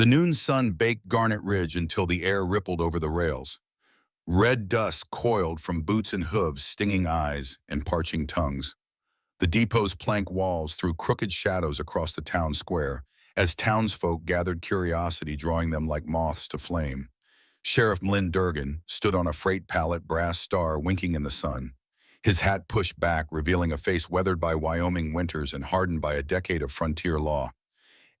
The noon sun baked Garnet Ridge until the air rippled over the rails. Red dust coiled from boots and hooves, stinging eyes and parching tongues. The depot's plank walls threw crooked shadows across the town square, as townsfolk gathered curiosity, drawing them like moths to flame. Sheriff Mlyn Durgan stood on a freight pallet, brass star winking in the sun. His hat pushed back, revealing a face weathered by Wyoming winters and hardened by a decade of frontier law.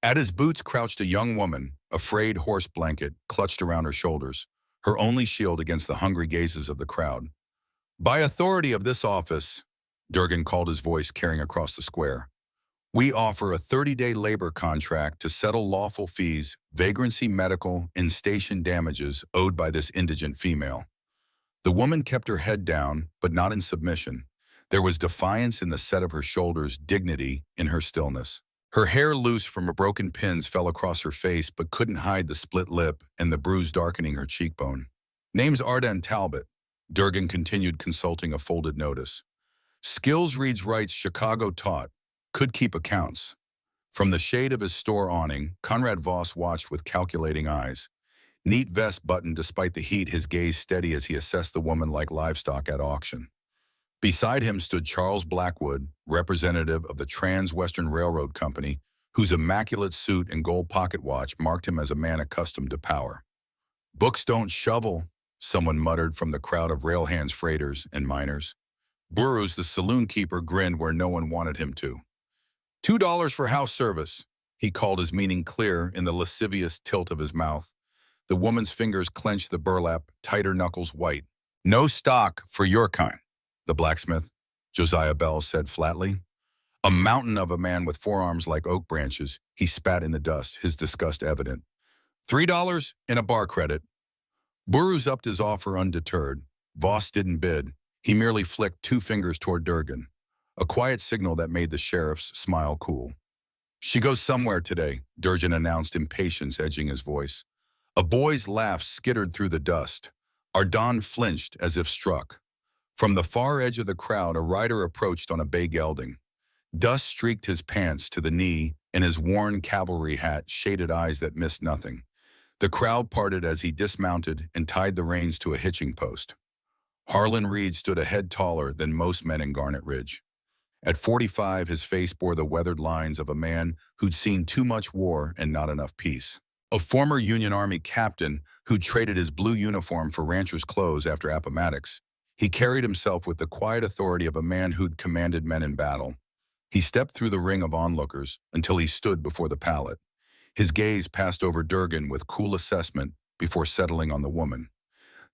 At his boots crouched a young woman, a frayed horse blanket clutched around her shoulders, her only shield against the hungry gazes of the crowd. "By authority of this office," Durgan called, his voice carrying across the square, "we offer a 30-day labor contract to settle lawful fees, vagrancy, medical, and station damages owed by this indigent female." The woman kept her head down, but not in submission. There was defiance in the set of her shoulders, dignity in her stillness. Her hair, loose from broken pins, fell across her face but couldn't hide the split lip and the bruise darkening her cheekbone. "Name's Arden Talbot," Durgan continued, consulting a folded notice. "Skills reads writes Chicago taught. Could keep accounts." From the shade of his store awning, Conrad Voss watched with calculating eyes. Neat vest buttoned despite the heat, his gaze steady as he assessed the woman like livestock at auction. Beside him stood Charles Blackwood, representative of the Trans-Western Railroad Company, whose immaculate suit and gold pocket watch marked him as a man accustomed to power. "Books don't shovel," someone muttered from the crowd of railhands, freighters, and miners. Burroughs, the saloon keeper, grinned where no one wanted him to. $2 for house service," he called, his meaning clear in the lascivious tilt of his mouth. The woman's fingers clenched the burlap, tighter knuckles white. "No stock for your kind," the blacksmith, Josiah Bell, said flatly. A mountain of a man with forearms like oak branches, he spat in the dust, his disgust evident. $3 and a bar credit." Burroughs upped his offer undeterred. Voss didn't bid. He merely flicked two fingers toward Durgan, a quiet signal that made the sheriff's smile cool. "She goes somewhere today," Durgan announced, impatience edging his voice. A boy's laugh skittered through the dust. Arden flinched as if struck. From the far edge of the crowd, a rider approached on a bay gelding. Dust streaked his pants to the knee, and his worn cavalry hat shaded eyes that missed nothing. The crowd parted as he dismounted and tied the reins to a hitching post. Harlan Reed stood a head taller than most men in Garnet Ridge. At 45, his face bore the weathered lines of a man who'd seen too much war and not enough peace. A former Union Army captain who'd traded his blue uniform for rancher's clothes after Appomattox, he carried himself with the quiet authority of a man who'd commanded men in battle. He stepped through the ring of onlookers until he stood before the pallet. His gaze passed over Durgan with cool assessment before settling on the woman.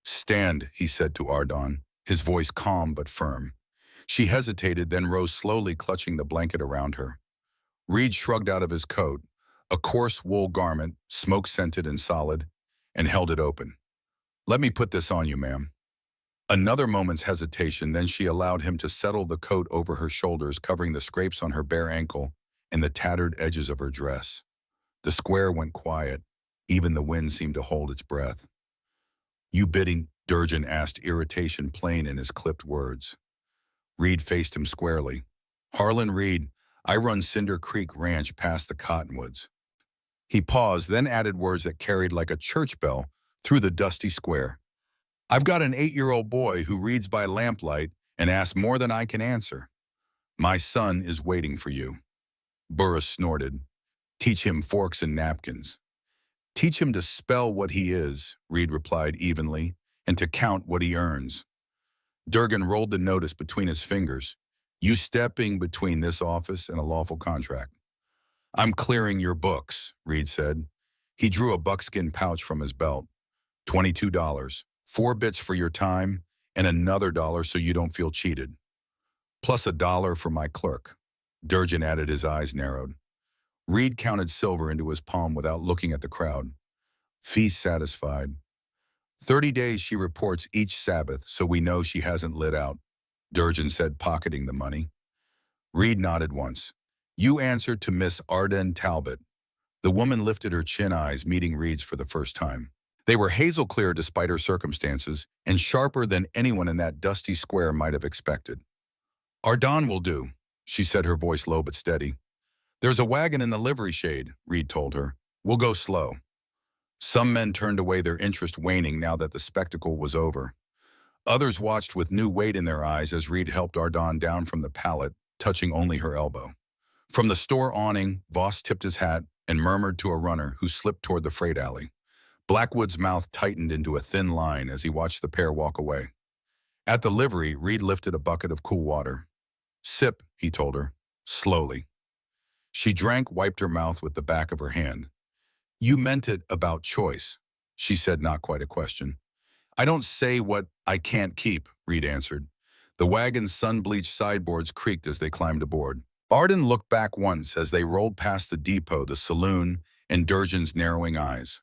"Stand," he said to Arden, his voice calm but firm. She hesitated, then rose slowly, clutching the blanket around her. Reed shrugged out of his coat, a coarse wool garment, smoke-scented and solid, and held it open. "Let me put this on you, ma'am." Another moment's hesitation, then she allowed him to settle the coat over her shoulders, covering the scrapes on her bare ankle and the tattered edges of her dress. The square went quiet. Even the wind seemed to hold its breath. "You bidding?" Durgan asked, irritation plain in his clipped words. Reed faced him squarely. "Harlan Reed, I run Cinder Creek Ranch past the Cottonwoods." He paused, then added words that carried like a church bell through the dusty square. "I've got an 8-year-old boy who reads by lamplight and asks more than I can answer. My son is waiting for you." Burroughs snorted. "Teach him forks and napkins." "Teach him to spell what he is," Reed replied evenly, "and to count what he earns." Durgan rolled the notice between his fingers. "You stepping between this office and a lawful contract." "I'm clearing your books," Reed said. He drew a buckskin pouch from his belt. $22, 4 bits for your time, and another $1 so you don't feel cheated. Plus $1 for my clerk." Durgan added, his eyes narrowed. Reed counted silver into his palm without looking at the crowd. "Fee satisfied." 30 days she reports each Sabbath, so we know she hasn't lit out," Durgan said, pocketing the money. Reed nodded once. "You answer to Miss Arden Talbot." The woman lifted her chin, eyes meeting Reed's for the first time. They were hazel clear despite her circumstances, and sharper than anyone in that dusty square might have expected. "Arden will do," she said, her voice low but steady. "There's a wagon in the livery shade," Reed told her. "We'll go slow." Some men turned away, their interest waning now that the spectacle was over. Others watched with new weight in their eyes as Reed helped Ardon down from the pallet, touching only her elbow. From the store awning, Voss tipped his hat and murmured to a runner who slipped toward the freight alley. Blackwood's mouth tightened into a thin line as he watched the pair walk away. At the livery, Reed lifted a bucket of cool water. "Sip," he told her, slowly. She drank, wiped her mouth with the back of her hand. "You meant it about choice," she said, not quite a question. "I don't say what I can't keep," Reed answered. The wagon's sun-bleached sideboards creaked as they climbed aboard. Arden looked back once as they rolled past the depot, the saloon, and Durgin's narrowing eyes.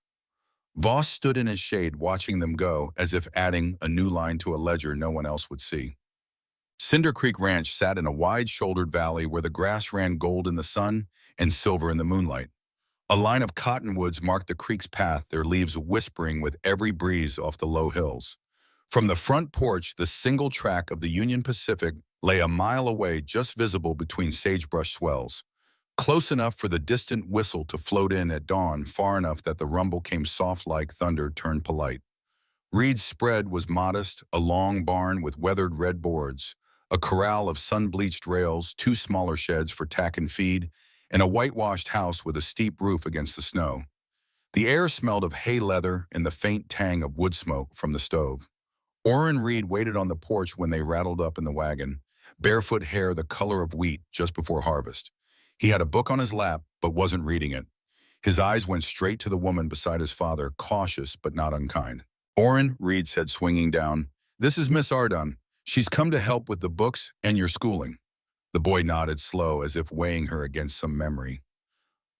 Voss stood in his shade watching them go, as if adding a new line to a ledger no one else would see. Cinder Creek Ranch sat in a wide-shouldered valley where the grass ran gold in the sun and silver in the moonlight. A line of cottonwoods marked the creek's path, their leaves whispering with every breeze off the low hills. From the front porch, the single track of the Union Pacific lay a mile away, just visible between sagebrush swells. Close enough for the distant whistle to float in at dawn, far enough that the rumble came soft like thunder turned polite. Reed's spread was modest, a long barn with weathered red boards, a corral of sun-bleached rails, two smaller sheds for tack and feed, and a whitewashed house with a steep roof against the snow. The air smelled of hay leather and the faint tang of wood smoke from the stove. Orrin Reed waited on the porch when they rattled up in the wagon, barefoot hair the color of wheat just before harvest. He had a book on his lap, but wasn't reading it. His eyes went straight to the woman beside his father, cautious but not unkind. "Orrin," Reed said, swinging down, "this is Miss Ardon. She's come to help with the books and your schooling." The boy nodded, slow, as if weighing her against some memory.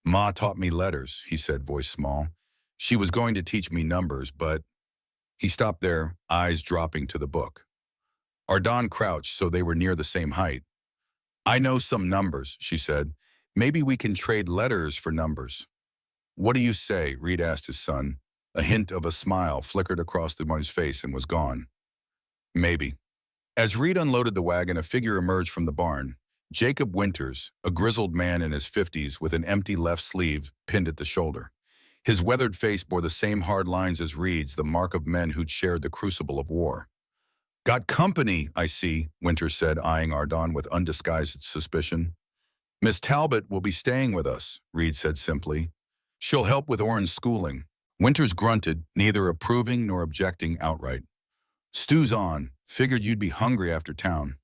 "Ma taught me letters," he said, voice small. "She was going to teach me numbers, but—" He stopped there, eyes dropping to the book. Ardon crouched so they were near the same height. "I know some numbers," she said. "Maybe we can trade letters for numbers." "What do you say?" Reed asked his son. A hint of a smile flickered across the boy's face and was gone. "Maybe." As Reed unloaded the wagon, a figure emerged from the barn. Jacob Winters, a grizzled man in his 50s with an empty left sleeve pinned at the shoulder. His weathered face bore the same hard lines as Reed's, the mark of men who'd shared the crucible of war. "Got company, I see," Winters said, eyeing Ardon with undisguised suspicion. "Miss Talbot will be staying with us," Reed said simply. "She'll help with Orrin's schooling." Winters grunted, neither approving nor objecting outright. "Stew's on. Figured you'd be hungry after town."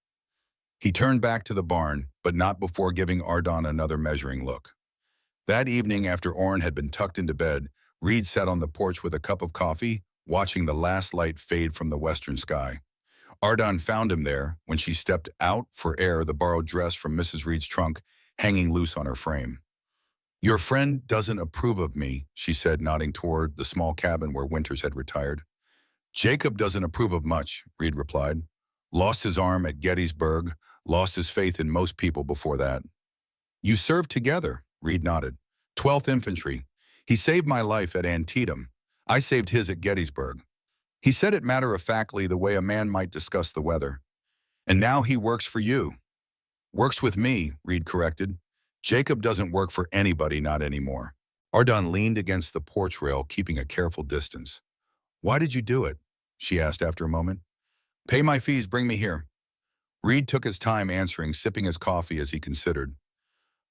He turned back to the barn, but not before giving Ardon another measuring look. That evening, after Orrin had been tucked into bed, Reed sat on the porch with a cup of coffee, watching the last light fade from the western sky. Ardon found him there when she stepped out for air, the borrowed dress from Mrs. Reed's trunk hanging loose on her frame. "Your friend doesn't approve of me," she said, nodding toward the small cabin where Winters had retired. "Jacob doesn't approve of much," Reed replied. "Lost his arm at Gettysburg, lost his faith in most people before that." "You served together," Reed nodded. 12th Infantry. He saved my life at Antietam. I saved his at Gettysburg." He said it matter-of-factly, the way a man might discuss the weather. "And now he works for you." "Works with me," Reed corrected. "Jacob doesn't work for anybody, not anymore." Ardon leaned against the porch rail, keeping a careful distance. "Why did you do it?" she asked after a moment. "Pay my fees, bring me here." Reed took his time answering, sipping his coffee as he considered.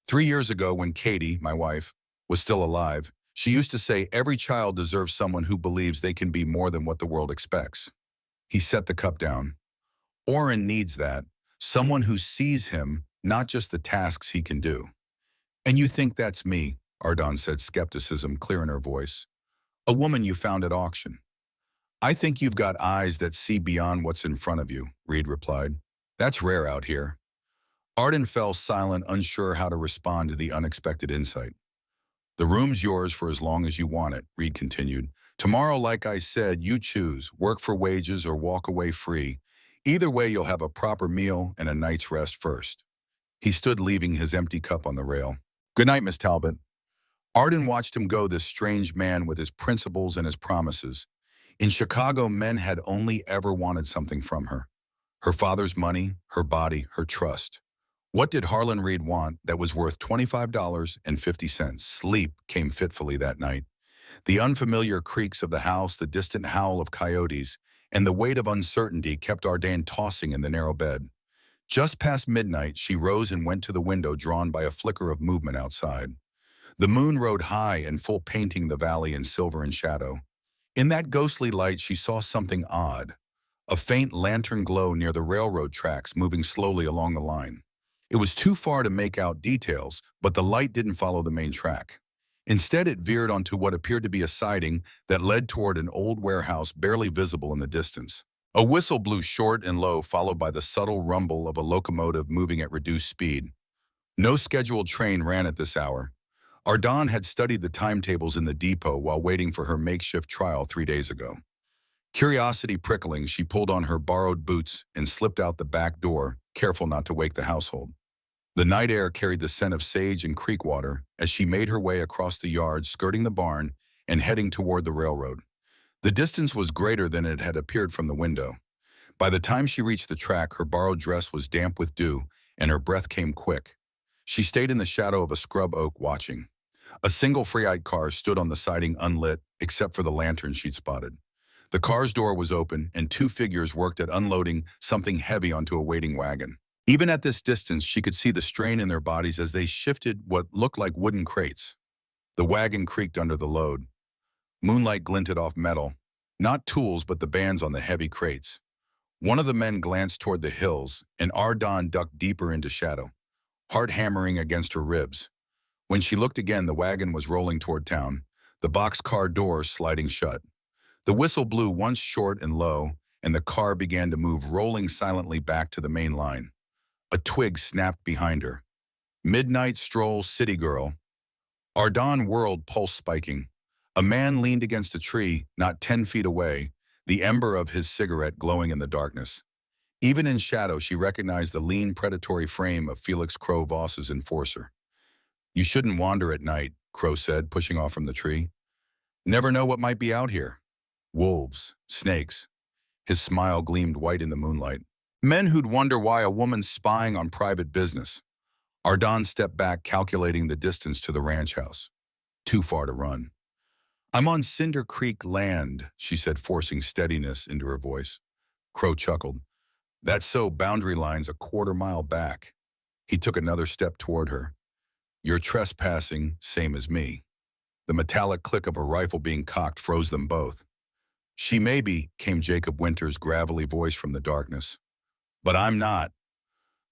3 years ago, when Katie, my wife, was still alive, she used to say every child deserves someone who believes they can be more than what the world expects. He set the cup down. "Orrin needs that, someone who sees him, not just the tasks he can do." "And you think that's me?" Ardon said, skepticism clear in her voice. "A woman you found at auction." "I think you've got eyes that see beyond what's in front of you," Reed replied. "That's rare out here." Arden fell silent, unsure how to respond to the unexpected insight. "The room's yours for as long as you want it," Reed continued. "Tomorrow, like I said, you choose, work for wages or walk away free. Either way, you'll have a proper meal and a night's rest first." He stood, leaving his empty cup on the rail. "Good night, Miss Talbot." Arden watched him go, this strange man with his principles and his promises. In Chicago, men had only ever wanted something from her. Her father's money, her body, her trust. What did Harlan Reed want that was worth $25.50? Sleep came fitfully that night. The unfamiliar creaks of the house, the distant howl of coyotes, and the weight of uncertainty kept Ardan tossing in the narrow bed. Just past midnight, she rose and went to the window drawn by a flicker of movement outside. The moon rode high and full, painting the valley in silver and shadow. In that ghostly light, she saw something odd. A faint lantern glow near the railroad tracks moving slowly along the line. It was too far to make out details, but the light didn't follow the main track. Instead, it veered onto what appeared to be a siding that led toward an old warehouse barely visible in the distance. A whistle blew short and low, followed by the subtle rumble of a locomotive moving at reduced speed. No scheduled train ran at this hour. Ardan had studied the timetables in the depot while waiting for her makeshift trial 3 days ago. Curiosity prickling, she pulled on her borrowed boots and slipped out the back door, careful not to wake the household. The night air carried the scent of sage and creek water as she made her way across the yard, skirting the barn and heading toward the railroad. The distance was greater than it had appeared from the window. By the time she reached the track, her borrowed dress was damp with dew and her breath came quick. She stayed in the shadow of a scrub oak watching. A single free-eyed car stood on the siding unlit except for the lantern she'd spotted. The car's door was open and two figures worked at unloading something heavy onto a waiting wagon. Even at this distance, she could see the strain in their bodies as they shifted what looked like wooden crates. The wagon creaked under the load. Moonlight glinted off metal, not tools but the bands on the heavy crates. One of the men glanced toward the hills, and Ardan ducked deeper into shadow, heart hammering against her ribs. When she looked again, the wagon was rolling toward town, the boxcar doors sliding shut. The whistle blew once short and low, and the car began to move, rolling silently back to the main line. A twig snapped behind her. Midnight stroll, city girl. Ardan whirled, pulse spiking. A man leaned against a tree, not 10 feet away, the ember of his cigarette glowing in the darkness. Even in shadow, she recognized the lean, predatory frame of Felix Crow Voss's enforcer. "You shouldn't wander at night," Crow said, pushing off from the tree. "Never know what might be out here. Wolves, snakes." His smile gleamed white in the moonlight. Men who'd wonder why a woman's spying on private business. Ardan stepped back, calculating the distance to the ranch house. Too far to run. "I'm on Cinder Creek land," she said, forcing steadiness into her voice. Crow chuckled. "That's so, boundary line's a quarter-mile back." He took another step toward her. "You're trespassing, same as me." The metallic click of a rifle being cocked froze them both. "She may be," came Jacob Winter's gravelly voice from the darkness. "But I'm not."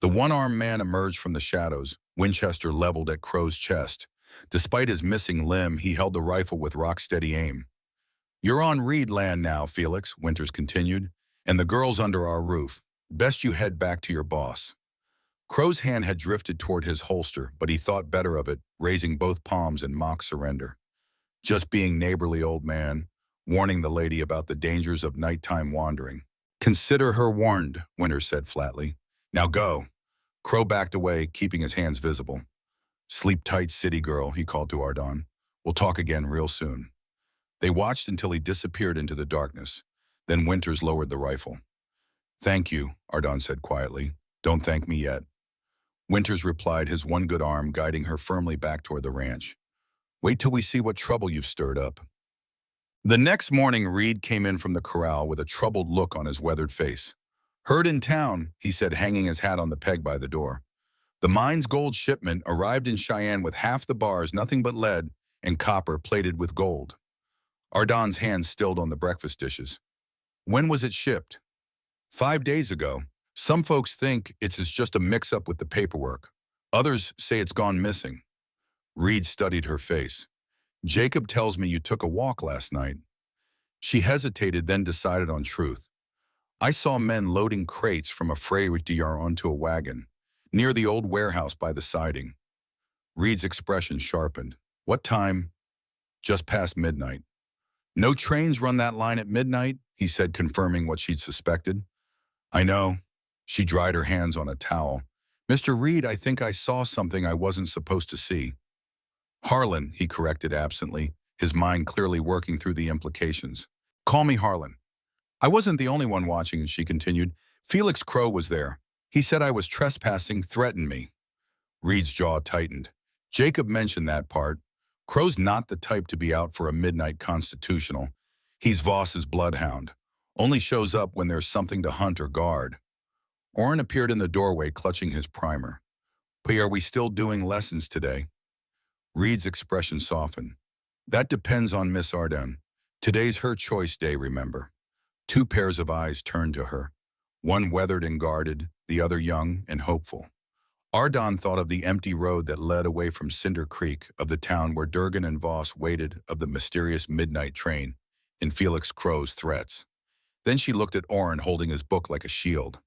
The one-armed man emerged from the shadows, Winchester leveled at Crow's chest. Despite his missing limb, he held the rifle with rock-steady aim. "You're on Reed land now, Felix," Winters continued, "and the girl's under our roof. Best you head back to your boss." Crow's hand had drifted toward his holster, but he thought better of it, raising both palms in mock surrender. "Just being neighborly, old man, warning the lady about the dangers of nighttime wandering." "Consider her warned," Winters said flatly. "Now go." Crow backed away, keeping his hands visible. "Sleep tight, city girl," he called to Ardan. "We'll talk again real soon." They watched until he disappeared into the darkness. Then Winters lowered the rifle. "Thank you," Ardan said quietly. "Don't thank me yet." Winters replied, his one good arm guiding her firmly back toward the ranch. "Wait till we see what trouble you've stirred up." The next morning, Reed came in from the corral with a troubled look on his weathered face. "Heard in town," he said, hanging his hat on the peg by the door. "The mine's gold shipment arrived in Cheyenne with half the bars nothing but lead and copper plated with gold." Ardan's hands stilled on the breakfast dishes. "When was it shipped?" "5 days ago. Some folks think it's just a mix-up with the paperwork. Others say it's gone missing." Reed studied her face. "Jacob tells me you took a walk last night." She hesitated, then decided on truth. "I saw men loading crates from a freight yard onto a wagon, near the old warehouse by the siding." Reed's expression sharpened. "What time?" "Just past midnight." "No trains run that line at midnight," he said, confirming what she'd suspected. "I know." She dried her hands on a towel. "Mr. Reed, I think I saw something I wasn't supposed to see." "Harlan," he corrected absently, his mind clearly working through the implications. "Call me Harlan." "I wasn't the only one watching," she continued. "Felix Crow was there. He said I was trespassing, threatened me." Reed's jaw tightened. "Jacob mentioned that part. Crow's not the type to be out for a midnight constitutional. He's Voss's bloodhound. Only shows up when there's something to hunt or guard. Orrin appeared in the doorway clutching his primer. "Hey, are we still doing lessons today?" Reed's expression softened. "That depends on Miss Arden. Today's her choice day, remember." Two pairs of eyes turned to her. One weathered and guarded, the other young and hopeful. Ardon thought of the empty road that led away from Cinder Creek, of the town where Durgan and Voss waited, of the mysterious midnight train, and Felix Crow's threats. Then she looked at Orrin holding his book like a shield.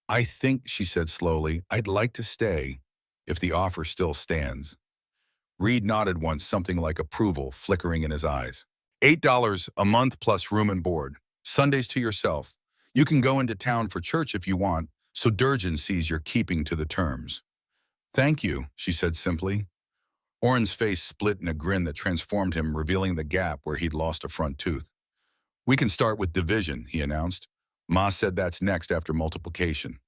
"I think," she said slowly, "I'd like to stay, if the offer still stands." Reed nodded once, something like approval flickering in his eyes. $8 a month plus room and board. Sundays to yourself. You can go into town for church if you want, so Durgan sees you're keeping to the terms." "Thank you," she said simply. Orrin's face split in a grin that transformed him, revealing the gap where he'd lost a front tooth. "We can start with division," he announced. "Ma said that's next after multiplication."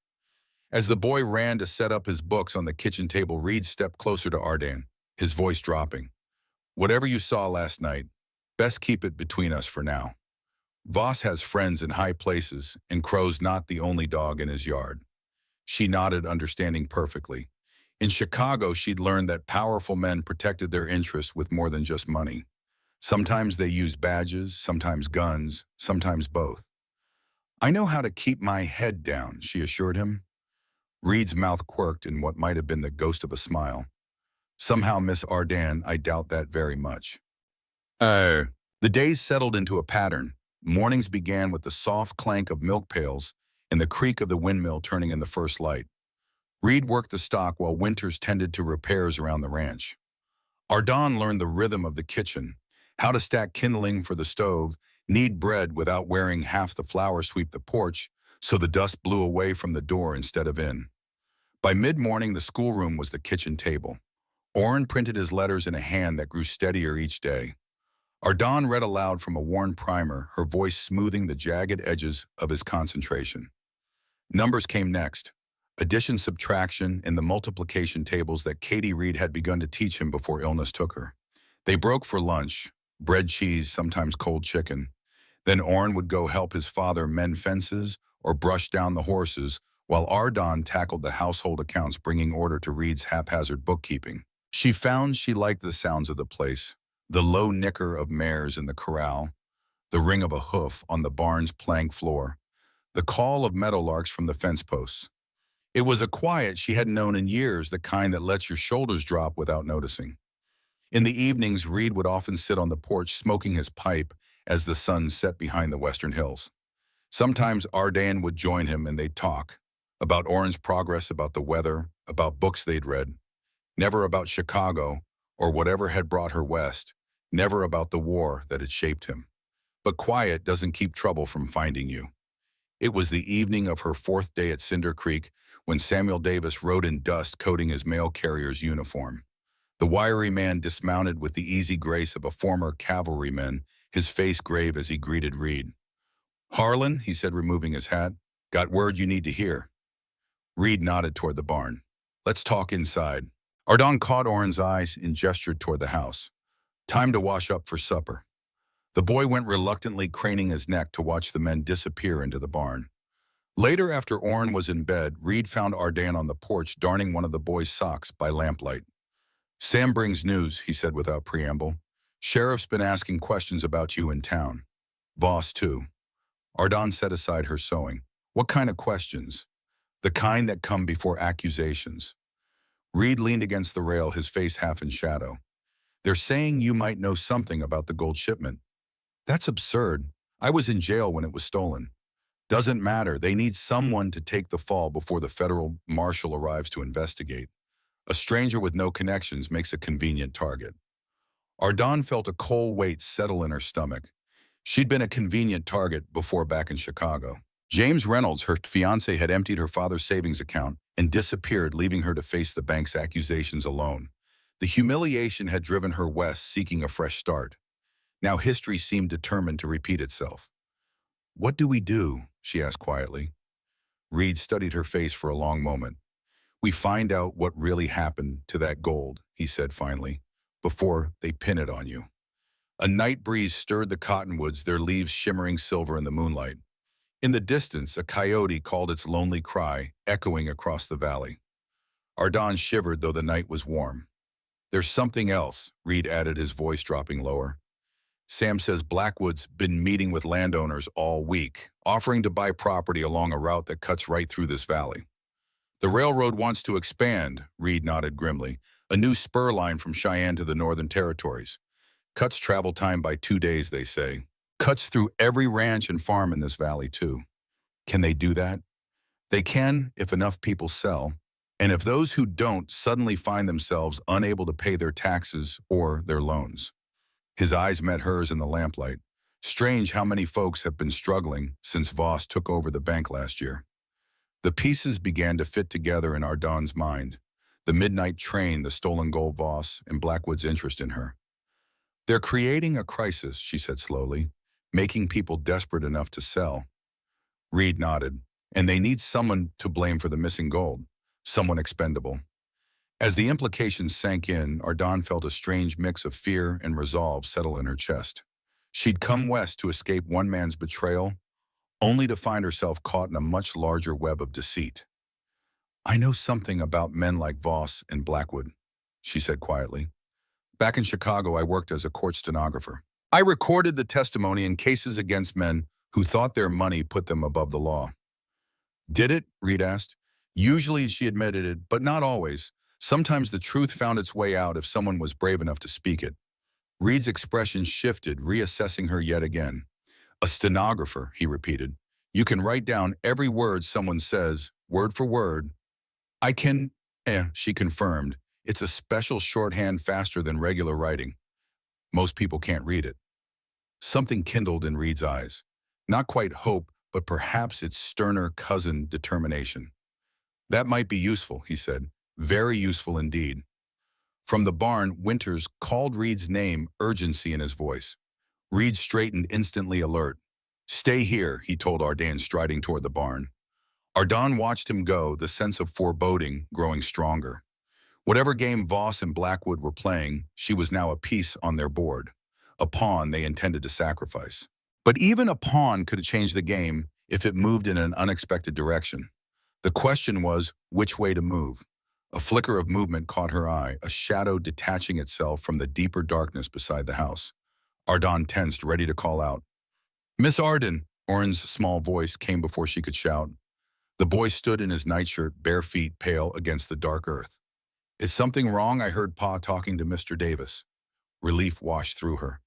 As the boy ran to set up his books on the kitchen table, Reed stepped closer to Arden, his voice dropping. "Whatever you saw last night, best keep it between us for now. Voss has friends in high places, and Crow's not the only dog in his yard." She nodded, understanding perfectly. In Chicago, she'd learned that powerful men protected their interests with more than just money. Sometimes they used badges, sometimes guns, sometimes both. "I know how to keep my head down," she assured him. Reed's mouth quirked in what might have been the ghost of a smile. "Somehow, Miss Arden, I doubt that very much." Oh. The days settled into a pattern. Mornings began with the soft clank of milk pails and the creak of the windmill turning in the first light. Reed worked the stock while Winters tended to repairs around the ranch. Ardon learned the rhythm of the kitchen, how to stack kindling for the stove, knead bread without wearing half the flour, sweep the porch so the dust blew away from the door instead of in. By mid-morning, the schoolroom was the kitchen table. Orrin printed his letters in a hand that grew steadier each day. Ardon read aloud from a worn primer, her voice smoothing the jagged edges of his concentration. Numbers came next. Addition, subtraction, and the multiplication tables that Katie Reed had begun to teach him before illness took her. They broke for lunch, bread, cheese, sometimes cold chicken. Then Orrin would go help his father mend fences or brush down the horses, while Ardon tackled the household accounts, bringing order to Reed's haphazard bookkeeping. She found she liked the sounds of the place, the low nicker of mares in the corral, the ring of a hoof on the barn's plank floor, the call of meadowlarks from the fence posts. It was a quiet she hadn't known in years, the kind that lets your shoulders drop without noticing. In the evenings, Reed would often sit on the porch smoking his pipe as the sun set behind the western hills. Sometimes Arden would join him and they'd talk about Orrin's progress, about the weather, about books they'd read. Never about Chicago or whatever had brought her west, never about the war that had shaped him. But quiet doesn't keep trouble from finding you. It was the evening of her fourth day at Cinder Creek when Samuel Davis rode in dust coating his mail carrier's uniform. The wiry man dismounted with the easy grace of a former cavalryman, his face grave as he greeted Reed. "Harlan," he said, removing his hat, "got word you need to hear." Reed nodded toward the barn. "Let's talk inside." Ardon caught Orrin's eyes and gestured toward the house. "Time to wash up for supper." The boy went reluctantly, craning his neck to watch the men disappear into the barn. Later, after Orrin was in bed, Reed found Arden on the porch darning one of the boy's socks by lamplight. "Sam brings news," he said without preamble. "Sheriff's been asking questions about you in town. Voss, too." Ardon set aside her sewing. "What kind of questions?" "The kind that come before accusations." Reed leaned against the rail, his face half in shadow. "They're saying you might know something about the gold shipment." "That's absurd. I was in jail when it was stolen." "Doesn't matter. They need someone to take the fall before the federal marshal arrives to investigate. A stranger with no connections makes a convenient target." Ardon felt a cold weight settle in her stomach. She'd been a convenient target before back in Chicago. James Reynolds, her fiancé, had emptied her father's savings account and disappeared, leaving her to face the bank's accusations alone. The humiliation had driven her west, seeking a fresh start. Now history seemed determined to repeat itself. "What do we do?" she asked quietly. Reed studied her face for a long moment. "We find out what really happened to that gold," he said finally. before they pin it on you. A night breeze stirred the cottonwoods, their leaves shimmering silver in the moonlight. In the distance, a coyote called its lonely cry, echoing across the valley. Ardon shivered, though the night was warm. "There's something else," Reed added, his voice dropping lower. "Sam says Blackwood's been meeting with landowners all week, offering to buy property along a route that cuts right through this valley." "The railroad wants to expand," Reed nodded grimly. "A new spur line from Cheyenne to the Northern Territories. Cuts travel time by 2 days, they say. Cuts through every ranch and farm in this valley, too." "Can they do that?" "They can if enough people sell, and if those who don't suddenly find themselves unable to pay their taxes or their loans." His eyes met hers in the lamplight. "Strange how many folks have been struggling since Voss took over the bank last year." The pieces began to fit together in Ardon's mind. The midnight train, the stolen gold, Voss, and Blackwood's interest in her. "They're creating a crisis," she said slowly, "making people desperate enough to sell." Reed nodded. "And they need someone to blame for the missing gold. Someone expendable." As the implications sank in, Ardon felt a strange mix of fear and resolve settle in her chest. She'd come west to escape one man's betrayal, only to find herself caught in a much larger web of deceit. "I know something about men like Voss and Blackwood," she said quietly. "Back in Chicago, I worked as a court stenographer. I recorded the testimony in cases against men who thought their money put them above the law." "Did it?" Reed asked. "Usually," she admitted it, "but not always. Sometimes the truth found its way out if someone was brave enough to speak it." Reed's expression shifted, reassessing her yet again. "A stenographer," he repeated. "You can write down every word someone says, word for word." "I can," she confirmed. "It's a special shorthand, faster than regular writing. Most people can't read it." Something kindled in Reed's eyes. Not quite hope, but perhaps its sterner cousin, determination. "That might be useful," he said. "Very useful indeed." From the barn, Winters called Reed's name, urgency in his voice. Reed straightened, instantly alert. "Stay here," he told Ardon, striding toward the barn. Ardon watched him go, the sense of foreboding growing stronger. Whatever game Voss and Blackwood were playing, she was now a piece on their board, a pawn they intended to sacrifice. But even a pawn could change the game if it moved in an unexpected direction. The question was which way to move. A flicker of movement caught her eye, a shadow detaching itself from the deeper darkness beside the house. Ardon tensed, ready to call out. "Miss Arden!" Orrin's small voice came before she could shout. The boy stood in his nightshirt, bare feet pale against the dark earth. "Is something wrong? I heard Pa talking to Mr. Davis." Relief washed through her.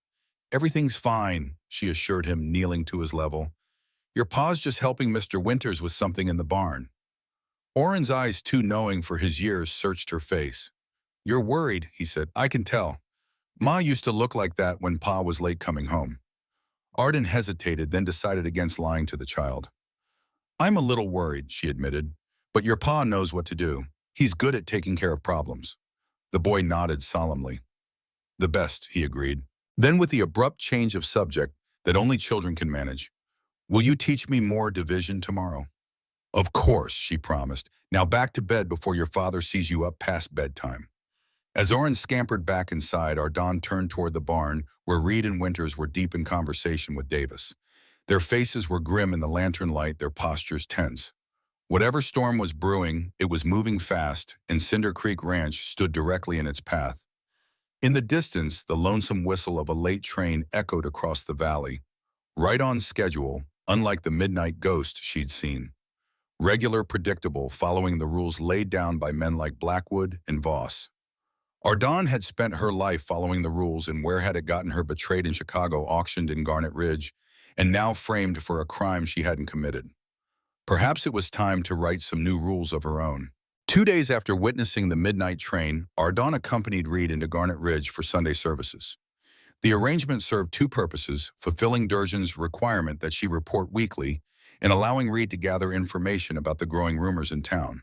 "Everything's fine," she assured him, kneeling to his level. "Your Pa's just helping Mr. Winters with something in the barn." Orrin's eyes, too knowing for his years, searched her face. "You're worried," he said. "I can tell. Ma used to look like that when Pa was late coming home." Arden hesitated, then decided against lying to the child. "I'm a little worried," she admitted, "but your Pa knows what to do. He's good at taking care of problems." The boy nodded solemnly. "The best," he agreed. Then, with the abrupt change of subject that only children can manage, "Will you teach me more division tomorrow?" "Of course," she promised. "Now back to bed before your father sees you up past bedtime." As Orrin scampered back inside, Ardon turned toward the barn, where Reed and Winters were deep in conversation with Davis. Their faces were grim in the lantern light, their postures tense. Whatever storm was brewing, it was moving fast, and Cinder Creek Ranch stood directly in its path. In the distance, the lonesome whistle of a late train echoed across the valley. Right on schedule, unlike the midnight ghost she'd seen. Regular, predictable, following the rules laid down by men like Blackwood and Voss. Ardon had spent her life following the rules, and where had it gotten her betrayed in Chicago, auctioned in Garnet Ridge, and now framed for a crime she hadn't committed? Perhaps it was time to write some new rules of her own. 2 days after witnessing the midnight train, Ardon accompanied Reed into Garnet Ridge for Sunday services. The arrangement served two purposes, fulfilling Durgin's requirement that she report weekly and allowing Reed to gather information about the growing rumors in town.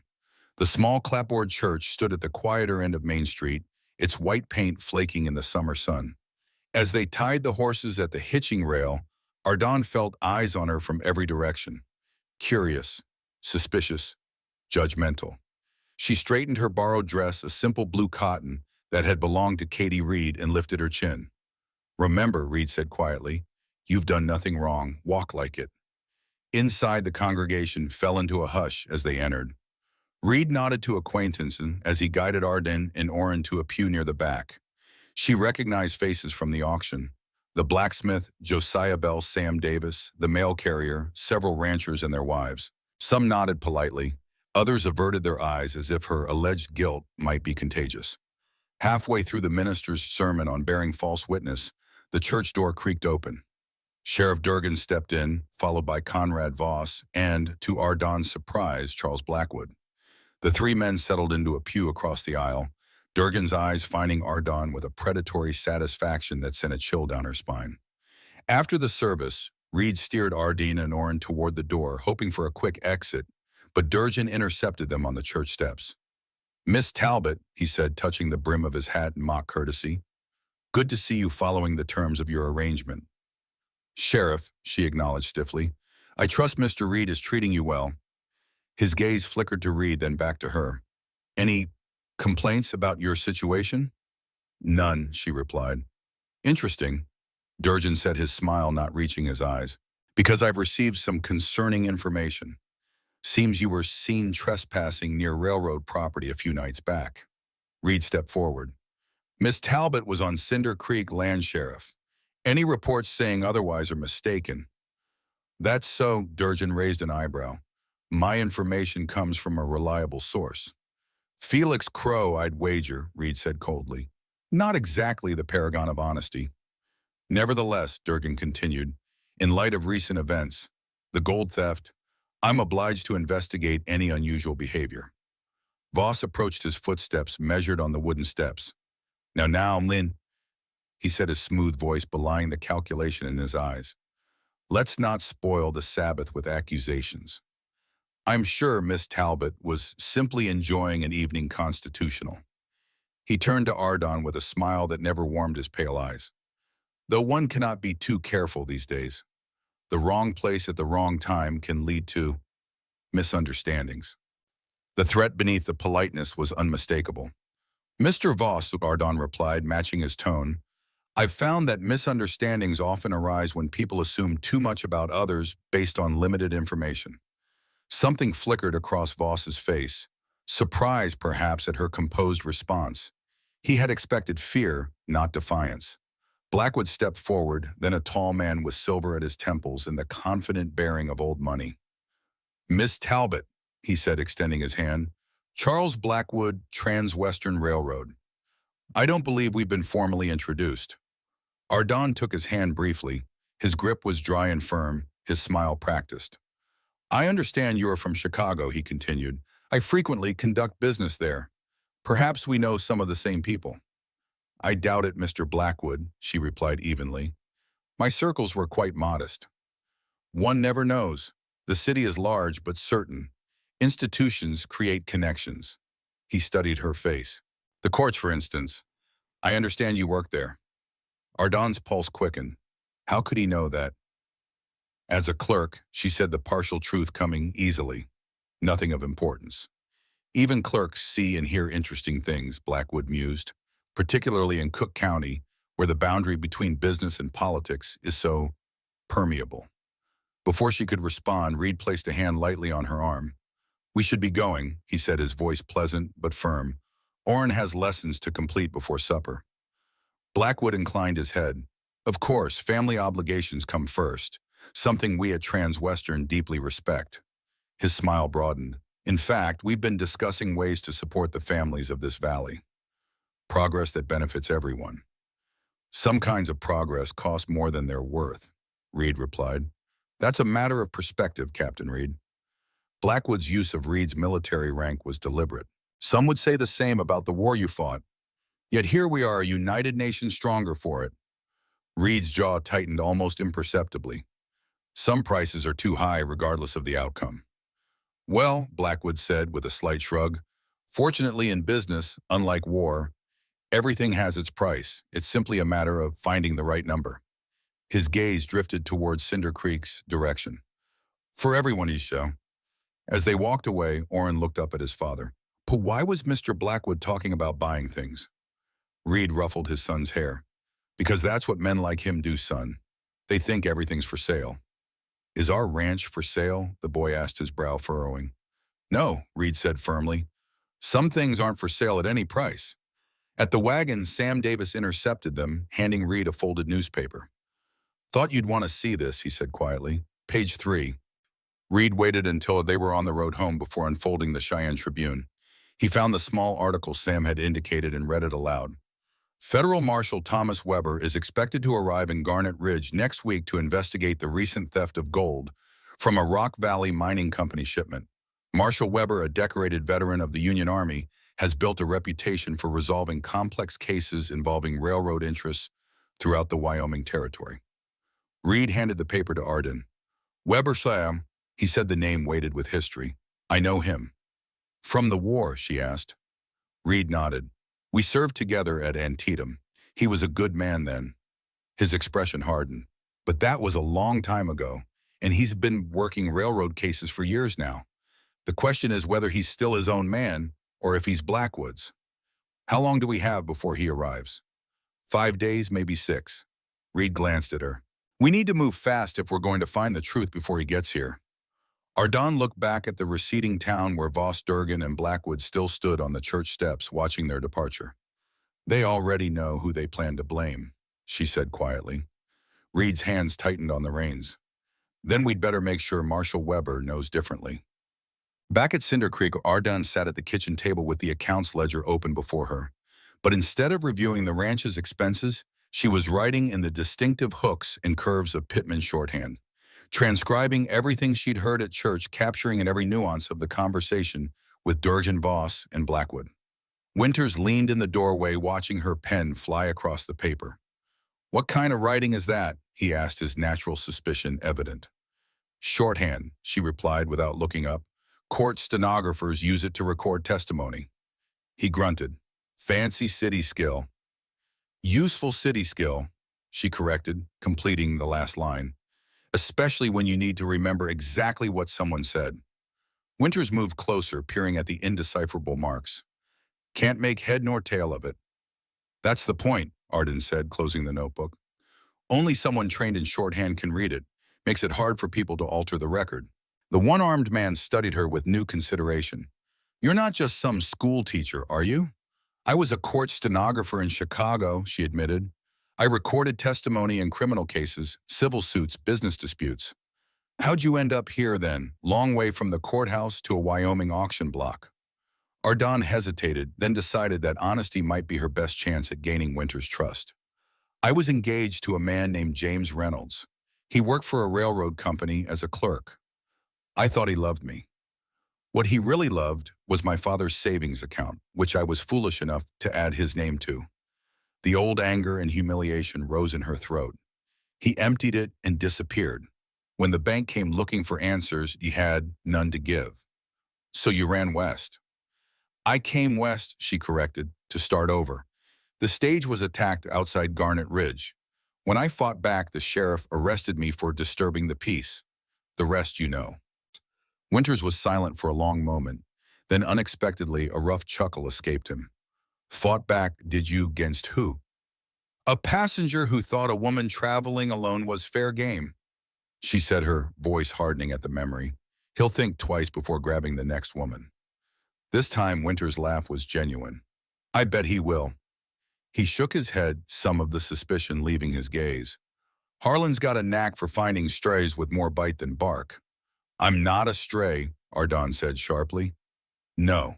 The small clapboard church stood at the quieter end of Main Street, its white paint flaking in the summer sun. As they tied the horses at the hitching rail, Ardon felt eyes on her from every direction. Curious, suspicious, judgmental. She straightened her borrowed dress, a simple blue cotton, that had belonged to Katie Reed and lifted her chin. "Remember," Reed said quietly, "you've done nothing wrong. Walk like it." Inside, the congregation fell into a hush as they entered. Reed nodded to acquaintances as he guided Arden and Orrin to a pew near the back. She recognized faces from the auction. The blacksmith, Josiah Bell, Sam Davis, the mail carrier, several ranchers and their wives. Some nodded politely. Others averted their eyes as if her alleged guilt might be contagious. Halfway through the minister's sermon on bearing false witness, the church door creaked open. Sheriff Durgan stepped in, followed by Conrad Voss and, to Ardon's surprise, Charles Blackwood. The three men settled into a pew across the aisle, Durgan's eyes finding Ardon with a predatory satisfaction that sent a chill down her spine. After the service, Reed steered Ardeen and Orrin toward the door, hoping for a quick exit, but Durgan intercepted them on the church steps. "Miss Talbot," he said, touching the brim of his hat in mock courtesy. "Good to see you following the terms of your arrangement." "Sheriff," she acknowledged stiffly, "I trust Mr. Reed is treating you well." His gaze flickered to Reed, then back to her. "Any complaints about your situation?" "None," she replied. "Interesting," Durgan said, his smile not reaching his eyes. "Because I've received some concerning information. Seems you were seen trespassing near railroad property a few nights back." Reed stepped forward. "Miss Talbot was on Cinder Creek Land Sheriff. Any reports saying otherwise are mistaken." "That's so," Durgan raised an eyebrow. "My information comes from a reliable source." "Felix Crow, I'd wager," Reed said coldly. "Not exactly the paragon of honesty." "Nevertheless," Durgan continued, "in light of recent events, the gold theft, I'm obliged to investigate any unusual behavior." Voss approached his footsteps, measured on the wooden steps. Now, Lynn," he said, his smooth voice belying the calculation in his eyes. "Let's not spoil the Sabbath with accusations. I'm sure Miss Talbot was simply enjoying an evening constitutional." He turned to Ardon with a smile that never warmed his pale eyes. "Though one cannot be too careful these days. The wrong place at the wrong time can lead to misunderstandings." The threat beneath the politeness was unmistakable. "Mr. Voss," Ardon replied, matching his tone, "I've found that misunderstandings often arise when people assume too much about others based on limited information." Something flickered across Voss's face, surprise perhaps at her composed response. He had expected fear, not defiance. Blackwood stepped forward, then a tall man with silver at his temples and the confident bearing of old money. "Miss Talbot," he said, extending his hand. "Charles Blackwood, Trans-Western Railroad. I don't believe we've been formally introduced." Ardon took his hand briefly. His grip was dry and firm, his smile practiced. "I understand you are from Chicago," he continued. "I frequently conduct business there. Perhaps we know some of the same people." "I doubt it, Mr. Blackwood," she replied evenly. "My circles were quite modest." "One never knows. The city is large but certain. Institutions create connections." He studied her face. "The courts, for instance. I understand you work there." Ardon's pulse quickened. How could he know that? "As a clerk," she said, the partial truth coming easily. "Nothing of importance." "Even clerks see and hear interesting things," Blackwood mused, "particularly in Cook County, where the boundary between business and politics is so permeable." Before she could respond, Reed placed a hand lightly on her arm. "We should be going," he said, his voice pleasant but firm. "Orrin has lessons to complete before supper." Blackwood inclined his head. "Of course, family obligations come first, something we at Trans-Western deeply respect." His smile broadened. "In fact, we've been discussing ways to support the families of this valley. Progress that benefits everyone." "Some kinds of progress cost more than they're worth," Reed replied. "That's a matter of perspective, Captain Reed." Blackwood's use of Reed's military rank was deliberate. "Some would say the same about the war you fought. Yet here we are, a united nation stronger for it." Reed's jaw tightened almost imperceptibly. "Some prices are too high regardless of the outcome." "Well," Blackwood said with a slight shrug, "fortunately in business, unlike war, everything has its price. It's simply a matter of finding the right number." His gaze drifted towards Cinder Creek's direction. "For everyone, he so." As they walked away, Orrin looked up at his father. "But why was Mr. Blackwood talking about buying things?" Reed ruffled his son's hair. Because that's what men like him do, son. They think everything's for sale. Is our ranch for sale? The boy asked, his brow furrowing. No, Reed said firmly. Some things aren't for sale at any price. At the wagon, Sam Davis intercepted them, handing Reed a folded newspaper. Thought you'd want to see this, he said quietly. Page 3. Reed waited until they were on the road home before unfolding the Cheyenne Tribune. He found the small article Sam had indicated and read it aloud. Federal Marshal Thomas Weber is expected to arrive in Garnet Ridge next week to investigate the recent theft of gold from a Rock Valley Mining Company shipment. Marshal Weber, a decorated veteran of the Union Army, has built a reputation for resolving complex cases involving railroad interests throughout the Wyoming Territory. Reed handed the paper to Arden. Weber Sam, he said, the name weighted with history. I know him. From the war, she asked. Reed nodded. We served together at Antietam. He was a good man then. His expression hardened. But that was a long time ago, and he's been working railroad cases for years now. The question is whether he's still his own man or if he's Blackwood's. How long do we have before he arrives? 5 days, maybe 6. Reed glanced at her. We need to move fast if we're going to find the truth before he gets here. Ardon looked back at the receding town where Voss Durgan and Blackwood still stood on the church steps watching their departure. They already know who they plan to blame, she said quietly. Reed's hands tightened on the reins. Then we'd better make sure Marshal Weber knows differently. Back at Cinder Creek, Ardon sat at the kitchen table with the accounts ledger open before her. But instead of reviewing the ranch's expenses, she was writing in the distinctive hooks and curves of Pittman shorthand, transcribing everything she'd heard at church, capturing in every nuance of the conversation with Durgan, Voss, and Blackwood. Winters leaned in the doorway, watching her pen fly across the paper. What kind of writing is that? He asked, his natural suspicion evident. Shorthand, she replied without looking up. Court stenographers use it to record testimony. He grunted. Fancy city skill. Useful city skill, she corrected, completing the last line. Especially when you need to remember exactly what someone said. Winters moved closer, peering at the indecipherable marks. Can't make head nor tail of it. That's the point, Arden said, closing the notebook. Only someone trained in shorthand can read it. Makes it hard for people to alter the record. The one-armed man studied her with new consideration. You're not just some school teacher, are you? I was a court stenographer in Chicago, she admitted. I recorded testimony in criminal cases, civil suits, business disputes. How'd you end up here then, long way from the courthouse to a Wyoming auction block? Ardon hesitated, then decided that honesty might be her best chance at gaining Winters' trust. I was engaged to a man named James Reynolds. He worked for a railroad company as a clerk. I thought he loved me. What he really loved was my father's savings account, which I was foolish enough to add his name to. The old anger and humiliation rose in her throat. He emptied it and disappeared. When the bank came looking for answers, he had none to give. So you ran west. I came west, she corrected, to start over. The stage was attacked outside Garnet Ridge. When I fought back, the sheriff arrested me for disturbing the peace. The rest you know. Winters was silent for a long moment. Then unexpectedly, a rough chuckle escaped him. Fought back, did you, against who? A passenger who thought a woman traveling alone was fair game, she said, her voice hardening at the memory. He'll think twice before grabbing the next woman. This time, Winters' laugh was genuine. I bet he will. He shook his head, some of the suspicion leaving his gaze. Harlan's got a knack for finding strays with more bite than bark. I'm not a stray, Ardon said sharply. No.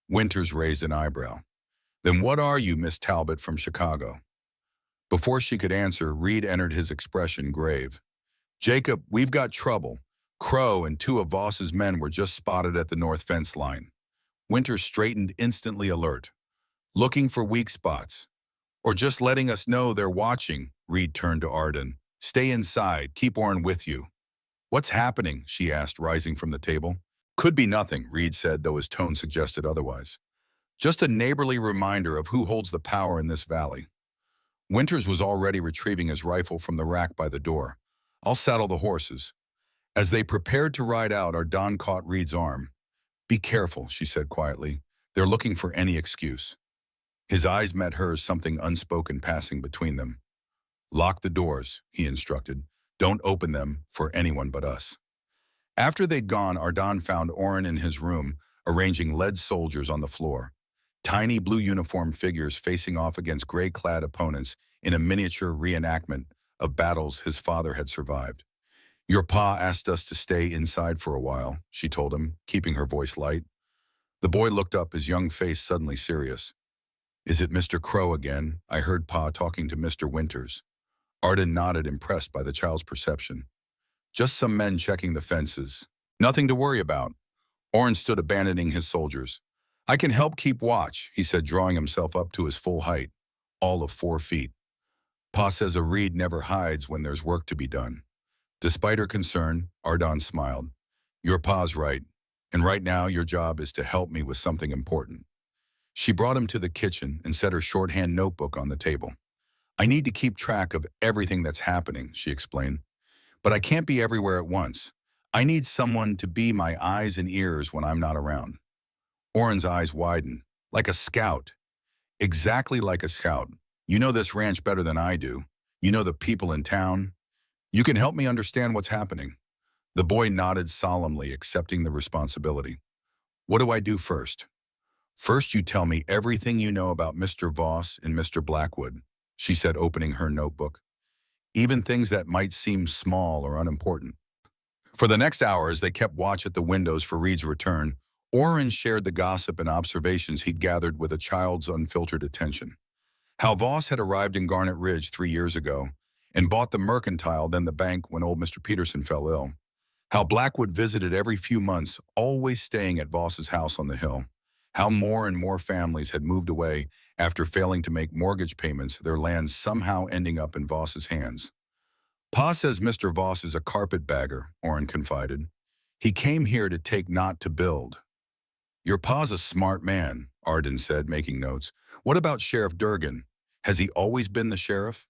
Winters raised an eyebrow. Then what are you, Miss Talbot from Chicago? Before she could answer, Reed entered, his expression grave. Jacob, we've got trouble. Crow and 2 of Voss's men were just spotted at the north fence line. Winters straightened, instantly alert. Looking for weak spots. Or just letting us know they're watching, Reed turned to Arden. Stay inside, keep Orrin with you. What's happening? She asked, rising from the table. Could be nothing, Reed said, though his tone suggested otherwise. Just a neighborly reminder of who holds the power in this valley. Winters was already retrieving his rifle from the rack by the door. I'll saddle the horses. As they prepared to ride out, Ardon caught Reed's arm. Be careful, she said quietly. They're looking for any excuse. His eyes met hers, something unspoken passing between them. Lock the doors, he instructed. Don't open them for anyone but us. After they'd gone, Ardon found Oren in his room, arranging lead soldiers on the floor. Tiny blue uniformed figures facing off against gray-clad opponents in a miniature reenactment of battles his father had survived. Your pa asked us to stay inside for a while, she told him, keeping her voice light. The boy looked up, his young face suddenly serious. Is it Mr. Crow again? I heard Pa talking to Mr. Winters. Arden nodded, impressed by the child's perception. Just some men checking the fences. Nothing to worry about. Oren stood abandoning his soldiers. I can help keep watch, he said, drawing himself up to his full height, all of 4 feet. Pa says a reed never hides when there's work to be done. Despite her concern, Ardon smiled. Your pa's right, and right now your job is to help me with something important. She brought him to the kitchen and set her shorthand notebook on the table. I need to keep track of everything that's happening, she explained. But I can't be everywhere at once. I need someone to be my eyes and ears when I'm not around. Oren's eyes widened. Like a scout. Exactly like a scout. You know this ranch better than I do. You know the people in town. You can help me understand what's happening. The boy nodded solemnly, accepting the responsibility. What do I do first? First, you tell me everything you know about Mr. Voss and Mr. Blackwood, she said, opening her notebook. Even things that might seem small or unimportant. For the next hour, as they kept watch at the windows for Reed's return, Oren shared the gossip and observations he'd gathered with a child's unfiltered attention. How Voss had arrived in Garnet Ridge 3 years ago and bought the mercantile, then the bank when old Mr. Peterson fell ill. How Blackwood visited every few months, always staying at Voss's house on the hill. How more and more families had moved away after failing to make mortgage payments, their lands somehow ending up in Voss's hands. Pa says Mr. Voss is a carpetbagger, Oren confided. He came here to take, not to build. Your pa's a smart man, Arden said, making notes. What about Sheriff Durgan? Has he always been the sheriff?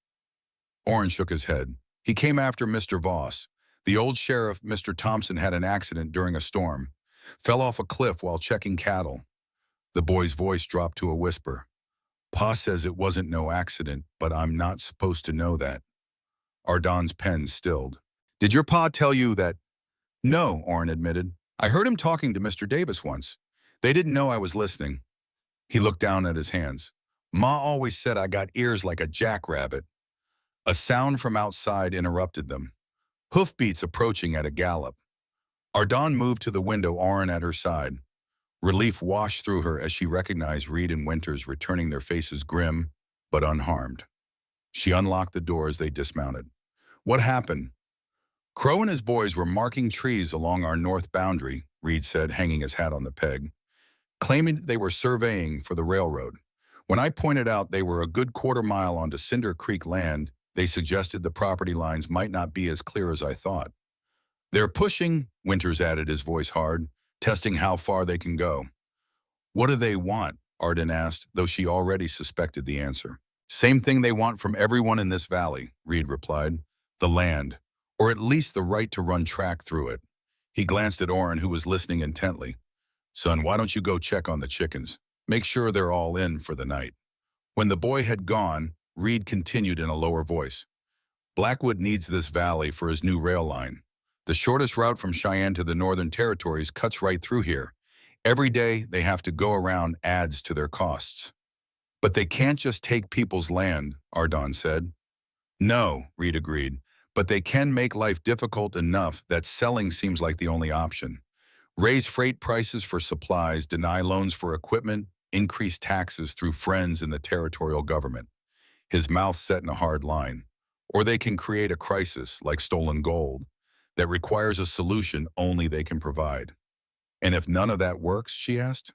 Oren shook his head. He came after Mr. Voss. The old sheriff, Mr. Thompson, had an accident during a storm. Fell off a cliff while checking cattle. The boy's voice dropped to a whisper. Pa says it wasn't no accident, but I'm not supposed to know that. Ardon's pen stilled. Did your pa tell you that? No, Oren admitted. I heard him talking to Mr. Davis once. They didn't know I was listening. He looked down at his hands. Ma always said I got ears like a jackrabbit. A sound from outside interrupted them. Hoofbeats approaching at a gallop. Ardon moved to the window, Oren at her side. Relief washed through her as she recognized Reed and Winters returning, their faces grim but unharmed. She unlocked the door as they dismounted. What happened? Crow and his boys were marking trees along our north boundary, Reed said, hanging his hat on the peg, claiming they were surveying for the railroad. When I pointed out they were a good quarter-mile onto Cinder Creek land, they suggested the property lines might not be as clear as I thought. They're pushing, Winters added, his voice hard, testing how far they can go. What do they want? Arden asked, though she already suspected the answer. Same thing they want from everyone in this valley, Reed replied. The land, or at least the right to run track through it. He glanced at Oren, who was listening intently. Son, why don't you go check on the chickens? Make sure they're all in for the night. When the boy had gone, Reed continued in a lower voice. Blackwood needs this valley for his new rail line. The shortest route from Cheyenne to the Northern Territories cuts right through here. Every day they have to go around adds to their costs. But they can't just take people's land, Ardon said. No, Reed agreed, but they can make life difficult enough that selling seems like the only option. Raise freight prices for supplies, deny loans for equipment, increase taxes through friends in the territorial government. His mouth set in a hard line. Or they can create a crisis, like stolen gold, that requires a solution only they can provide. And if none of that works, she asked?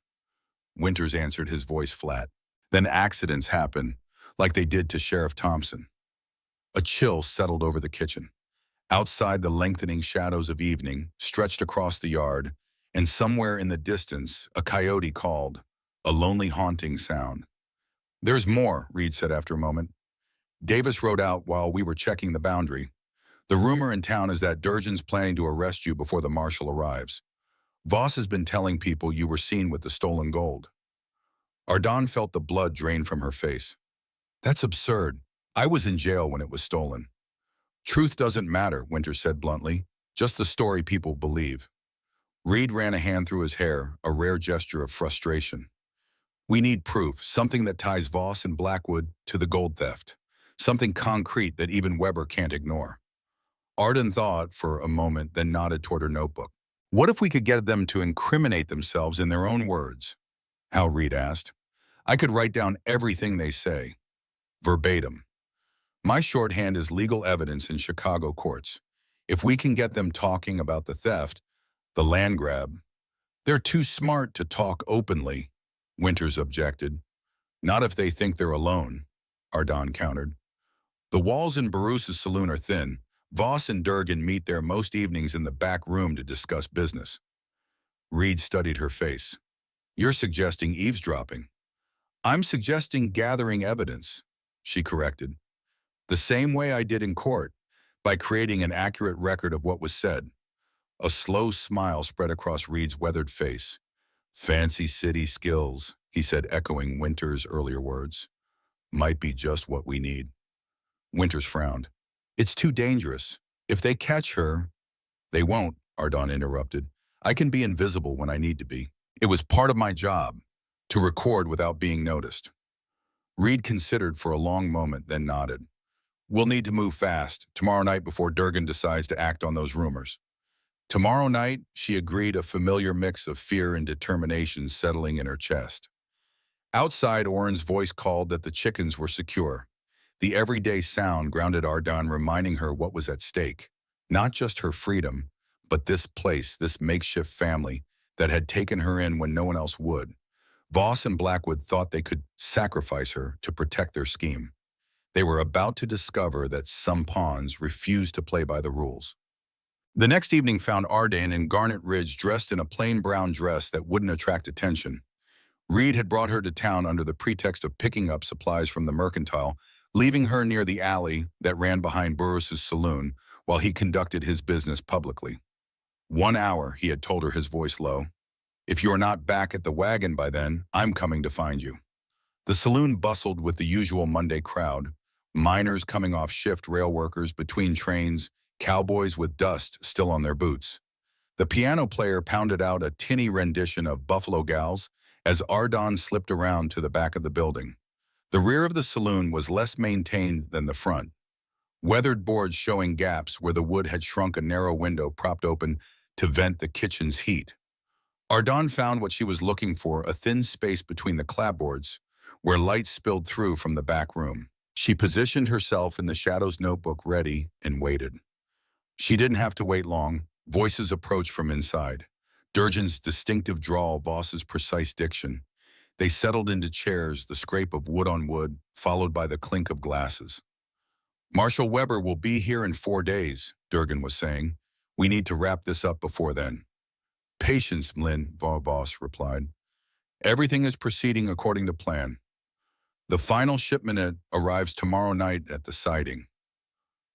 Winters answered, his voice flat. Then accidents happen, like they did to Sheriff Thompson. A chill settled over the kitchen. Outside, the lengthening shadows of evening stretched across the yard, and somewhere in the distance, a coyote called, a lonely, haunting sound. There's more, Reed said after a moment. Davis rode out while we were checking the boundary. The rumor in town is that Durgan's planning to arrest you before the marshal arrives. Voss has been telling people you were seen with the stolen gold. Ardon felt the blood drain from her face. That's absurd. I was in jail when it was stolen. Truth doesn't matter, Winters said bluntly. Just the story people believe. Reed ran a hand through his hair, a rare gesture of frustration. We need proof, something that ties Voss and Blackwood to the gold theft. Something concrete that even Weber can't ignore. Arden thought for a moment, then nodded toward her notebook. What if we could get them to incriminate themselves in their own words? Hal Reed asked. I could write down everything they say. Verbatim. My shorthand is legal evidence in Chicago courts. If we can get them talking about the theft, the land grab, they're too smart to talk openly, Winters objected. Not if they think they're alone, Ardon countered. The walls in Baruch's saloon are thin. Voss and Durgan meet there most evenings in the back room to discuss business. Reed studied her face. You're suggesting eavesdropping. I'm suggesting gathering evidence, she corrected. The same way I did in court, by creating an accurate record of what was said. A slow smile spread across Reed's weathered face. Fancy city skills, he said, echoing Winters' earlier words. Might be just what we need. Winters frowned. It's too dangerous. If they catch her... They won't, Ardon interrupted. I can be invisible when I need to be. It was part of my job, to record without being noticed. Reed considered for a long moment, then nodded. We'll need to move fast, tomorrow night before Durgan decides to act on those rumors. Tomorrow night, she agreed, a familiar mix of fear and determination settling in her chest. Outside, Orrin's voice called that the chickens were secure. The everyday sound grounded Ardon, reminding her what was at stake. Not just her freedom, but this place, this makeshift family that had taken her in when no one else would. Voss and Blackwood thought they could sacrifice her to protect their scheme. They were about to discover that some pawns refused to play by the rules. The next evening found Ardon in Garnet Ridge dressed in a plain brown dress that wouldn't attract attention. Reed had brought her to town under the pretext of picking up supplies from the mercantile, leaving her near the alley that ran behind Burroughs' saloon while he conducted his business publicly. 1 hour, he had told her, his voice low. If you're not back at the wagon by then, I'm coming to find you. The saloon bustled with the usual Monday crowd, miners coming off shift, rail workers between trains, cowboys with dust still on their boots. The piano player pounded out a tinny rendition of Buffalo Gals as Ardon slipped around to the back of the building. The rear of the saloon was less maintained than the front. Weathered boards showing gaps where the wood had shrunk, a narrow window propped open to vent the kitchen's heat. Ardon found what she was looking for, a thin space between the clapboards where light spilled through from the back room. She positioned herself in the shadows, notebook ready, and waited. She didn't have to wait long. Voices approached from inside. Durgan's distinctive drawl, Voss's precise diction. They settled into chairs, the scrape of wood on wood, followed by the clink of glasses. Marshal Weber will be here in 4 days, Durgan was saying. We need to wrap this up before then. Patience, Mlin, Voss replied. Everything is proceeding according to plan. The final shipment arrives tomorrow night at the siding.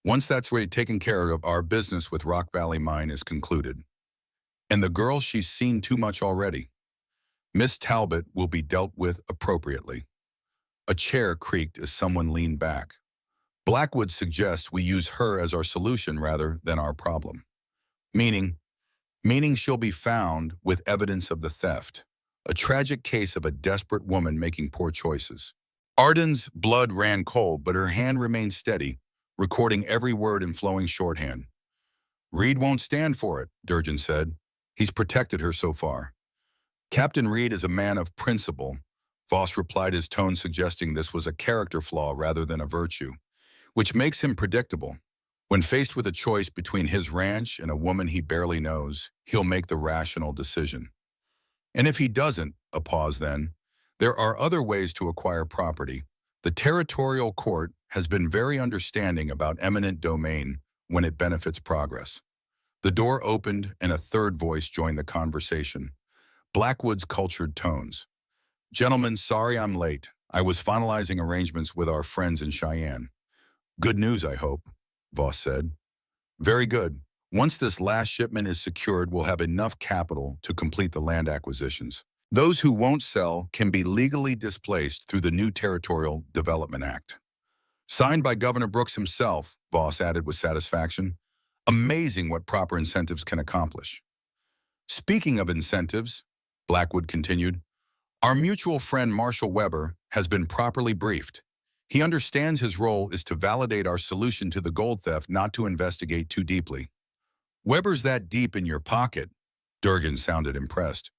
Once that's taken care of, our business with Rock Valley Mine is concluded. And the girl, she's seen too much already. Miss Talbot will be dealt with appropriately. A chair creaked as someone leaned back. Blackwood suggests we use her as our solution rather than our problem. Meaning she'll be found with evidence of the theft. A tragic case of a desperate woman making poor choices. Ardon's blood ran cold, but her hand remained steady, recording every word in flowing shorthand. Reed won't stand for it, Durgan said. He's protected her so far. Captain Reed is a man of principle, Voss replied, his tone suggesting this was a character flaw rather than a virtue, which makes him predictable. When faced with a choice between his ranch and a woman he barely knows, he'll make the rational decision. And if he doesn't, a pause then, there are other ways to acquire property. The territorial court has been very understanding about eminent domain when it benefits progress. The door opened and a third voice joined the conversation. Blackwood's cultured tones. Gentlemen, sorry I'm late. I was finalizing arrangements with our friends in Cheyenne. Good news, I hope, Voss said. Very good. Once this last shipment is secured, we'll have enough capital to complete the land acquisitions. Those who won't sell can be legally displaced through the new Territorial Development Act. Signed by Governor Brooks himself, Voss added with satisfaction. Amazing what proper incentives can accomplish. Speaking of incentives, Blackwood continued, our mutual friend Marshall Weber has been properly briefed. He understands his role is to validate our solution to the gold theft, not to investigate too deeply. Weber's that deep in your pocket? Durgan sounded impressed.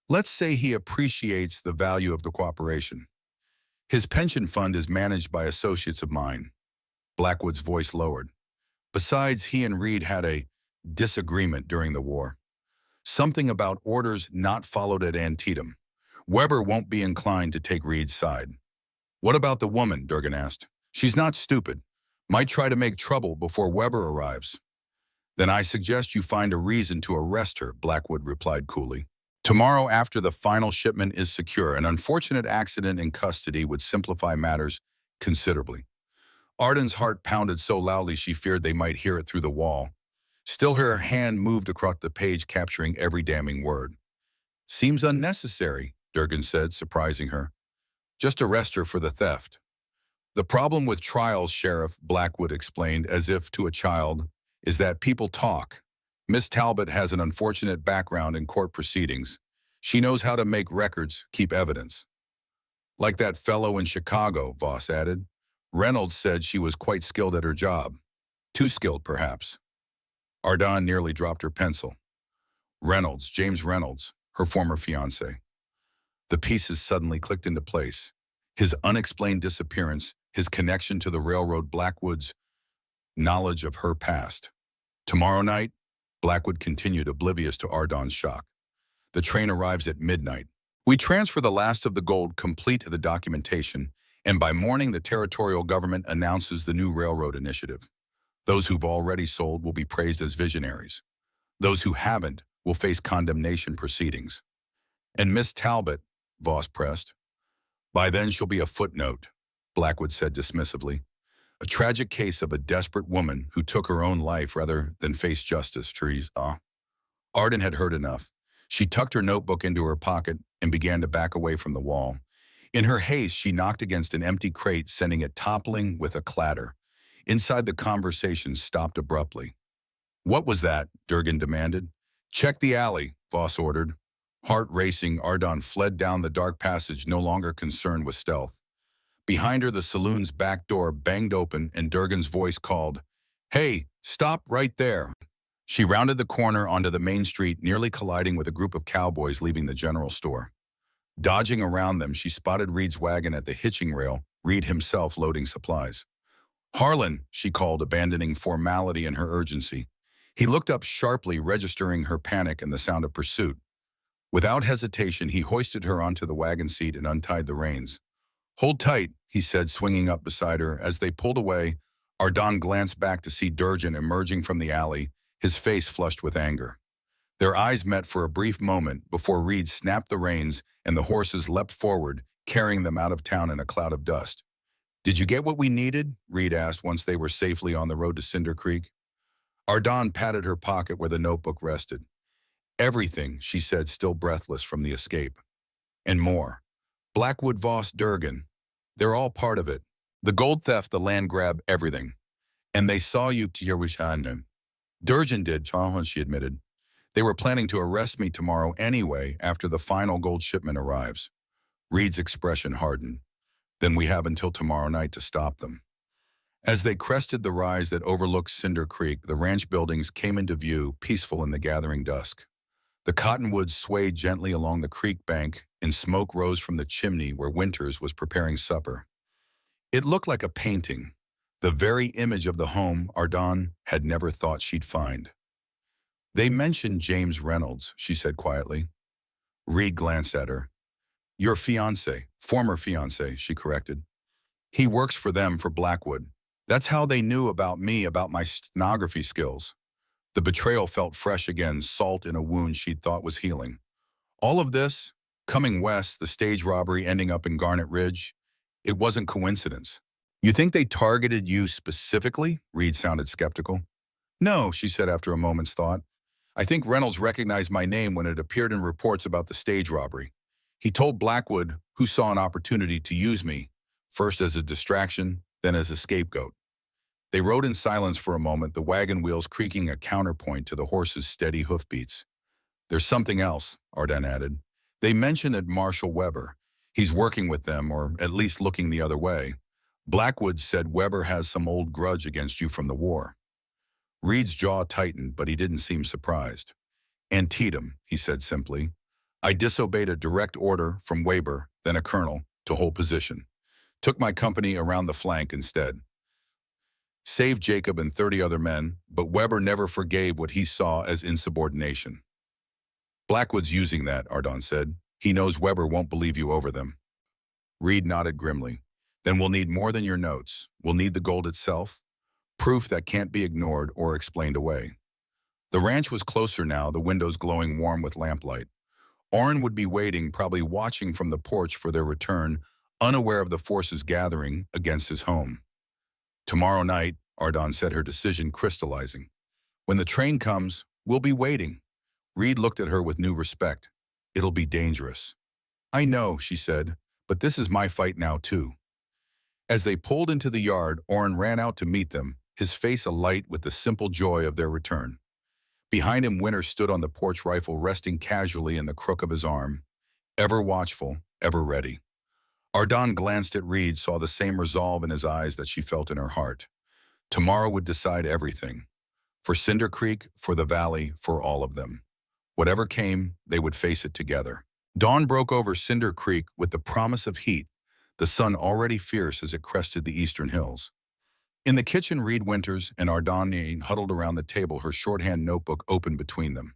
Let's say he appreciates the value of the cooperation. His pension fund is managed by associates of mine. Blackwood's voice lowered. Besides, he and Reed had a disagreement during the war. Something about orders not followed at Antietam. Weber won't be inclined to take Reed's side. What about the woman? Durgan asked. She's not stupid. Might try to make trouble before Weber arrives. Then I suggest you find a reason to arrest her, Blackwood replied coolly. Tomorrow, after the final shipment is secure, an unfortunate accident in custody would simplify matters considerably. Arden's heart pounded so loudly she feared they might hear it through the wall. Still, her hand moved across the page, capturing every damning word. Seems unnecessary, Durgan said, surprising her. Just arrest her for the theft. The problem with trials, Sheriff, Blackwood explained as if to a child, is that people talk. Miss Talbot has an unfortunate background in court proceedings. She knows how to make records, keep evidence. Like that fellow in Chicago, Voss added. Reynolds said she was quite skilled at her job. Too skilled, perhaps. Arden nearly dropped her pencil. Reynolds, James Reynolds, her former fiancé. The pieces suddenly clicked into place. His unexplained disappearance, his connection to the railroad, Blackwood's knowledge of her past. Tomorrow night, Blackwood continued, oblivious to Arden's shock. The train arrives at midnight. We transfer the last of the gold, complete the documentation, and by morning the territorial government announces the new railroad initiative. Those who've already sold will be praised as visionaries. Those who haven't will face condemnation proceedings. And Miss Talbot, Voss pressed. By then she'll be a footnote, Blackwood said dismissively. A tragic case of a desperate woman who took her own life rather than face justice, Teresa. Arden had heard enough. She tucked her notebook into her pocket and began to back away from the wall. In her haste, she knocked against an empty crate, sending it toppling with a clatter. Inside, the conversation stopped abruptly. What was that? Durgan demanded. Check the alley, Voss ordered. Heart racing, Arden fled down the dark passage, no longer concerned with stealth. Behind her, the saloon's back door banged open and Durgan's voice called, Hey, stop right there. She rounded the corner onto the main street, nearly colliding with a group of cowboys leaving the general store. Dodging around them, she spotted Reed's wagon at the hitching rail, Reed himself loading supplies. Harlan, she called, abandoning formality in her urgency. He looked up sharply, registering her panic and the sound of pursuit. Without hesitation, he hoisted her onto the wagon seat and untied the reins. Hold tight, he said, swinging up beside her. As they pulled away, Arden glanced back to see Durgan emerging from the alley, his face flushed with anger. Their eyes met for a brief moment before Reed snapped the reins and the horses leapt forward, carrying them out of town in a cloud of dust. Did you get what we needed? Reed asked once they were safely on the road to Cinder Creek. Arden patted her pocket where the notebook rested. Everything, she said, still breathless from the escape. And more. Blackwood, Voss, Durgan. They're all part of it. The gold theft, the land grab, everything. And they saw you to your wish. Durgan did, she admitted. They were planning to arrest me tomorrow anyway after the final gold shipment arrives. Reed's expression hardened. Then we have until tomorrow night to stop them. As they crested the rise that overlooked Cinder Creek, the ranch buildings came into view, peaceful in the gathering dusk. The cottonwoods swayed gently along the creek bank, and smoke rose from the chimney where Winters was preparing supper. It looked like a painting, the very image of the home Arden had never thought she'd find. They mentioned James Reynolds, she said quietly. Reed glanced at her. Your fiancé, former fiancé, she corrected. He works for them, for Blackwood. That's how they knew about me, about my stenography skills. The betrayal felt fresh again, salt in a wound she'd thought was healing. All of this, coming west, the stage robbery ending up in Garnet Ridge, it wasn't coincidence. You think they targeted you specifically? Reed sounded skeptical. No, she said after a moment's thought. I think Reynolds recognized my name when it appeared in reports about the stage robbery. He told Blackwood, who saw an opportunity to use me, first as a distraction, then as a scapegoat. They rode in silence for a moment, the wagon wheels creaking a counterpoint to the horses' steady hoofbeats. There's something else, Arden added. They mentioned at Marshal Weber. He's working with them, or at least looking the other way. Blackwood said Weber has some old grudge against you from the war. Reed's jaw tightened, but he didn't seem surprised. Antietam, he said simply. I disobeyed a direct order from Weber, then a colonel, to hold position. Took my company around the flank instead. Saved Jacob and 30 other men, but Weber never forgave what he saw as insubordination. Blackwood's using that, Ardon said. He knows Weber won't believe you over them. Reed nodded grimly. Then we'll need more than your notes. We'll need the gold itself, proof that can't be ignored or explained away. The ranch was closer now, the windows glowing warm with lamplight. Orrin would be waiting, probably watching from the porch for their return, unaware of the forces gathering against his home. Tomorrow night, Ardon said, her decision crystallizing. When the train comes, we'll be waiting. Reed looked at her with new respect. It'll be dangerous. I know, she said, but this is my fight now too. As they pulled into the yard, Orrin ran out to meet them, his face alight with the simple joy of their return. Behind him, Winter stood on the porch, rifle resting casually in the crook of his arm, ever watchful, ever ready. Ardon glanced at Reed, saw the same resolve in his eyes that she felt in her heart. Tomorrow would decide everything. For Cinder Creek, for the valley, for all of them. Whatever came, they would face it together. Dawn broke over Cinder Creek with the promise of heat, the sun already fierce as it crested the eastern hills. In the kitchen, Reed Winters and Ardon huddled around the table, her shorthand notebook open between them.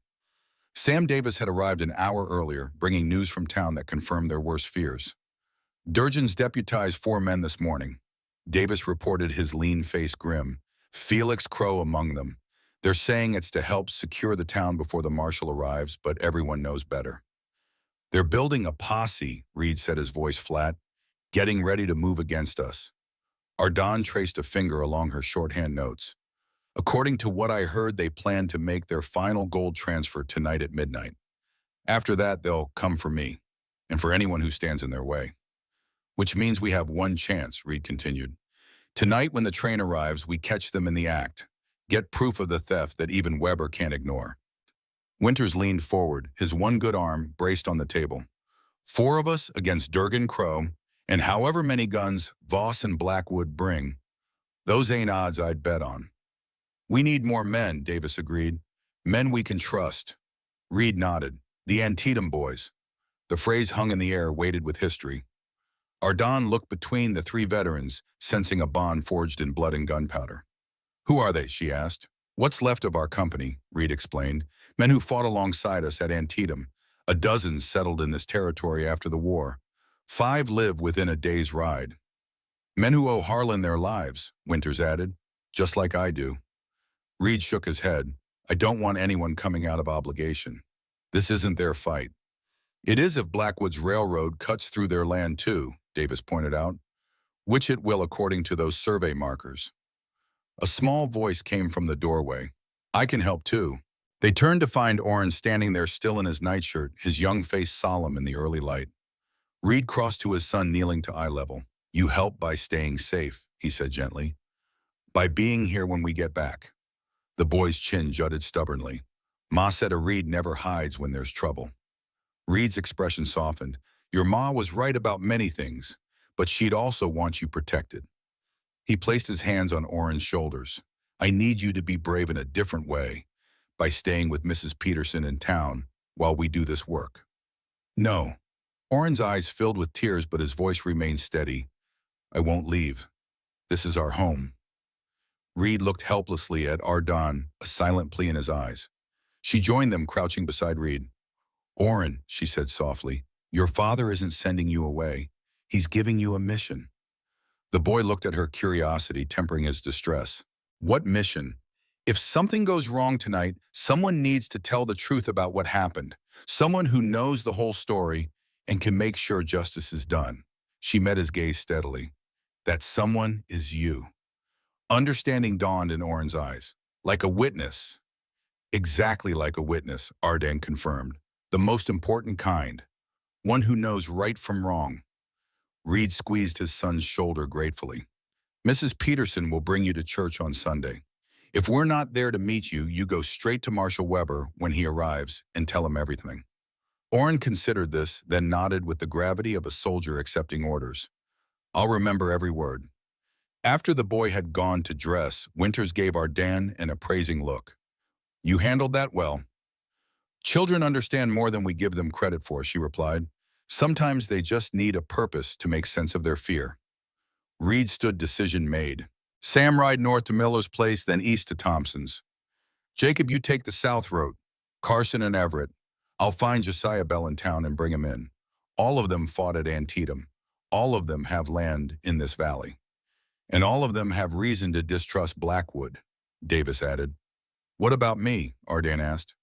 Sam Davis had arrived an hour earlier, bringing news from town that confirmed their worst fears. Durgin's deputized 4 men this morning. Davis reported, his lean face grim. Felix Crow among them. They're saying it's to help secure the town before the marshal arrives, but everyone knows better. They're building a posse, Reed said, his voice flat, getting ready to move against us. Ardon traced a finger along her shorthand notes. According to what I heard, they plan to make their final gold transfer tonight at midnight. After that, they'll come for me, and for anyone who stands in their way. Which means we have one chance, Reed continued. Tonight, when the train arrives, we catch them in the act. Get proof of the theft that even Weber can't ignore. Winters leaned forward, his one good arm braced on the table. 4 of us against Durgin Crow, and however many guns Voss and Blackwood bring, those ain't odds I'd bet on. We need more men, Davis agreed. Men we can trust. Reed nodded. The Antietam boys. The phrase hung in the air, weighted with history. Ardon looked between the 3 veterans, sensing a bond forged in blood and gunpowder. Who are they, she asked. What's left of our company, Reed explained. Men who fought alongside us at Antietam. A dozen settled in this territory after the war. 5 live within a day's ride. Men who owe Harlan their lives, Winters added, just like I do. Reed shook his head. I don't want anyone coming out of obligation. This isn't their fight. It is if Blackwood's railroad cuts through their land too, Davis pointed out, which it will according to those survey markers. A small voice came from the doorway. I can help too. They turned to find Orrin standing there still in his nightshirt, his young face solemn in the early light. Reed crossed to his son, kneeling to eye level. You help by staying safe, he said gently. By being here when we get back. The boy's chin jutted stubbornly. Ma said a Reed never hides when there's trouble. Reed's expression softened. Your ma was right about many things, but she'd also want you protected. He placed his hands on Orrin's shoulders. I need you to be brave in a different way, by staying with Mrs. Peterson in town while we do this work. No. Orrin's eyes filled with tears, but his voice remained steady. I won't leave. This is our home. Reed looked helplessly at Ardon, a silent plea in his eyes. She joined them, crouching beside Reed. Orrin, she said softly, your father isn't sending you away. He's giving you a mission. The boy looked at her, curiosity tempering his distress. What mission? If something goes wrong tonight, someone needs to tell the truth about what happened. Someone who knows the whole story and can make sure justice is done. She met his gaze steadily. That someone is you. Understanding dawned in Orrin's eyes. Like a witness. Exactly like a witness, Ardon confirmed. The most important kind. one who knows right from wrong. Reed squeezed his son's shoulder gratefully. Mrs. Peterson will bring you to church on Sunday. If we're not there to meet you, you go straight to Marshal Weber when he arrives and tell him everything. Orrin considered this, then nodded with the gravity of a soldier accepting orders. I'll remember every word. After the boy had gone to dress, Winters gave Ardan an appraising look. You handled that well. Children understand more than we give them credit for, she replied. Sometimes they just need a purpose to make sense of their fear. Reed stood, decision made. Sam, ride north to Miller's place, then east to Thompson's. Jacob, you take the south road. Carson and Everett. I'll find Josiah Bell in town and bring him in. All of them fought at Antietam. All of them have land in this valley. And all of them have reason to distrust Blackwood, Davis added. What about me? Ardan asked.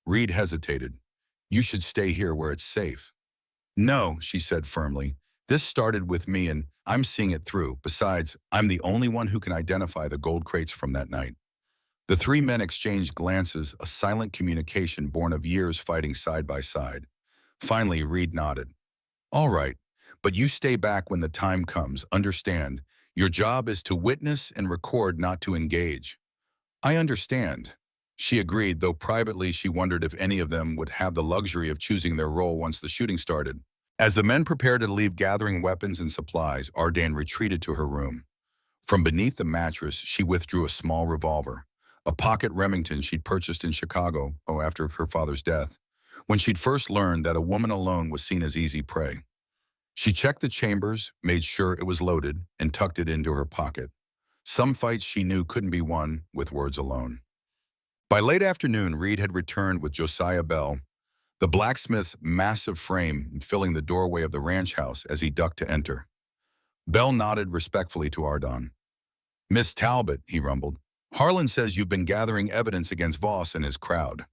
Reed hesitated. You should stay here where it's safe. No, she said firmly. This started with me and I'm seeing it through. Besides, I'm the only one who can identify the gold crates from that night. The three men exchanged glances, a silent communication born of years fighting side by side. Finally, Reed nodded. All right, but you stay back when the time comes. Understand, your job is to witness and record, not to engage. I understand. She agreed, though privately she wondered if any of them would have the luxury of choosing their role once the shooting started. As the men prepared to leave gathering weapons and supplies, Ardan retreated to her room. From beneath the mattress, she withdrew a small revolver, a pocket Remington she'd purchased in Chicago, after her father's death, when she'd first learned that a woman alone was seen as easy prey. She checked the chambers, made sure it was loaded, and tucked it into her pocket. Some fights she knew couldn't be won with words alone. By late afternoon, Reed had returned with Josiah Bell, the blacksmith's massive frame filling the doorway of the ranch house as he ducked to enter. Bell nodded respectfully to Ardan. Miss Talbot, he rumbled, Harlan says you've been gathering evidence against Voss and his crowd.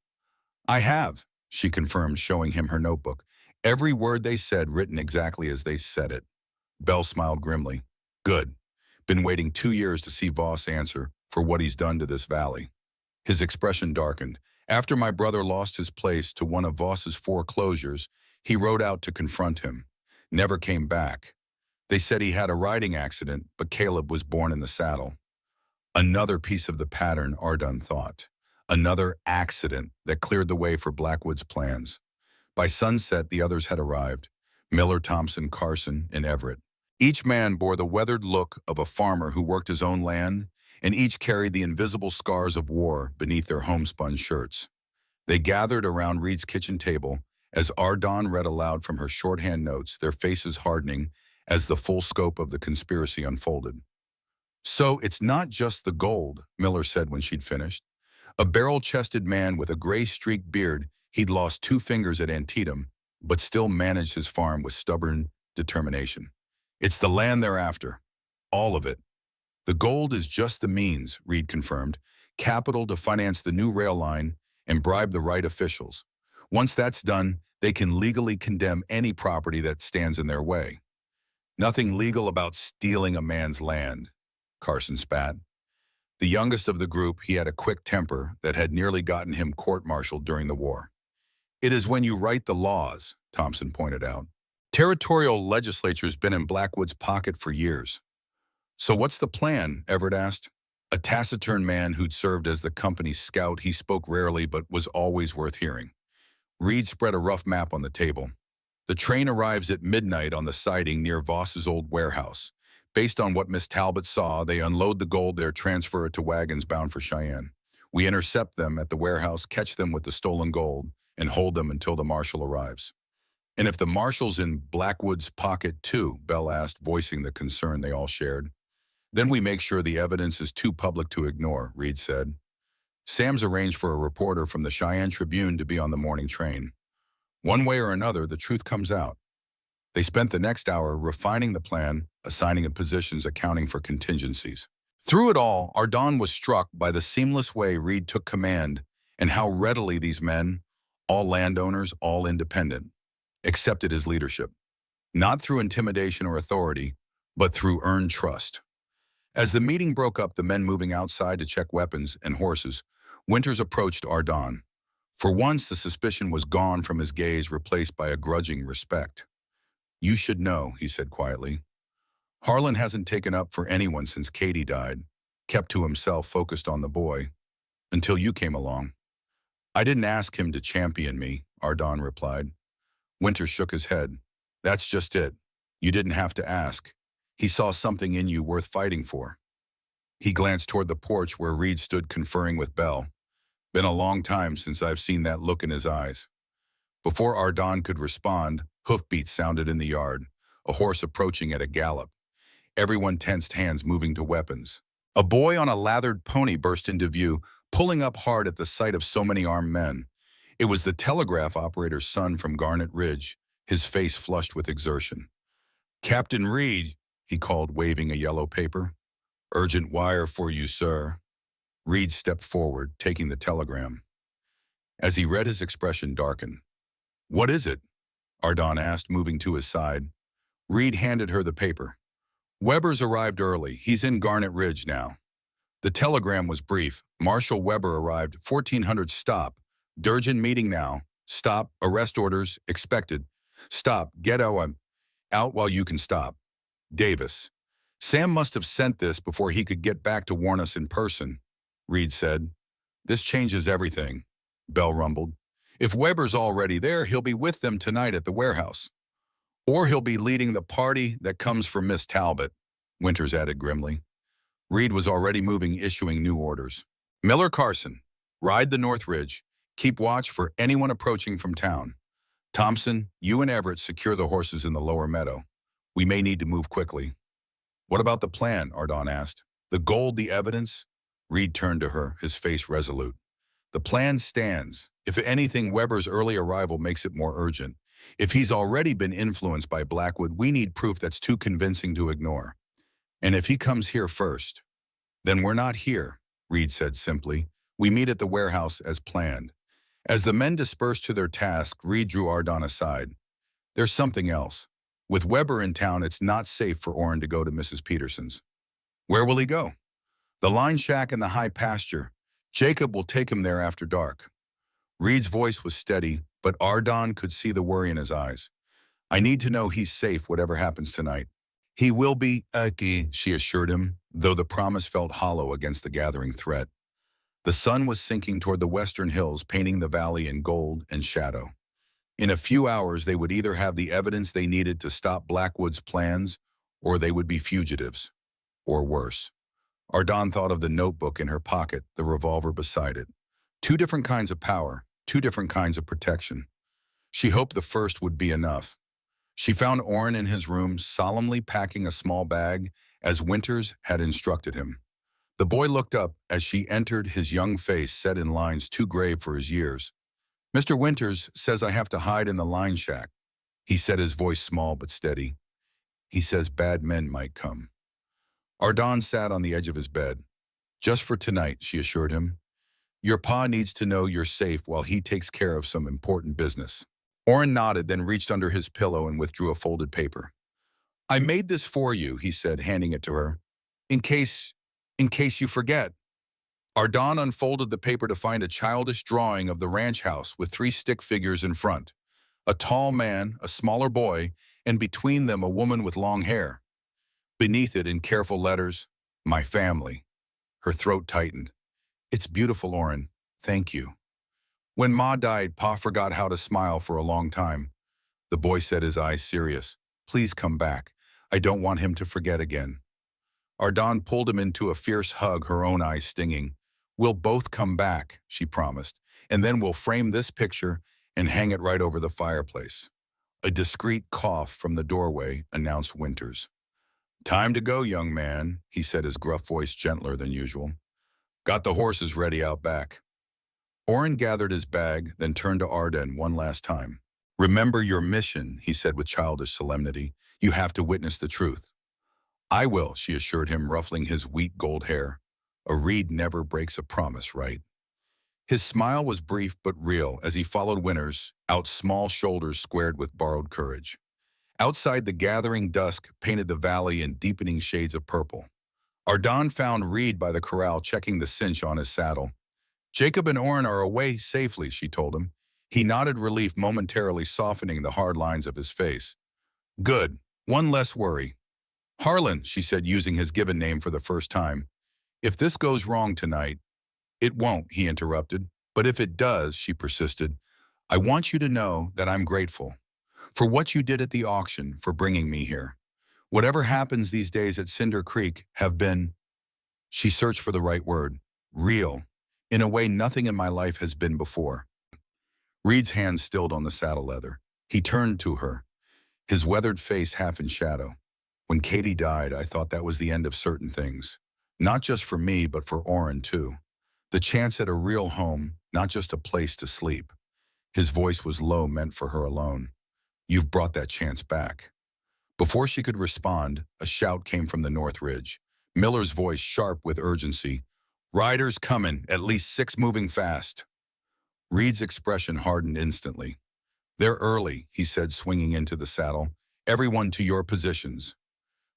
I have, she confirmed, showing him her notebook. Every word they said written exactly as they said it. Bell smiled grimly. Good. Been waiting 2 years to see Voss answer for what he's done to this valley. His expression darkened. After my brother lost his place to one of Voss's foreclosures, he rode out to confront him. Never came back. They said he had a riding accident, but Caleb was born in the saddle. Another piece of the pattern, Ardan thought. Another accident that cleared the way for Blackwood's plans. By sunset, the others had arrived. Miller, Thompson, Carson, and Everett. Each man bore the weathered look of a farmer who worked his own land, and each carried the invisible scars of war beneath their homespun shirts. They gathered around Reed's kitchen table as Ardan read aloud from her shorthand notes, their faces hardening as the full scope of the conspiracy unfolded. So it's not just the gold, Miller said when she'd finished. A barrel-chested man with a gray-streaked beard, he'd lost 2 fingers at Antietam, but still managed his farm with stubborn determination. It's the land they're after. All of it. The gold is just the means, Reed confirmed. Capital to finance the new rail line and bribe the right officials. Once that's done, they can legally condemn any property that stands in their way. Nothing legal about stealing a man's land, Carson spat. The youngest of the group, he had a quick temper that had nearly gotten him court-martialed during the war. It is when you write the laws, Thompson pointed out. Territorial legislature's been in Blackwood's pocket for years. So what's the plan? Everett asked. A taciturn man who'd served as the company's scout, he spoke rarely but was always worth hearing. Reed spread a rough map on the table. The train arrives at midnight on the siding near Voss's old warehouse. Based on what Miss Talbot saw, they unload the gold there, transfer it to wagons bound for Cheyenne. We intercept them at the warehouse, catch them with the stolen gold, and hold them until the marshal arrives. And if the marshal's in Blackwood's pocket too, Bell asked, voicing the concern they all shared. Then we make sure the evidence is too public to ignore, Reed said. Sam's arranged for a reporter from the Cheyenne Tribune to be on the morning train. One way or another, the truth comes out. They spent the next hour refining the plan, assigning it positions, accounting for contingencies. Through it all, Ardan was struck by the seamless way Reed took command and how readily these men, all landowners, all independent, accepted his leadership. Not through intimidation or authority, but through earned trust. As the meeting broke up, the men moving outside to check weapons and horses, Winters approached Ardan. For once, the suspicion was gone from his gaze, replaced by a grudging respect. "You should know," he said quietly. "Harlan hasn't taken up for anyone since Katie died, kept to himself, focused on the boy, until you came along." "I didn't ask him to champion me," Ardon replied. Winters shook his head. "That's just it. You didn't have to ask. He saw something in you worth fighting for." He glanced toward the porch where Reed stood conferring with Belle. "Been a long time since I've seen that look in his eyes." Before Ardon could respond, hoofbeats sounded in the yard, a horse approaching at a gallop. Everyone tensed, hands moving to weapons. A boy on a lathered pony burst into view, pulling up hard at the sight of so many armed men. It was the telegraph operator's son from Garnet Ridge, his face flushed with exertion. "Captain Reed," he called, waving a yellow paper. "Urgent wire for you, sir." Reed stepped forward, taking the telegram. As he read, his expression darkened. "What is it?" Ardon asked, moving to his side. Reed handed her the paper. "Weber's arrived early. He's in Garnet Ridge now." The telegram was brief. "Marshal Weber arrived, 1400 stop. Durgin meeting now. Stop, arrest orders, expected. Stop, get out while you can stop. Davis." "Sam must have sent this before he could get back to warn us in person," Reed said. "This changes everything," Bell rumbled. "If Weber's already there, he'll be with them tonight at the warehouse. Or he'll be leading the party that comes for Miss Talbot," Winters added grimly. Reed was already moving, issuing new orders. "Miller Carson, ride the North Ridge. Keep watch for anyone approaching from town. Thompson, you and Everett secure the horses in the lower meadow. We may need to move quickly." "What about the plan?" Ardon asked. "The gold, the evidence?" Reed turned to her, his face resolute. "The plan stands. If anything, Weber's early arrival makes it more urgent. If he's already been influenced by Blackwood, we need proof that's too convincing to ignore. And if he comes here first, then we're not here," Reed said simply. "We meet at the warehouse as planned." As the men dispersed to their task, Reed drew Ardon aside. "There's something else. With Weber in town, it's not safe for Orrin to go to Mrs. Peterson's." "Where will he go?" "The line shack in the high pasture. Jacob will take him there after dark." Reed's voice was steady, but Ardon could see the worry in his eyes. "I need to know he's safe whatever happens tonight." "He will be, Aki," she assured him, though the promise felt hollow against the gathering threat. The sun was sinking toward the western hills, painting the valley in gold and shadow. In a few hours, they would either have the evidence they needed to stop Blackwood's plans, or they would be fugitives. Or worse. Ardon thought of the notebook in her pocket, the revolver beside it. Two different kinds of power, two different kinds of protection. She hoped the first would be enough. She found Orrin in his room, solemnly packing a small bag, as Winters had instructed him. The boy looked up as she entered, his young face set in lines too grave for his years. "Mr. Winters says I have to hide in the line shack," he said, his voice small but steady. "He says bad men might come." Ardon sat on the edge of his bed. "Just for tonight," she assured him. "Your pa needs to know you're safe while he takes care of some important business." Orrin nodded, then reached under his pillow and withdrew a folded paper. "I made this for you," he said, handing it to her. In case you forget." Ardon unfolded the paper to find a childish drawing of the ranch house with 3 stick figures in front. A tall man, a smaller boy, and between them a woman with long hair. Beneath it, in careful letters, "My family." Her throat tightened. "It's beautiful, Orrin. Thank you." "When Ma died, Pa forgot how to smile for a long time." The boy said, his eyes serious. "Please come back. I don't want him to forget again." Ardon pulled him into a fierce hug, her own eyes stinging. "We'll both come back," she promised, "and then we'll frame this picture and hang it right over the fireplace." A discreet cough from the doorway announced Winters. "Time to go, young man," he said, his gruff voice gentler than usual. "Got the horses ready out back." Orrin gathered his bag, then turned to Ardon one last time. "Remember your mission," he said with childish solemnity. "You have to witness the truth." "I will," she assured him, ruffling his wheat gold hair. A Reed never breaks a promise, right? His smile was brief but real as he followed Winters, out, small shoulders squared with borrowed courage. Outside, the gathering dusk painted the valley in deepening shades of purple. Ardon found Reed by the corral, checking the cinch on his saddle. Jacob and Orrin are away safely, she told him. He nodded relief, momentarily softening the hard lines of his face. Good. One less worry. Harlan, she said, using his given name for the first time. If this goes wrong tonight— It won't, he interrupted. But if it does, she persisted, I want you to know that I'm grateful. For what you did at the auction, for bringing me here. Whatever happens these days at Cinder Creek have been— She searched for the right word. Real. In a way nothing in my life has been before. Reed's hand stilled on the saddle leather. He turned to her, his weathered face half in shadow. When Katie died, I thought that was the end of certain things. Not just for me, but for Orrin, too. The chance at a real home, not just a place to sleep. His voice was low, meant for her alone. You've brought that chance back. Before she could respond, a shout came from the North Ridge. Miller's voice sharp with urgency. Riders coming, at least 6 moving fast. Reed's expression hardened instantly. They're early, he said, swinging into the saddle. Everyone to your positions.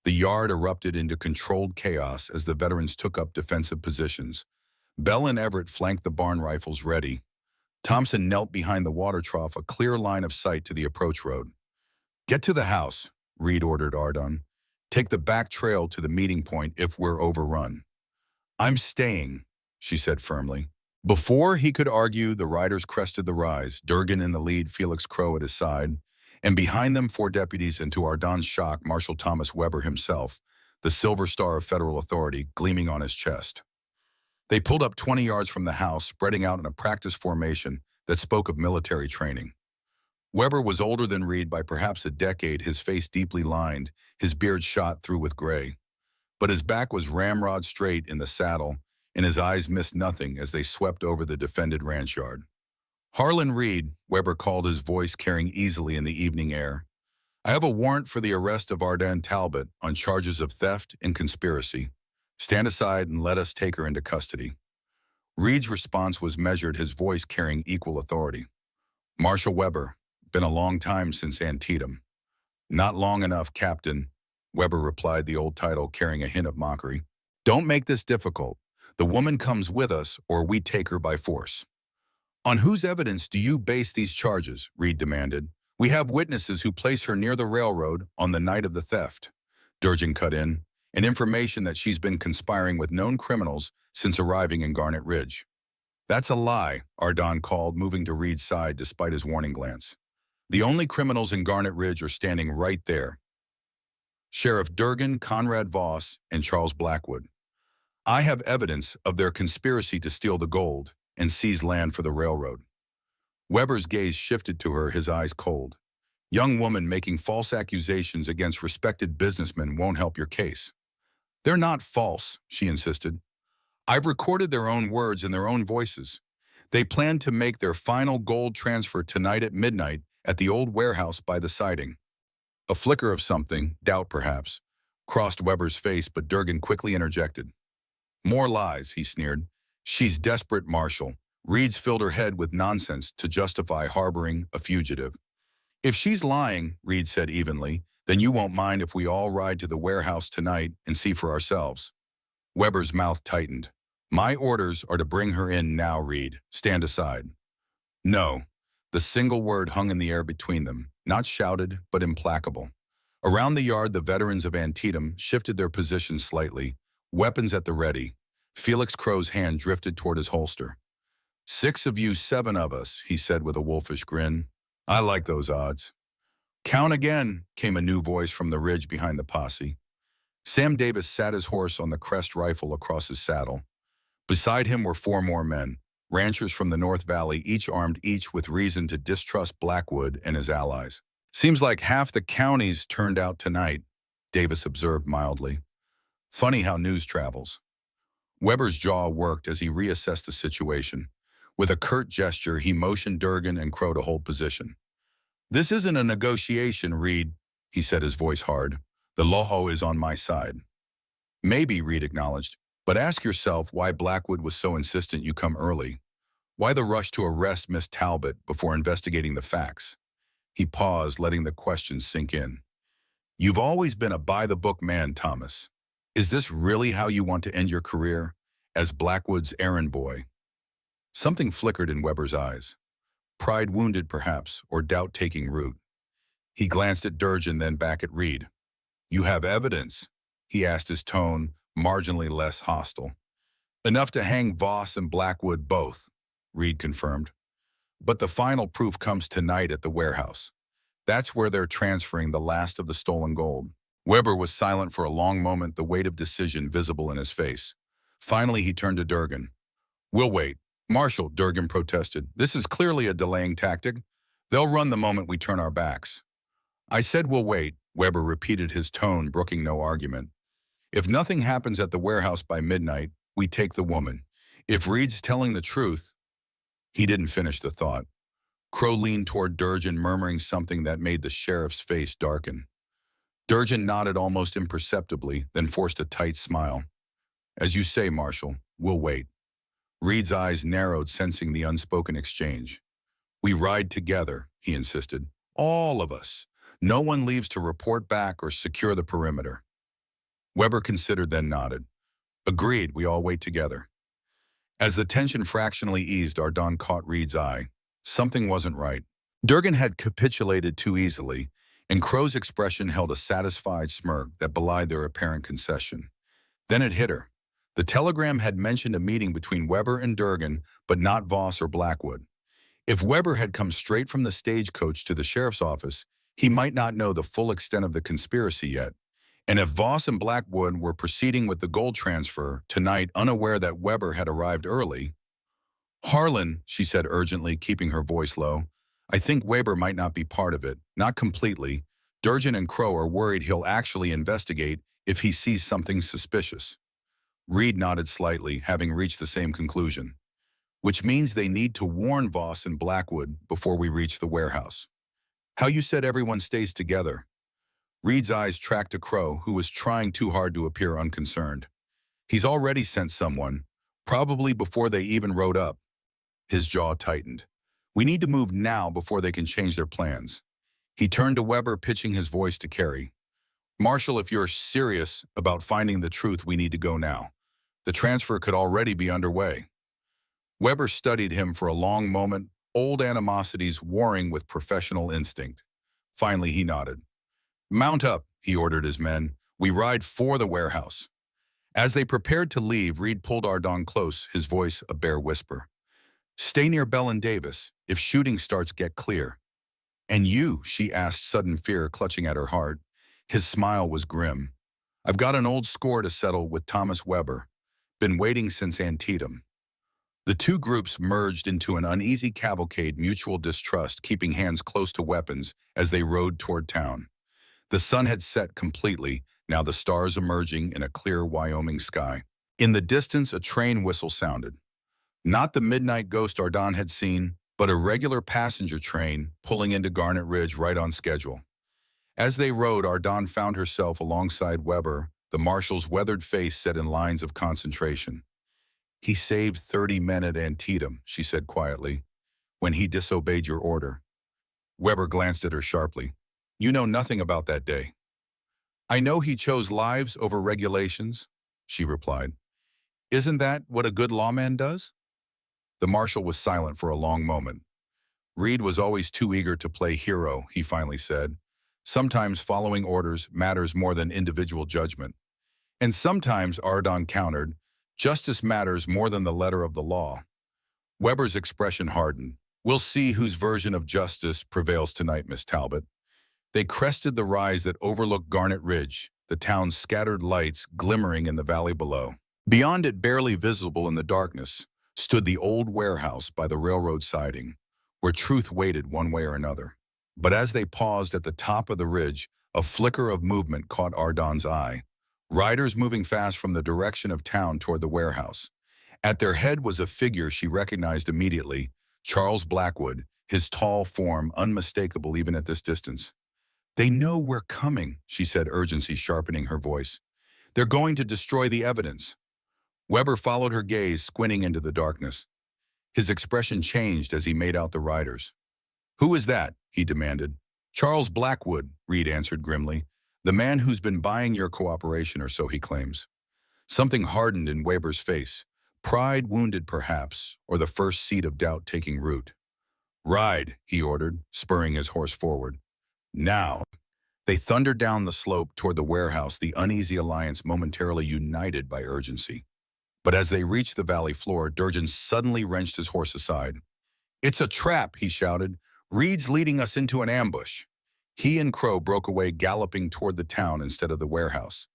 The yard erupted into controlled chaos as the veterans took up defensive positions. Bell and Everett flanked the barn rifles ready. Thompson knelt behind the water trough, a clear line of sight to the approach road. Get to the house, Reed ordered Ardon. Take the back trail to the meeting point if we're overrun. I'm staying, she said firmly. Before he could argue, the riders crested the rise, Durgan in the lead, Felix Crow at his side, and behind them 4 deputies, and to Ardon's shock, Marshal Thomas Weber himself, the silver star of federal authority gleaming on his chest. They pulled up 20 yards from the house, spreading out in a practice formation that spoke of military training. Weber was older than Reed by perhaps a decade, his face deeply lined, his beard shot through with gray. But his back was ramrod straight in the saddle, and his eyes missed nothing as they swept over the defended ranch yard. Harlan Reed, Weber called, his voice carrying easily in the evening air. I have a warrant for the arrest of Ardon Talbot on charges of theft and conspiracy. Stand aside and let us take her into custody. Reed's response was measured, his voice carrying equal authority. Marshal Weber, been a long time since Antietam. Not long enough, Captain, Weber replied, the old title carrying a hint of mockery. Don't make this difficult. The woman comes with us, or we take her by force. On whose evidence do you base these charges? Reed demanded. We have witnesses who place her near the railroad on the night of the theft. Durgan cut in, and information that she's been conspiring with known criminals since arriving in Garnet Ridge. That's a lie, Ardon called, moving to Reed's side despite his warning glance. The only criminals in Garnet Ridge are standing right there. Sheriff Durgan, Conrad Voss, and Charles Blackwood. I have evidence of their conspiracy to steal the gold and seize land for the railroad. Weber's gaze shifted to her, his eyes cold. Young woman, making false accusations against respected businessmen won't help your case. They're not false, she insisted. I've recorded their own words in their own voices. They plan to make their final gold transfer tonight at midnight at the old warehouse by the siding. A flicker of something, doubt perhaps, crossed Weber's face, but Durgan quickly interjected. More lies, he sneered. She's desperate, Marshal. Reed's filled her head with nonsense to justify harboring a fugitive. If she's lying, Reed said evenly, then you won't mind if we all ride to the warehouse tonight and see for ourselves. Weber's mouth tightened. My orders are to bring her in now, Reed. Stand aside. No. The single word hung in the air between them, not shouted, but implacable. Around the yard, the veterans of Antietam shifted their positions slightly, weapons at the ready. Felix Crow's hand drifted toward his holster. 6 of you, 7 of us, he said with a wolfish grin. I like those odds. Count again, came a new voice from the ridge behind the posse. Sam Davis sat his horse on the crest rifle across his saddle. Beside him were 4 more men, ranchers from the North Valley, each armed, each with reason to distrust Blackwood and his allies. Seems like half the counties turned out tonight, Davis observed mildly. Funny how news travels. Weber's jaw worked as he reassessed the situation. With a curt gesture, he motioned Durgan and Crow to hold position. This isn't a negotiation, Reed, he said, his voice hard. The Loho is on my side. Maybe, Reed acknowledged, but ask yourself why Blackwood was so insistent you come early. Why the rush to arrest Miss Talbot before investigating the facts? He paused, letting the question sink in. You've always been a by-the-book man, Thomas. Is this really how you want to end your career? As Blackwood's errand boy? Something flickered in Weber's eyes. Pride wounded, perhaps, or doubt taking root. He glanced at Durgin, then back at Reed. "You have evidence?" he asked, his tone marginally less hostile. "Enough to hang Voss and Blackwood both," Reed confirmed. "But the final proof comes tonight at the warehouse. That's where they're transferring the last of the stolen gold." Weber was silent for a long moment, the weight of decision visible in his face. Finally, he turned to Durgin. "We'll wait." "Marshal," Durgin protested, "this is clearly a delaying tactic. They'll run the moment we turn our backs." "I said we'll wait," Weber repeated, his tone brooking no argument. "If nothing happens at the warehouse by midnight, we take the woman. If Reed's telling the truth—" He didn't finish the thought. Crow leaned toward Durgin, murmuring something that made the sheriff's face darken. Durgin nodded almost imperceptibly, then forced a tight smile. "As you say, Marshal, we'll wait." Reed's eyes narrowed, sensing the unspoken exchange. "We ride together," he insisted. "All of us. No one leaves to report back or secure the perimeter." Weber considered, then nodded. "Agreed, we all wait together." As the tension fractionally eased, Ardon caught Reed's eye. Something wasn't right. Durgin had capitulated too easily, and Crow's expression held a satisfied smirk that belied their apparent concession. Then it hit her. The telegram had mentioned a meeting between Weber and Durgin, but not Voss or Blackwood. If Weber had come straight from the stagecoach to the sheriff's office, he might not know the full extent of the conspiracy yet. And if Voss and Blackwood were proceeding with the gold transfer tonight, unaware that Weber had arrived early— "Harlan," she said urgently, keeping her voice low, "I think Weber might not be part of it, not completely. Durgin and Crow are worried he'll actually investigate if he sees something suspicious." Reed nodded slightly, having reached the same conclusion. "Which means they need to warn Voss and Blackwood before we reach the warehouse." "How you said everyone stays together?" Reed's eyes tracked to Crow, who was trying too hard to appear unconcerned. "He's already sent someone, probably before they even rode up." His jaw tightened. "We need to move now before they can change their plans." He turned to Weber, pitching his voice to Carey. "Marshal, if you're serious about finding the truth, we need to go now. The transfer could already be underway." Weber studied him for a long moment, old animosities warring with professional instinct. Finally, he nodded. "Mount up," he ordered his men. "We ride for the warehouse." As they prepared to leave, Reed pulled Ardon close, his voice a bare whisper. "Stay near Bell and Davis. If shooting starts, get clear." "And you?" she asked, sudden fear clutching at her heart. His smile was grim. "I've got an old score to settle with Thomas Weber. Been waiting since Antietam." The two groups merged into an uneasy cavalcade, mutual distrust keeping hands close to weapons as they rode toward town. The sun had set completely, now the stars emerging in a clear Wyoming sky. In the distance, a train whistle sounded. Not the midnight ghost Ardon had seen, but a regular passenger train pulling into Garnet Ridge right on schedule. As they rode, Ardon found herself alongside Weber, the marshal's weathered face set in lines of concentration. "He saved 30 men at Antietam," she said quietly, "when he disobeyed your order." Weber glanced at her sharply. "You know nothing about that day." "I know he chose lives over regulations," she replied. "Isn't that what a good lawman does?" The marshal was silent for a long moment. "Reed was always too eager to play hero," he finally said. "Sometimes following orders matters more than individual judgment." "And sometimes," Ardon countered, "justice matters more than the letter of the law." Weber's expression hardened. "We'll see whose version of justice prevails tonight, Miss Talbot." They crested the rise that overlooked Garnet Ridge, the town's scattered lights glimmering in the valley below. Beyond it, barely visible in the darkness, stood the old warehouse by the railroad siding, where truth waited one way or another. But as they paused at the top of the ridge, a flicker of movement caught Ardon's eye. Riders moving fast from the direction of town toward the warehouse. At their head was a figure she recognized immediately, Charles Blackwood, his tall form unmistakable even at this distance. "They know we're coming," she said, urgency sharpening her voice. "They're going to destroy the evidence." Weber followed her gaze, squinting into the darkness. His expression changed as he made out the riders. "Who is that?" he demanded. "Charles Blackwood," Reed answered grimly. "The man who's been buying your cooperation, or so he claims." Something hardened in Weber's face. Pride wounded perhaps, or the first seed of doubt taking root. "Ride," he ordered, spurring his horse forward. "Now." They thundered down the slope toward the warehouse, the uneasy alliance momentarily united by urgency. But as they reached the valley floor, Durgin suddenly wrenched his horse aside. "It's a trap," he shouted. "Reed's leading us into an ambush." He and Crow broke away, galloping toward the town instead of the warehouse.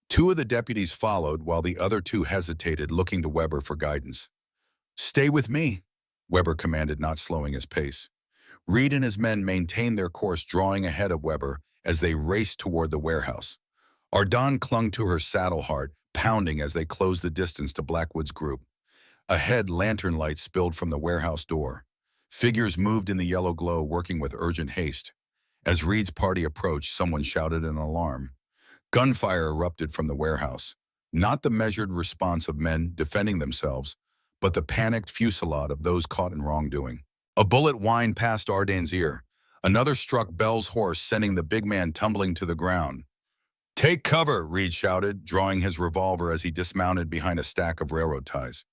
Two of the deputies followed, while the other two hesitated, looking to Weber for guidance. "Stay with me," Weber commanded, not slowing his pace. Reed and his men maintained their course, drawing ahead of Weber as they raced toward the warehouse. Ardon clung to her saddle, heart pounding as they closed the distance to Blackwood's group. Ahead, lantern lights spilled from the warehouse door. Figures moved in the yellow glow, working with urgent haste. As Reed's party approached, someone shouted an alarm. Gunfire erupted from the warehouse. Not the measured response of men defending themselves, but the panicked fusillade of those caught in wrongdoing. A bullet whined past Ardon's ear. Another struck Bell's horse, sending the big man tumbling to the ground. "Take cover," Reed shouted, drawing his revolver as he dismounted behind a stack of railroad ties.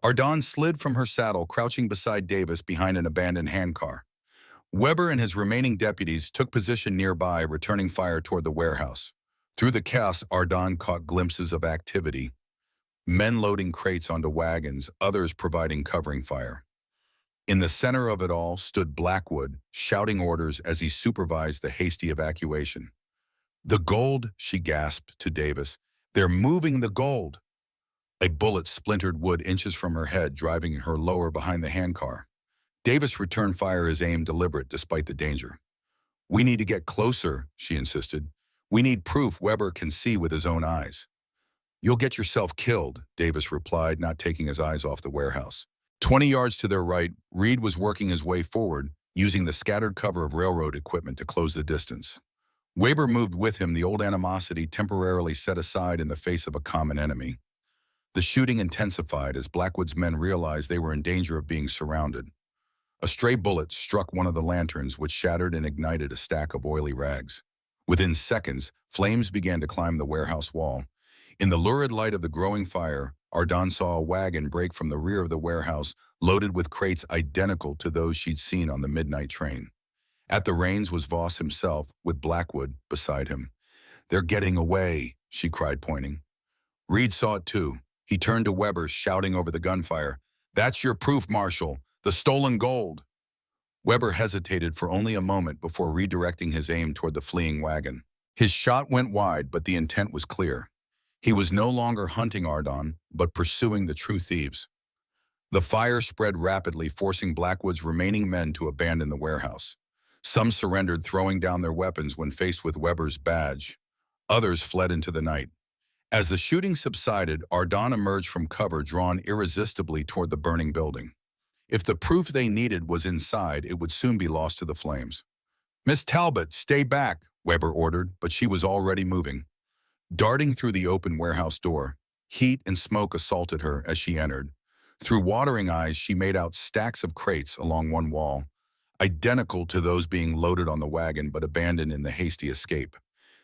Ardon slid from her saddle, crouching beside Davis behind an abandoned handcar. Weber and his remaining deputies took position nearby, returning fire toward the warehouse. Through the chaos, Ardon caught glimpses of activity. Men loading crates onto wagons, others providing covering fire. In the center of it all stood Blackwood, shouting orders as he supervised the hasty evacuation. "The gold," she gasped to Davis. "They're moving the gold." A bullet splintered wood inches from her head, driving her lower behind the handcar. Davis returned fire, his aim deliberate despite the danger. "We need to get closer," she insisted. "We need proof Weber can see with his own eyes." "You'll get yourself killed," Davis replied, not taking his eyes off the warehouse. 20 yards to their right, Reed was working his way forward, using the scattered cover of railroad equipment to close the distance. Weber moved with him, the old animosity temporarily set aside in the face of a common enemy. The shooting intensified as Blackwood's men realized they were in danger of being surrounded. A stray bullet struck one of the lanterns, which shattered and ignited a stack of oily rags. Within seconds, flames began to climb the warehouse wall. In the lurid light of the growing fire, Ardon saw a wagon break from the rear of the warehouse, loaded with crates identical to those she'd seen on the midnight train. At the reins was Voss himself, with Blackwood beside him. "They're getting away," she cried, pointing. Reed saw it too. He turned to Weber, shouting over the gunfire, "That's your proof, Marshal, the stolen gold." Weber hesitated for only a moment before redirecting his aim toward the fleeing wagon. His shot went wide, but the intent was clear. He was no longer hunting Ardon, but pursuing the true thieves. The fire spread rapidly, forcing Blackwood's remaining men to abandon the warehouse. Some surrendered, throwing down their weapons when faced with Weber's badge. Others fled into the night. As the shooting subsided, Ardon emerged from cover, drawn irresistibly toward the burning building. If the proof they needed was inside, it would soon be lost to the flames. "Miss Talbot, stay back," Weber ordered, but she was already moving. Darting through the open warehouse door, heat and smoke assaulted her as she entered. Through watering eyes, she made out stacks of crates along one wall, identical to those being loaded on the wagon but abandoned in the hasty escape.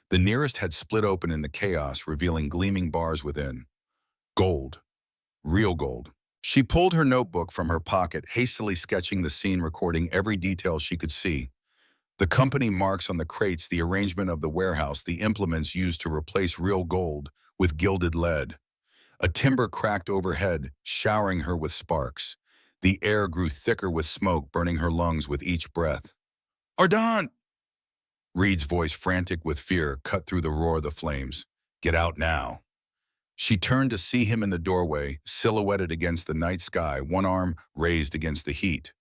The nearest had split open in the chaos, revealing gleaming bars within. Gold. Real gold. She pulled her notebook from her pocket, hastily sketching the scene, recording every detail she could see. The company marks on the crates, the arrangement of the warehouse, the implements used to replace real gold with gilded lead. A timber cracked overhead, showering her with sparks. The air grew thicker with smoke, burning her lungs with each breath. "Ardon!" Reed's voice, frantic with fear, cut through the roar of the flames. "Get out now." She turned to see him in the doorway, silhouetted against the night sky, one arm raised against the heat.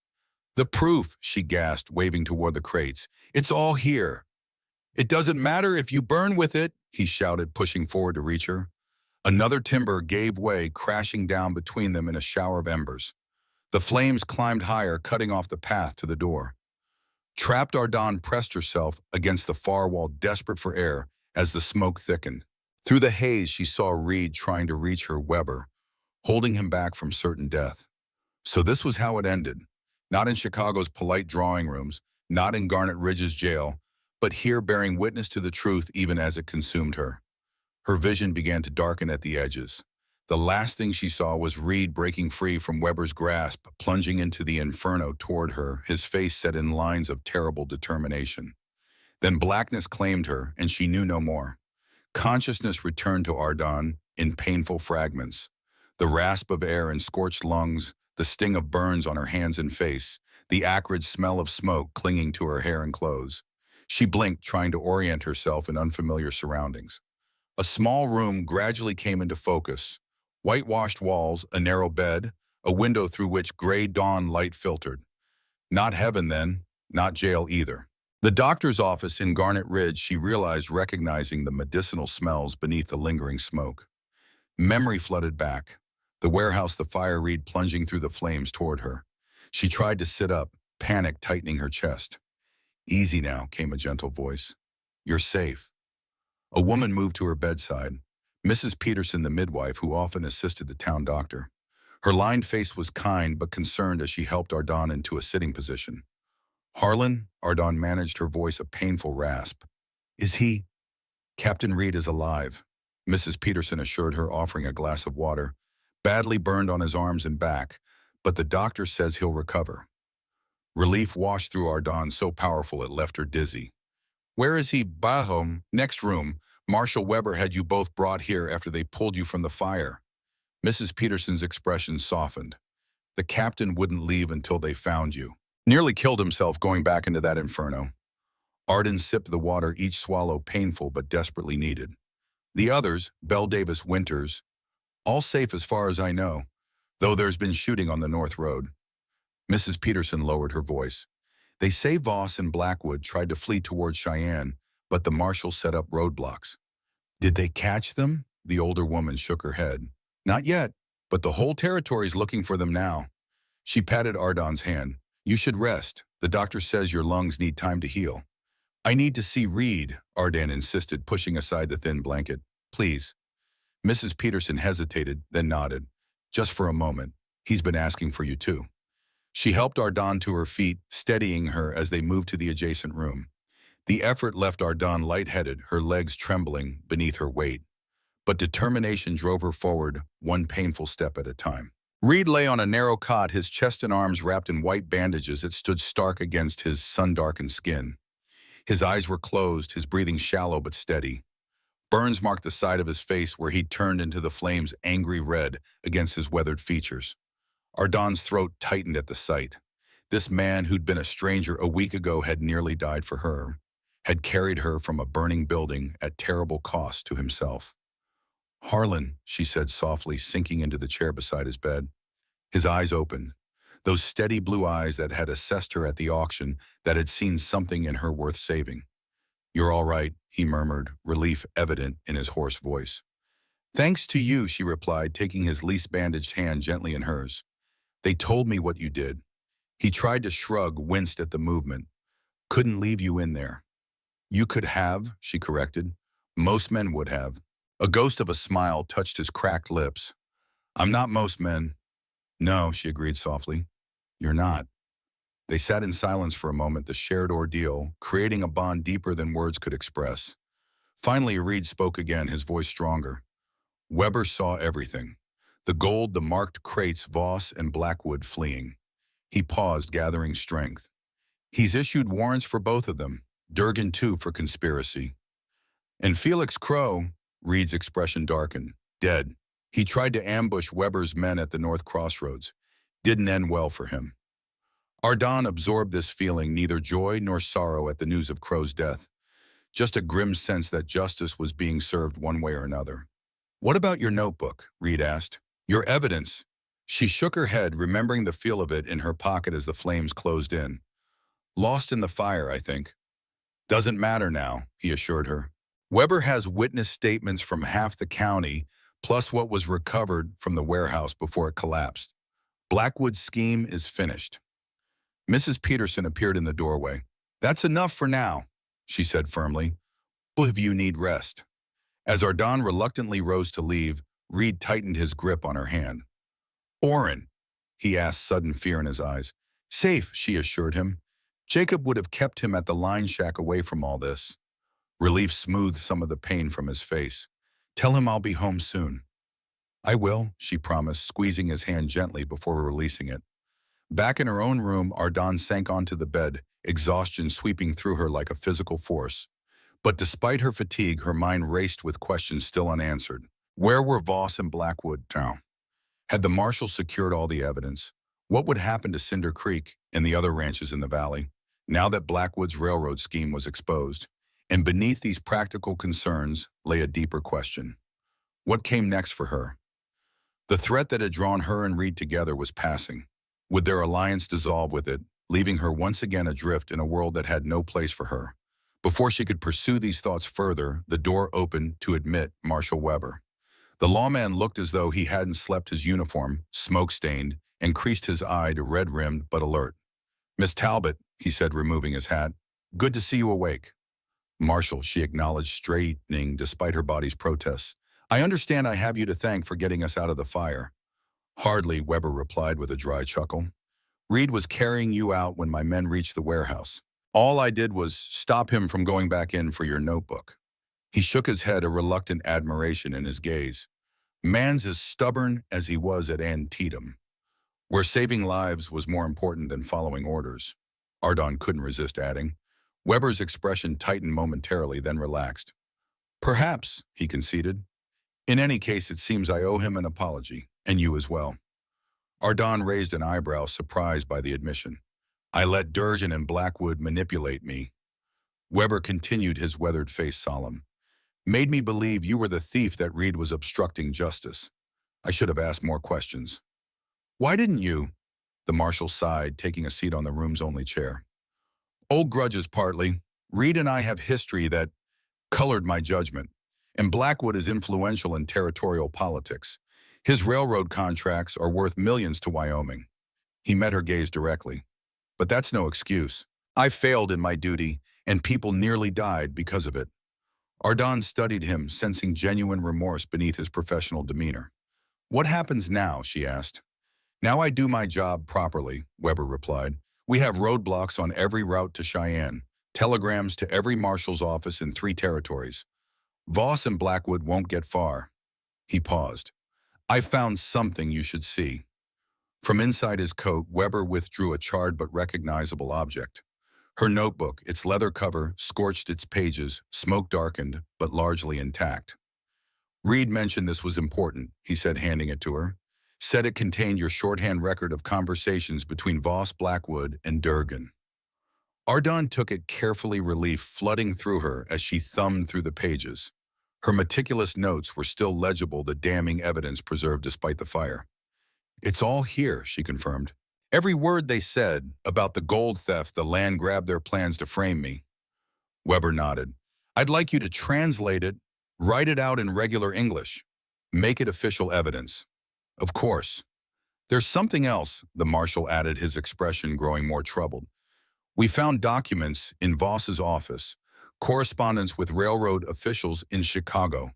"The proof," she gasped, waving toward the crates. "It's all here." "It doesn't matter if you burn with it," he shouted, pushing forward to reach her. Another timber gave way, crashing down between them in a shower of embers. The flames climbed higher, cutting off the path to the door. Trapped, Ardon pressed herself against the far wall, desperate for air, as the smoke thickened. Through the haze, she saw Reed trying to reach her, Weber, holding him back from certain death. So this was how it ended. Not in Chicago's polite drawing rooms, not in Garnet Ridge's jail, but here, bearing witness to the truth even as it consumed her. Her vision began to darken at the edges. The last thing she saw was Reed breaking free from Weber's grasp, plunging into the inferno toward her, his face set in lines of terrible determination. Then blackness claimed her, and she knew no more. Consciousness returned to Ardon in painful fragments. The rasp of air in scorched lungs, the sting of burns on her hands and face, the acrid smell of smoke clinging to her hair and clothes. She blinked, trying to orient herself in unfamiliar surroundings. A small room gradually came into focus. Whitewashed walls, a narrow bed, a window through which gray dawn light filtered. Not heaven then, not jail either. The doctor's office in Garnet Ridge, she realized, recognizing the medicinal smells beneath the lingering smoke. Memory flooded back. The warehouse, the fire, Reed plunging through the flames toward her. She tried to sit up, panic tightening her chest. Easy now, came a gentle voice. You're safe. A woman moved to her bedside. Mrs. Peterson, the midwife who often assisted the town doctor. Her lined face was kind but concerned as she helped Ardon into a sitting position. Harlan, Ardon managed, her voice a painful rasp. Is he? Captain Reed is alive, Mrs. Peterson assured her, offering a glass of water. Badly burned on his arms and back, but the doctor says he'll recover. Relief washed through Ardon, so powerful it left her dizzy. Where is he? Bahom, next room. Marshal Weber had you both brought here after they pulled you from the fire. Mrs. Peterson's expression softened. The captain wouldn't leave until they found you. Nearly killed himself going back into that inferno. Arden sipped the water, each swallow painful but desperately needed. The others, Belle Davis, Winters, all safe as far as I know, though there's been shooting on the North Road. Mrs. Peterson lowered her voice. They say Voss and Blackwood tried to flee toward Cheyenne, but the marshal set up roadblocks. Did they catch them? The older woman shook her head. Not yet, but the whole territory's looking for them now. She patted Ardon's hand. You should rest. The doctor says your lungs need time to heal. I need to see Reed, Arden insisted, pushing aside the thin blanket. Please. Mrs. Peterson hesitated, then nodded. Just for a moment. He's been asking for you too. She helped Ardon to her feet, steadying her as they moved to the adjacent room. The effort left Ardon lightheaded, her legs trembling beneath her weight. But determination drove her forward, one painful step at a time. Reed lay on a narrow cot, his chest and arms wrapped in white bandages that stood stark against his sun-darkened skin. His eyes were closed, his breathing shallow but steady. Burns marked the side of his face where he'd turned into the flames angry red against his weathered features. Ardon's throat tightened at the sight. This man who'd been a stranger a week ago had nearly died for her, had carried her from a burning building at terrible cost to himself. Harlan, she said softly, sinking into the chair beside his bed. His eyes opened, those steady blue eyes that had assessed her at the auction, that had seen something in her worth saving. You're all right, he murmured, relief evident in his hoarse voice. Thanks to you, she replied, taking his least bandaged hand gently in hers. They told me what you did. He tried to shrug, winced at the movement. Couldn't leave you in there. You could have, she corrected. Most men would have. A ghost of a smile touched his cracked lips. I'm not most men. No, she agreed softly. You're not. They sat in silence for a moment, the shared ordeal, creating a bond deeper than words could express. Finally, Reed spoke again, his voice stronger. Weber saw everything. The gold, the marked crates, Voss and Blackwood fleeing. He paused, gathering strength. He's issued warrants for both of them. Durgan, too, for conspiracy. And Felix Crow, Reed's expression darkened, dead. He tried to ambush Weber's men at the North Crossroads. Didn't end well for him. Ardon absorbed this feeling, neither joy nor sorrow at the news of Crow's death. Just a grim sense that justice was being served one way or another. What about your notebook? Reed asked. Your evidence. She shook her head, remembering the feel of it in her pocket as the flames closed in. Lost in the fire, I think. Doesn't matter now, he assured her. Weber has witness statements from half the county, plus what was recovered from the warehouse before it collapsed. Blackwood's scheme is finished. Mrs. Peterson appeared in the doorway. That's enough for now, she said firmly. Both of you need rest. As Ardon reluctantly rose to leave, Reed tightened his grip on her hand. Orrin, he asked, sudden fear in his eyes. Safe, she assured him. Jacob would have kept him at the line shack away from all this. Relief smoothed some of the pain from his face. Tell him I'll be home soon. I will, she promised, squeezing his hand gently before releasing it. Back in her own room, Ardon sank onto the bed, exhaustion sweeping through her like a physical force. But despite her fatigue, her mind raced with questions still unanswered. Where were Voss and Blackwood now? Had the marshal secured all the evidence? What would happen to Cinder Creek and the other ranches in the valley, now that Blackwood's railroad scheme was exposed? And beneath these practical concerns lay a deeper question. What came next for her? The threat that had drawn her and Reed together was passing. Would their alliance dissolve with it, leaving her once again adrift in a world that had no place for her? Before she could pursue these thoughts further, the door opened to admit Marshal Weber. The lawman looked as though he hadn't slept, his uniform, smoke-stained, and creased his eye to red-rimmed but alert. "Miss Talbot," he said, removing his hat. "Good to see you awake." "Marshal," she acknowledged, straightening despite her body's protests. "I understand I have you to thank for getting us out of the fire." "Hardly," Weber replied with a dry chuckle. "Reed was carrying you out when my men reached the warehouse. All I did was stop him from going back in for your notebook." He shook his head, a reluctant admiration in his gaze. "Man's as stubborn as he was at Antietam, where saving lives was more important than following orders." Ardon couldn't resist adding. Weber's expression tightened momentarily, then relaxed. "Perhaps," he conceded. "In any case, it seems I owe him an apology, and you as well." Ardon raised an eyebrow, surprised by the admission. "I let Durgin and Blackwood manipulate me." Weber continued, his weathered face solemn. "Made me believe you were the thief that Reed was obstructing justice. I should have asked more questions." "Why didn't you?" The marshal sighed, taking a seat on the room's only chair. "Old grudges partly. Reed and I have history that colored my judgment, and Blackwood is influential in territorial politics. His railroad contracts are worth millions to Wyoming." He met her gaze directly. "But that's no excuse. I failed in my duty, and people nearly died because of it." Ardon studied him, sensing genuine remorse beneath his professional demeanor. "What happens now?" she asked. "Now I do my job properly," Weber replied. "We have roadblocks on every route to Cheyenne, telegrams to every marshal's office in 3 territories. Voss and Blackwood won't get far." He paused. "I found something you should see." From inside his coat, Weber withdrew a charred but recognizable object. Her notebook, its leather cover, scorched its pages, smoke-darkened, but largely intact. "Reed mentioned this was important," he said, handing it to her. "Said it contained your shorthand record of conversations between Voss, Blackwood, and Durgin." Ardon took it carefully, relief flooding through her as she thumbed through the pages. Her meticulous notes were still legible, the damning evidence preserved despite the fire. "It's all here," she confirmed. "Every word they said about the gold theft, the land grab, their plans to frame me." Weber nodded. "I'd like you to translate it, write it out in regular English. Make it official evidence." "Of course." "There's something else," the marshal added, his expression growing more troubled. "We found documents in Voss's office, correspondence with railroad officials in Chicago.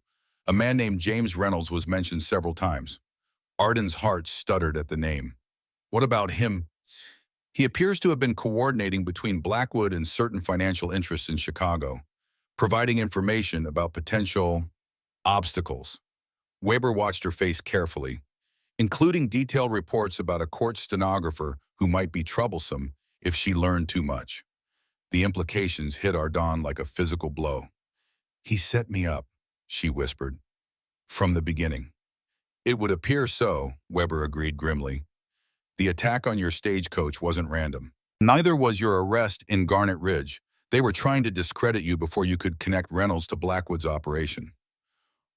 A man named James Reynolds was mentioned several times." Ardon's heart stuttered at the name. "What about him?" "He appears to have been coordinating between Blackwood and certain financial interests in Chicago, providing information about potential obstacles." Weber watched her face carefully, "including detailed reports about a court stenographer who might be troublesome if she learned too much." The implications hit Ardon like a physical blow. "He set me up," she whispered, "from the beginning." "It would appear so," Weber agreed grimly. "The attack on your stagecoach wasn't random. Neither was your arrest in Garnet Ridge. They were trying to discredit you before you could connect Reynolds to Blackwood's operation."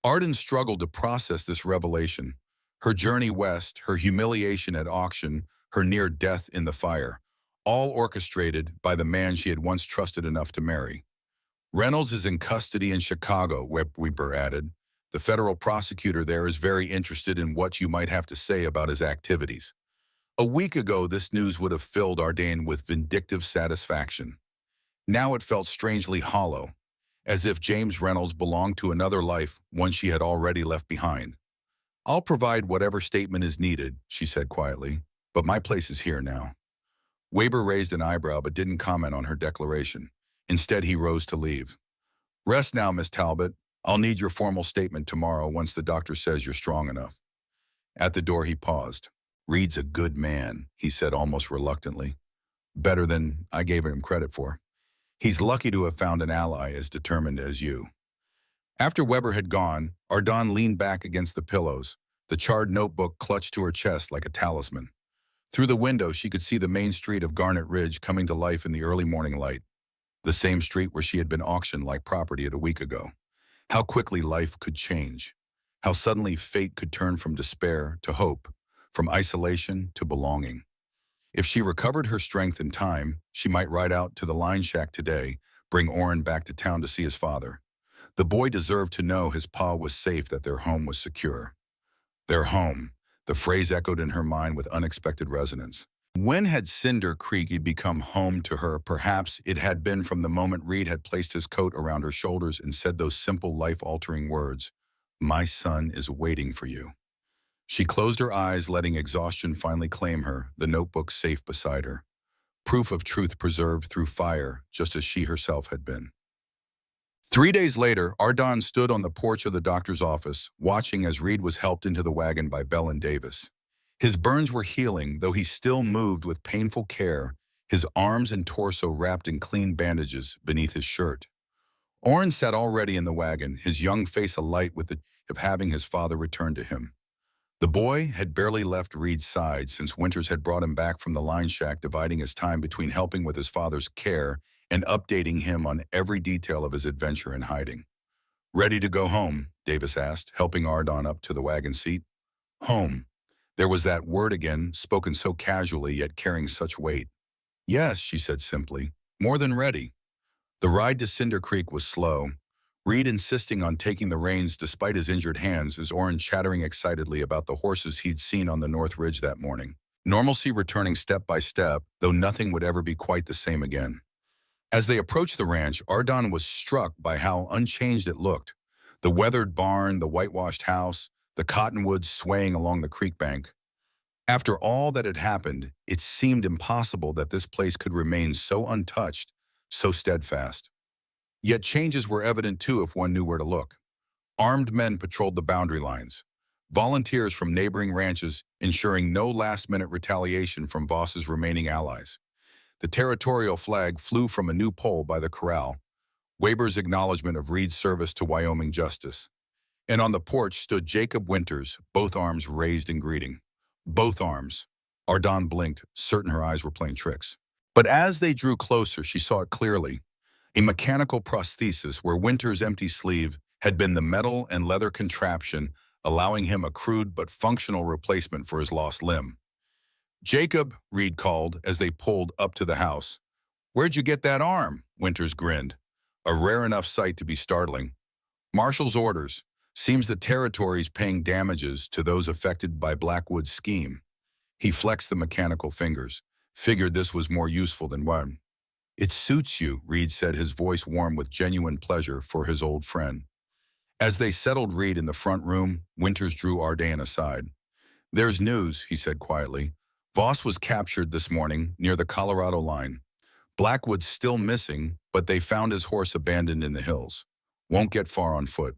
Ardon struggled to process this revelation. Her journey west, her humiliation at auction, her near death in the fire, all orchestrated by the man she had once trusted enough to marry. "Reynolds is in custody in Chicago," Weber added. "The federal prosecutor there is very interested in what you might have to say about his activities." A week ago, this news would have filled Ardon with vindictive satisfaction. Now it felt strangely hollow, as if James Reynolds belonged to another life, one she had already left behind. "I'll provide whatever statement is needed," she said quietly, "but my place is here now." Weber raised an eyebrow but didn't comment on her declaration. Instead, he rose to leave. "Rest now, Miss Talbot. I'll need your formal statement tomorrow once the doctor says you're strong enough." At the door he paused. "Reed's a good man," he said almost reluctantly. "Better than I gave him credit for. He's lucky to have found an ally as determined as you." After Weber had gone, Ardon leaned back against the pillows, the charred notebook clutched to her chest like a talisman. Through the window, she could see the main street of Garnet Ridge coming to life in the early morning light, the same street where she had been auctioned like property a week ago. How quickly life could change. How suddenly fate could turn from despair to hope, from isolation to belonging. If she recovered her strength in time, she might ride out to the line shack today, bring Orrin back to town to see his father. The boy deserved to know his pa was safe, that their home was secure. Their home. The phrase echoed in her mind with unexpected resonance. When had Cinder Creek become home to her? Perhaps it had been from the moment Reed had placed his coat around her shoulders and said those simple life-altering words, "My son is waiting for you." She closed her eyes, letting exhaustion finally claim her, the notebook safe beside her. Proof of truth preserved through fire, just as she herself had been. 3 days later, Ardon stood on the porch of the doctor's office, watching as Reed was helped into the wagon by Bell and Davis. His burns were healing, though he still moved with painful care, his arms and torso wrapped in clean bandages beneath his shirt. Orrin sat already in the wagon, his young face alight with the joy of having his father return to him. The boy had barely left Reed's side since Winters had brought him back from the line shack, dividing his time between helping with his father's care and updating him on every detail of his adventure in hiding. "Ready to go home?" Davis asked, helping Ardon up to the wagon seat. Home. There was that word again, spoken so casually yet carrying such weight. "Yes," she said simply, "more than ready." The ride to Cinder Creek was slow, Reed insisting on taking the reins despite his injured hands, as Orrin chattering excitedly about the horses he'd seen on the North Ridge that morning. Normalcy returning step by step, though nothing would ever be quite the same again. As they approached the ranch, Ardon was struck by how unchanged it looked. The weathered barn, the whitewashed house, the cottonwoods swaying along the creek bank. After all that had happened, it seemed impossible that this place could remain so untouched, so steadfast. Yet changes were evident too if one knew where to look. Armed men patrolled the boundary lines. Volunteers from neighboring ranches ensuring no last-minute retaliation from Voss's remaining allies. The territorial flag flew from a new pole by the corral, Weber's acknowledgement of Reed's service to Wyoming justice. And on the porch stood Jacob Winters, both arms raised in greeting. Both arms. Ardon blinked, certain her eyes were playing tricks. But as they drew closer, she saw it clearly. A mechanical prosthesis where Winters' empty sleeve had been the metal and leather contraption, allowing him a crude but functional replacement for his lost limb. "Jacob," Reed called as they pulled up to the house. "Where'd you get that arm?" Winters grinned. A rare enough sight to be startling. "Marshall's orders. Seems the territory's paying damages to those affected by Blackwood's scheme." He flexed the mechanical fingers. Figured this was more useful than one. "It suits you," Reed said, his voice warm with genuine pleasure for his old friend. As they settled Reed in the front room, Winters drew Ardon aside. "There's news," he said quietly. "Voss was captured this morning near the Colorado line. Blackwood's still missing, but they found his horse abandoned in the hills. Won't get far on foot."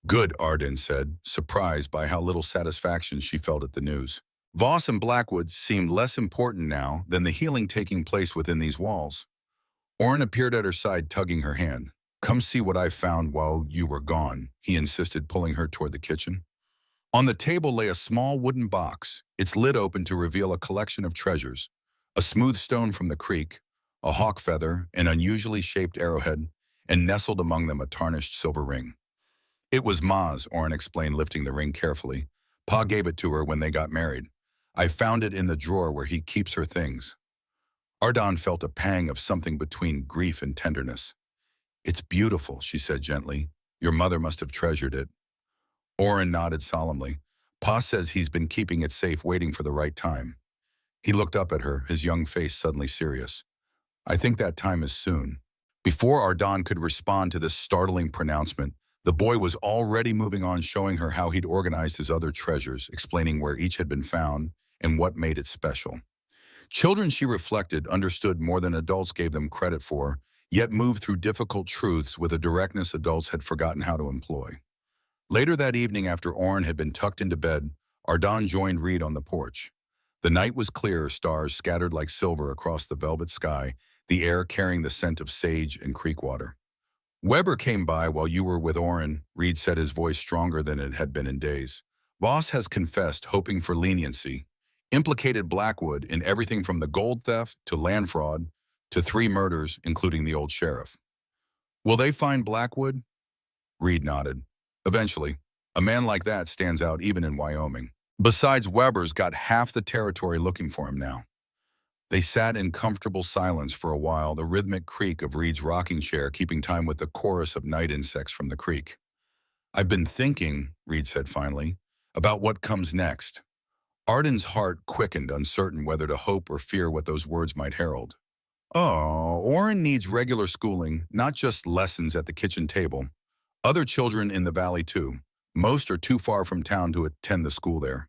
"Good," Ardon said, surprised by how little satisfaction she felt at the news. Voss and Blackwood seemed less important now than the healing taking place within these walls. Orrin appeared at her side, tugging her hand. "Come see what I found while you were gone," he insisted, pulling her toward the kitchen. On the table lay a small wooden box, its lid open to reveal a collection of treasures. A smooth stone from the creek, a hawk feather, an unusually shaped arrowhead, and nestled among them a tarnished silver ring. "It was Ma's," Orrin explained, lifting the ring carefully. "Pa gave it to her when they got married. I found it in the drawer where he keeps her things." Ardon felt a pang of something between grief and tenderness. "It's beautiful," she said gently. "Your mother must have treasured it." Orrin nodded solemnly. "Pa says he's been keeping it safe, waiting for the right time." He looked up at her, his young face suddenly serious. "I think that time is soon." Before Ardon could respond to this startling pronouncement, the boy was already moving on, showing her how he'd organized his other treasures, explaining where each had been found and what made it special. Children, she reflected, understood more than adults gave them credit for, yet moved through difficult truths with a directness adults had forgotten how to employ. Later that evening, after Orrin had been tucked into bed, Ardon joined Reed on the porch. The night was clear, stars scattered like silver across the velvet sky, the air carrying the scent of sage and creek water. Weber came by while you were with Oren, Reed said, his voice stronger than it had been in days. Voss has confessed, hoping for leniency, implicated Blackwood in everything from the gold theft to land fraud to 3 murders, including the old sheriff. Will they find Blackwood? Reed nodded. Eventually. A man like that stands out even in Wyoming. Besides, Weber's got half the territory looking for him now. They sat in comfortable silence for a while, the rhythmic creak of Reed's rocking chair keeping time with the chorus of night insects from the creek. I've been thinking, Reed said finally, about what comes next. Arden's heart quickened, uncertain whether to hope or fear what those words might herald. Oh, Oren needs regular schooling, not just lessons at the kitchen table. Other children in the valley too. Most are too far from town to attend the school there.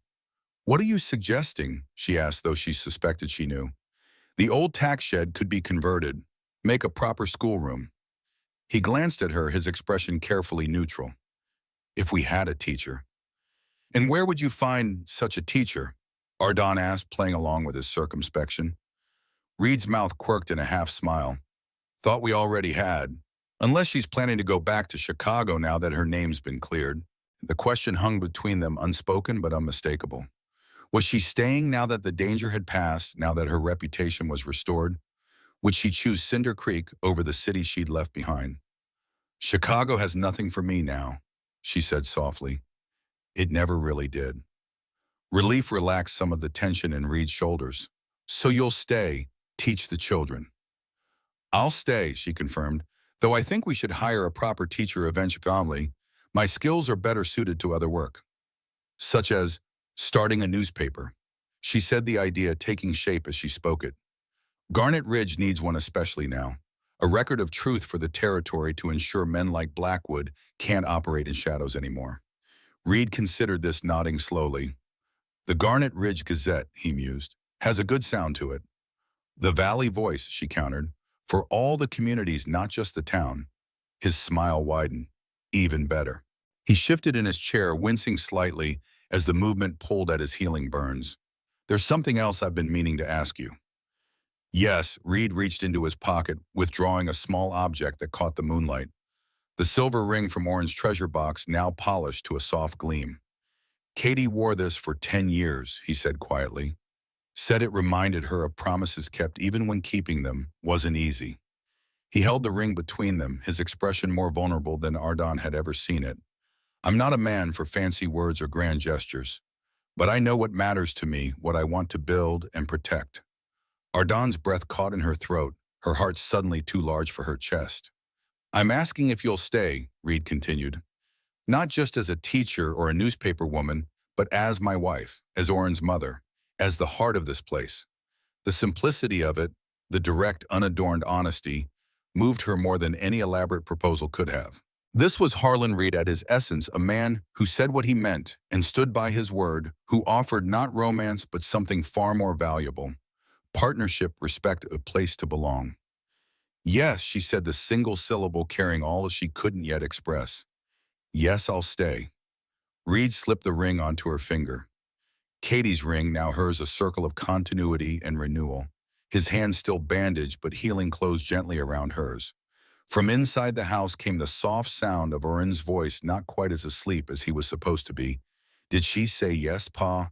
What are you suggesting? She asked, though she suspected she knew. The old tack shed could be converted, make a proper schoolroom. He glanced at her, his expression carefully neutral. If we had a teacher. And where would you find such a teacher? Ardon asked, playing along with his circumspection. Reed's mouth quirked in a half smile. Thought we already had. Unless she's planning to go back to Chicago now that her name's been cleared. The question hung between them, unspoken but unmistakable. Was she staying now that the danger had passed, now that her reputation was restored? Would she choose Cinder Creek over the city she'd left behind? Chicago has nothing for me now, she said softly. It never really did. Relief relaxed some of the tension in Reed's shoulders. So you'll stay, teach the children. I'll stay, she confirmed, though I think we should hire a proper teacher eventually. My skills are better suited to other work. Such as starting a newspaper. She said, the idea taking shape as she spoke it. Garnet Ridge needs one especially now. A record of truth for the territory to ensure men like Blackwood can't operate in shadows anymore. Reed considered this, nodding slowly. The Garnet Ridge Gazette, he mused, has a good sound to it. The Valley Voice, she countered, for all the communities, not just the town. His smile widened. Even better. He shifted in his chair, wincing slightly as the movement pulled at his healing burns. There's something else I've been meaning to ask you. Yes, Reed reached into his pocket, withdrawing a small object that caught the moonlight. The silver ring from Oren's treasure box, now polished to a soft gleam. Katie wore this for 10 years, he said quietly. Said it reminded her of promises kept even when keeping them wasn't easy. He held the ring between them, his expression more vulnerable than Ardon had ever seen it. I'm not a man for fancy words or grand gestures, but I know what matters to me, what I want to build and protect. Ardon's breath caught in her throat, her heart suddenly too large for her chest. I'm asking if you'll stay, Reed continued. Not just as a teacher or a newspaper woman, but as my wife, as Oren's mother, as the heart of this place. The simplicity of it, the direct, unadorned honesty, moved her more than any elaborate proposal could have. This was Harlan Reed at his essence, a man who said what he meant and stood by his word, who offered not romance but something far more valuable. Partnership, respect, a place to belong. Yes, she said, the single syllable carrying all she couldn't yet express. Yes, I'll stay. Reed slipped the ring onto her finger. Katie's ring, now hers, a circle of continuity and renewal. His hand still bandaged but healing, closed gently around hers. From inside the house came the soft sound of Oren's voice, not quite as asleep as he was supposed to be. Did she say yes, Pa?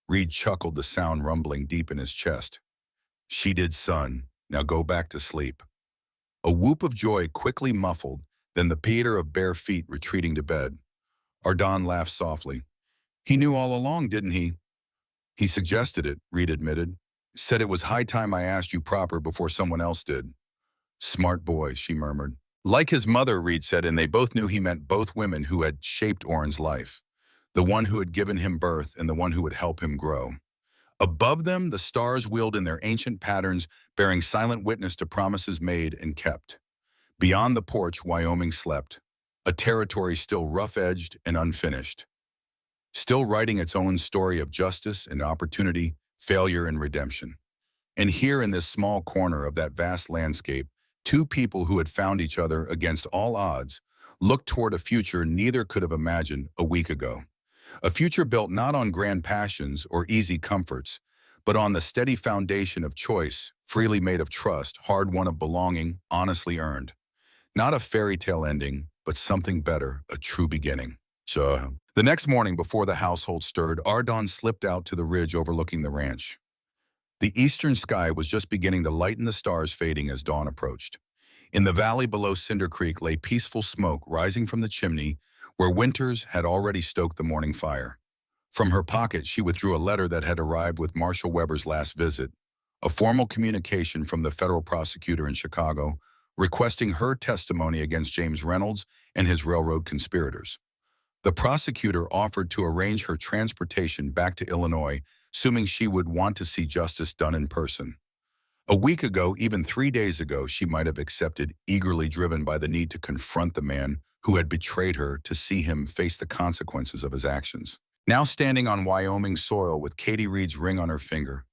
Reed chuckled, the sound rumbling deep in his chest. She did, son. Now go back to sleep. A whoop of joy quickly muffled, then the patter of bare feet retreating to bed. Ardon laughed softly. He knew all along, didn't he? He suggested it, Reed admitted. Said it was high time I asked you proper before someone else did. Smart boy, she murmured. Like his mother, Reed said, and they both knew he meant both women who had shaped Oren's life. The one who had given him birth and the one who would help him grow. Above them, the stars wheeled in their ancient patterns, bearing silent witness to promises made and kept. Beyond the porch, Wyoming slept, a territory still rough-edged and unfinished. Still writing its own story of justice and opportunity, failure and redemption. And here in this small corner of that vast landscape, two people who had found each other against all odds looked toward a future neither could have imagined a week ago. A future built not on grand passions or easy comforts, but on the steady foundation of choice, freely made of trust, hard-won of belonging, honestly earned. Not a fairy tale ending, but something better, a true beginning. So, the next morning before the household stirred, Ardon slipped out to the ridge overlooking the ranch. The eastern sky was just beginning to lighten, the stars fading as dawn approached. In the valley below Cinder Creek lay peaceful smoke rising from the chimney where Winters had already stoked the morning fire. From her pocket, she withdrew a letter that had arrived with Marshal Weber's last visit, a formal communication from the federal prosecutor in Chicago requesting her testimony against James Reynolds and his railroad conspirators. The prosecutor offered to arrange her transportation back to Illinois, assuming she would want to see justice done in person. A week ago, even 3 days ago, she might have accepted, eagerly driven by the need to confront the man who had betrayed her, to see him face the consequences of his actions. Now standing on Wyoming soil with Katie Reed's ring on her finger,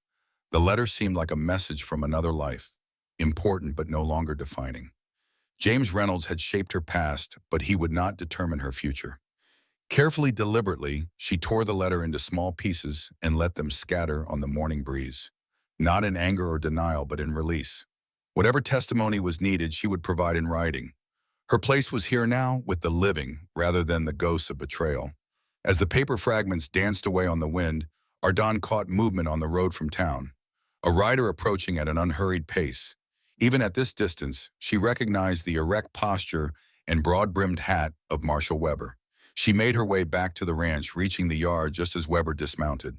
the letter seemed like a message from another life, important but no longer defining. James Reynolds had shaped her past, but he would not determine her future. Carefully, deliberately, she tore the letter into small pieces and let them scatter on the morning breeze. Not in anger or denial, but in release. Whatever testimony was needed, she would provide in writing. Her place was here now with the living rather than the ghosts of betrayal. As the paper fragments danced away on the wind, Ardon caught movement on the road from town. A rider approaching at an unhurried pace. Even at this distance, she recognized the erect posture and broad-brimmed hat of Marshal Weber. She made her way back to the ranch, reaching the yard just as Weber dismounted.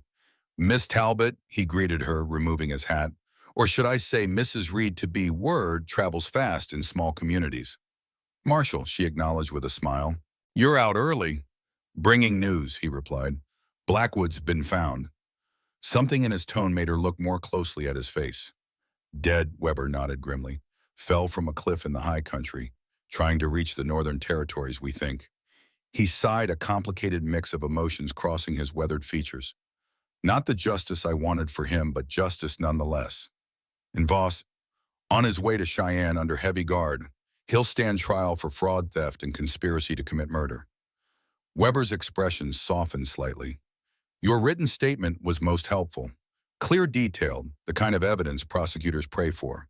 "Miss Talbot," he greeted her, removing his hat. "Or should I say Mrs. Reed, to be word travels fast in small communities." "Marshal," she acknowledged with a smile. "You're out early." "Bringing news," he replied. "Blackwood's been found." Something in his tone made her look more closely at his face. "Dead," Weber nodded grimly. "Fell from a cliff in the high country, trying to reach the northern territories, we think." He sighed, a complicated mix of emotions crossing his weathered features. "Not the justice I wanted for him, but justice nonetheless. And Voss, on his way to Cheyenne under heavy guard, he'll stand trial for fraud, theft, and conspiracy to commit murder." Weber's expression softened slightly. "Your written statement was most helpful. Clear, detailed, the kind of evidence prosecutors pray for."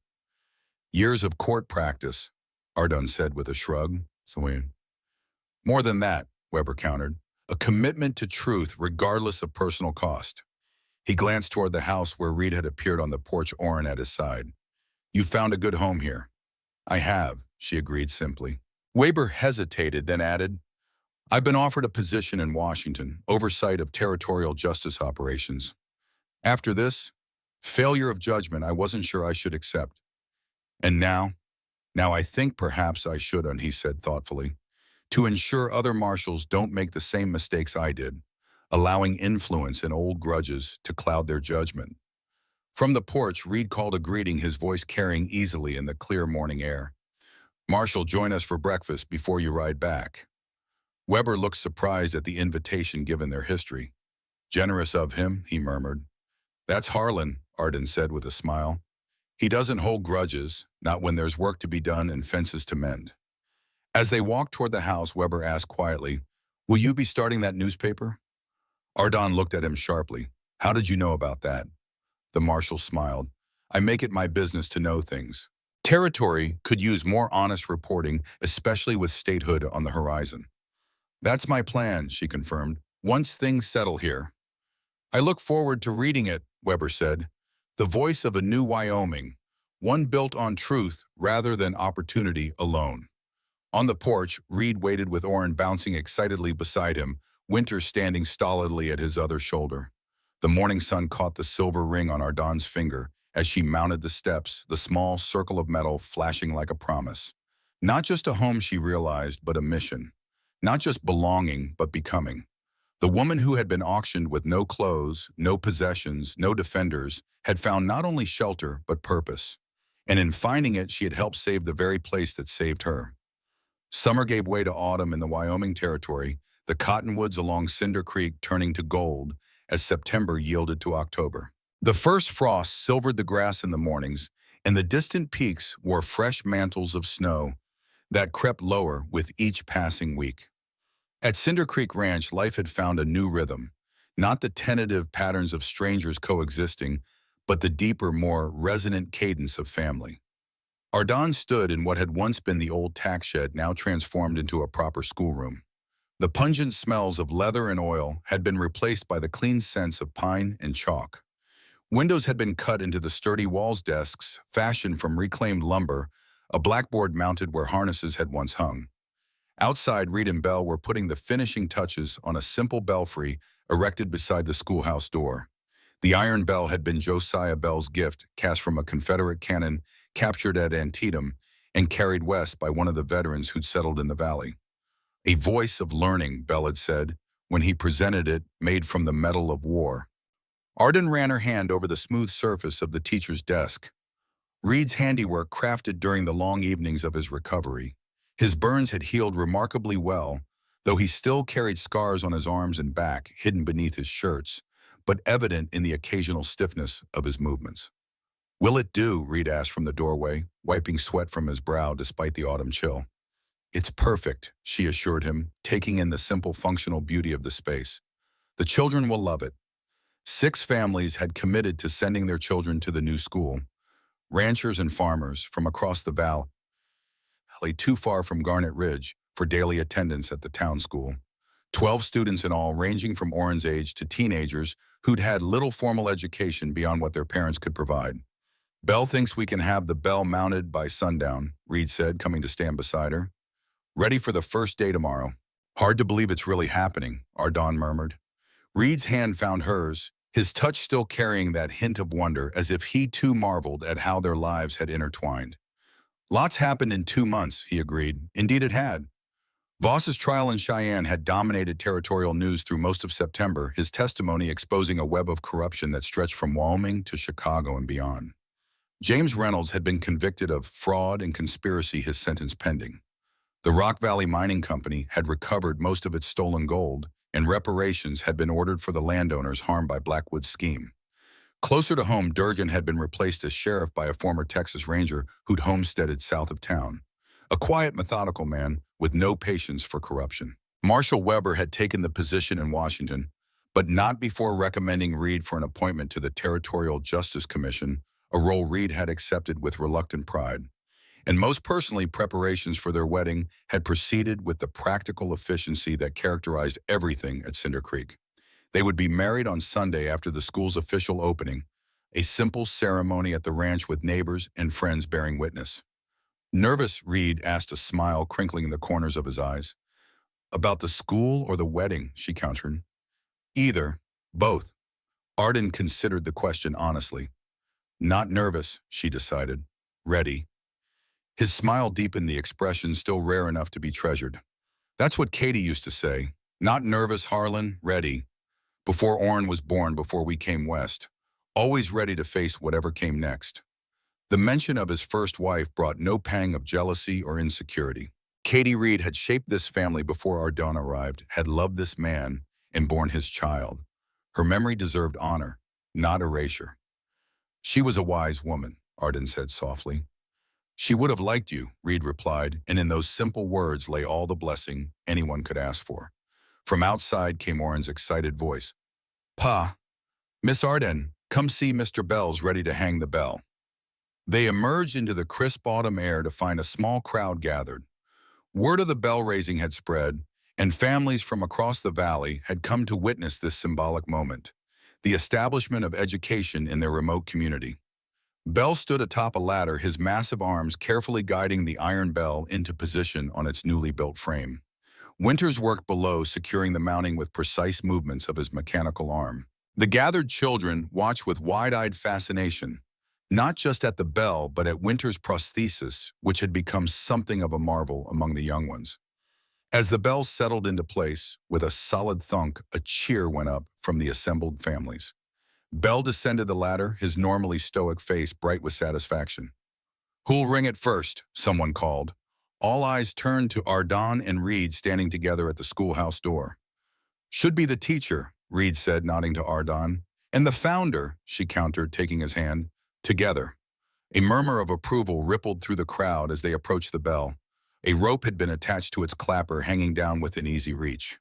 "Years of court practice," Ardon said with a shrug. "More than that," Weber countered. "A commitment to truth regardless of personal cost." He glanced toward the house where Reed had appeared on the porch, Orrin at his side. "You found a good home here." "I have," she agreed simply. Weber hesitated, then added, "I've been offered a position in Washington, oversight of territorial justice operations. After this failure of judgment, I wasn't sure I should accept. And now I think perhaps I shouldn't," he said thoughtfully, "to ensure other marshals don't make the same mistakes I did, allowing influence and old grudges to cloud their judgment." From the porch, Reed called a greeting, his voice carrying easily in the clear morning air. "Marshal, join us for breakfast before you ride back." Weber looked surprised at the invitation given their history. "Generous of him," he murmured. "That's Harlan," Ardon said with a smile. "He doesn't hold grudges, not when there's work to be done and fences to mend." As they walked toward the house, Weber asked quietly, "Will you be starting that newspaper?" Ardon looked at him sharply. "How did you know about that?" The marshal smiled. "I make it my business to know things. Territory could use more honest reporting, especially with statehood on the horizon." "That's my plan," she confirmed, "once things settle here." "I look forward to reading it," Weber said. "The voice of a new Wyoming, one built on truth rather than opportunity alone." On the porch, Reed waited with Orrin bouncing excitedly beside him, Winters standing stolidly at his other shoulder. The morning sun caught the silver ring on Ardon's finger as she mounted the steps, the small circle of metal flashing like a promise. Not just a home, she realized, but a mission. Not just belonging, but becoming. The woman who had been auctioned with no clothes, no possessions, no defenders, had found not only shelter, but purpose. And in finding it, she had helped save the very place that saved her. Summer gave way to autumn in the Wyoming Territory, the cottonwoods along Cinder Creek turning to gold as September yielded to October. The first frost silvered the grass in the mornings, and the distant peaks wore fresh mantles of snow that crept lower with each passing week. At Cinder Creek Ranch, life had found a new rhythm. Not the tentative patterns of strangers coexisting, but the deeper, more resonant cadence of family. Ardon stood in what had once been the old tack shed, now transformed into a proper schoolroom. The pungent smells of leather and oil had been replaced by the clean scents of pine and chalk. Windows had been cut into the sturdy walls, desks, fashioned from reclaimed lumber, a blackboard mounted where harnesses had once hung. Outside, Reed and Bell were putting the finishing touches on a simple belfry erected beside the schoolhouse door. The iron bell had been Josiah Bell's gift, cast from a Confederate cannon captured at Antietam and carried west by one of the veterans who'd settled in the valley. A voice of learning, Bell had said, when he presented it, made from the metal of war. Arden ran her hand over the smooth surface of the teacher's desk. Reed's handiwork, crafted during the long evenings of his recovery. His burns had healed remarkably well, though he still carried scars on his arms and back, hidden beneath his shirts, but evident in the occasional stiffness of his movements. "Will it do?" Reed asked from the doorway, wiping sweat from his brow despite the autumn chill. "It's perfect," she assured him, taking in the simple functional beauty of the space. "The children will love it." 6 families had committed to sending their children to the new school. Ranchers and farmers from across the valley, too far from Garnet Ridge for daily attendance at the town school. 12 students in all, ranging from Orrin's age to teenagers who'd had little formal education beyond what their parents could provide. "Belle thinks we can have the bell mounted by sundown," Reed said, coming to stand beside her. "Ready for the first day tomorrow." "Hard to believe it's really happening," Ardon murmured. Reed's hand found hers, his touch still carrying that hint of wonder, as if he too marveled at how their lives had intertwined. "Lots happened in 2 months," he agreed. Indeed it had. Voss's trial in Cheyenne had dominated territorial news through most of September, his testimony exposing a web of corruption that stretched from Wyoming to Chicago and beyond. James Reynolds had been convicted of fraud and conspiracy, his sentence pending. The Rock Valley Mining Company had recovered most of its stolen gold, and reparations had been ordered for the landowners harmed by Blackwood's scheme. Closer to home, Durgan had been replaced as sheriff by a former Texas Ranger who'd homesteaded south of town. A quiet, methodical man with no patience for corruption. Marshall Weber had taken the position in Washington, but not before recommending Reed for an appointment to the Territorial Justice Commission, a role Reed had accepted with reluctant pride. And most personally, preparations for their wedding had proceeded with the practical efficiency that characterized everything at Cinder Creek. They would be married on Sunday after the school's official opening, a simple ceremony at the ranch with neighbors and friends bearing witness. "Nervous?" Reed asked, a smile crinkling the corners of his eyes. "About the school or the wedding?" she countered. "Either. Both." Arden considered the question honestly. "Not nervous," she decided. "Ready." His smile deepened, the expression still rare enough to be treasured. "That's what Katie used to say. Not nervous, Harlan, ready. Before Orrin was born, before we came west. Always ready to face whatever came next." The mention of his first wife brought no pang of jealousy or insecurity. Katie Reed had shaped this family before Ardon arrived, had loved this man, and borne his child. Her memory deserved honor, not erasure. "She was a wise woman," Arden said softly. "She would have liked you," Reed replied, and in those simple words lay all the blessing anyone could ask for. From outside came Orrin's excited voice. "Pa, Miss Arden, come see Mr. Bell's ready to hang the bell." They emerged into the crisp autumn air to find a small crowd gathered. Word of the bell raising had spread, and families from across the valley had come to witness this symbolic moment, the establishment of education in their remote community. Bell stood atop a ladder, his massive arms carefully guiding the iron bell into position on its newly built frame. Winters worked below, securing the mounting with precise movements of his mechanical arm. The gathered children watched with wide-eyed fascination, not just at the bell, but at Winter's prosthesis, which had become something of a marvel among the young ones. As the bell settled into place, with a solid thunk, a cheer went up from the assembled families. Bell descended the ladder, his normally stoic face bright with satisfaction. "Who'll ring it first?" someone called. All eyes turned to Ardon and Reed standing together at the schoolhouse door. "Should be the teacher," Reed said, nodding to Ardon. "And the founder," she countered, taking his hand. "Together." A murmur of approval rippled through the crowd as they approached the bell. A rope had been attached to its clapper, hanging down within easy reach.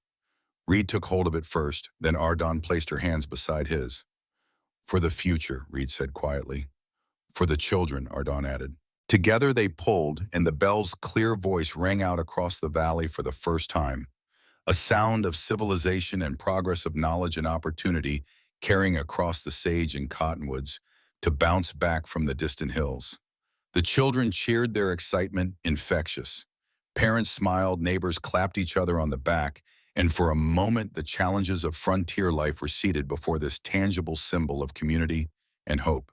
Reed took hold of it first, then Ardon placed her hands beside his. "For the future," Reed said quietly. "For the children," Ardon added. Together they pulled, and the bell's clear voice rang out across the valley for the first time. A sound of civilization and progress, of knowledge and opportunity, carrying across the sage and cottonwoods to bounce back from the distant hills. The children cheered, their excitement infectious. Parents smiled, neighbors clapped each other on the back, and for a moment the challenges of frontier life receded before this tangible symbol of community and hope.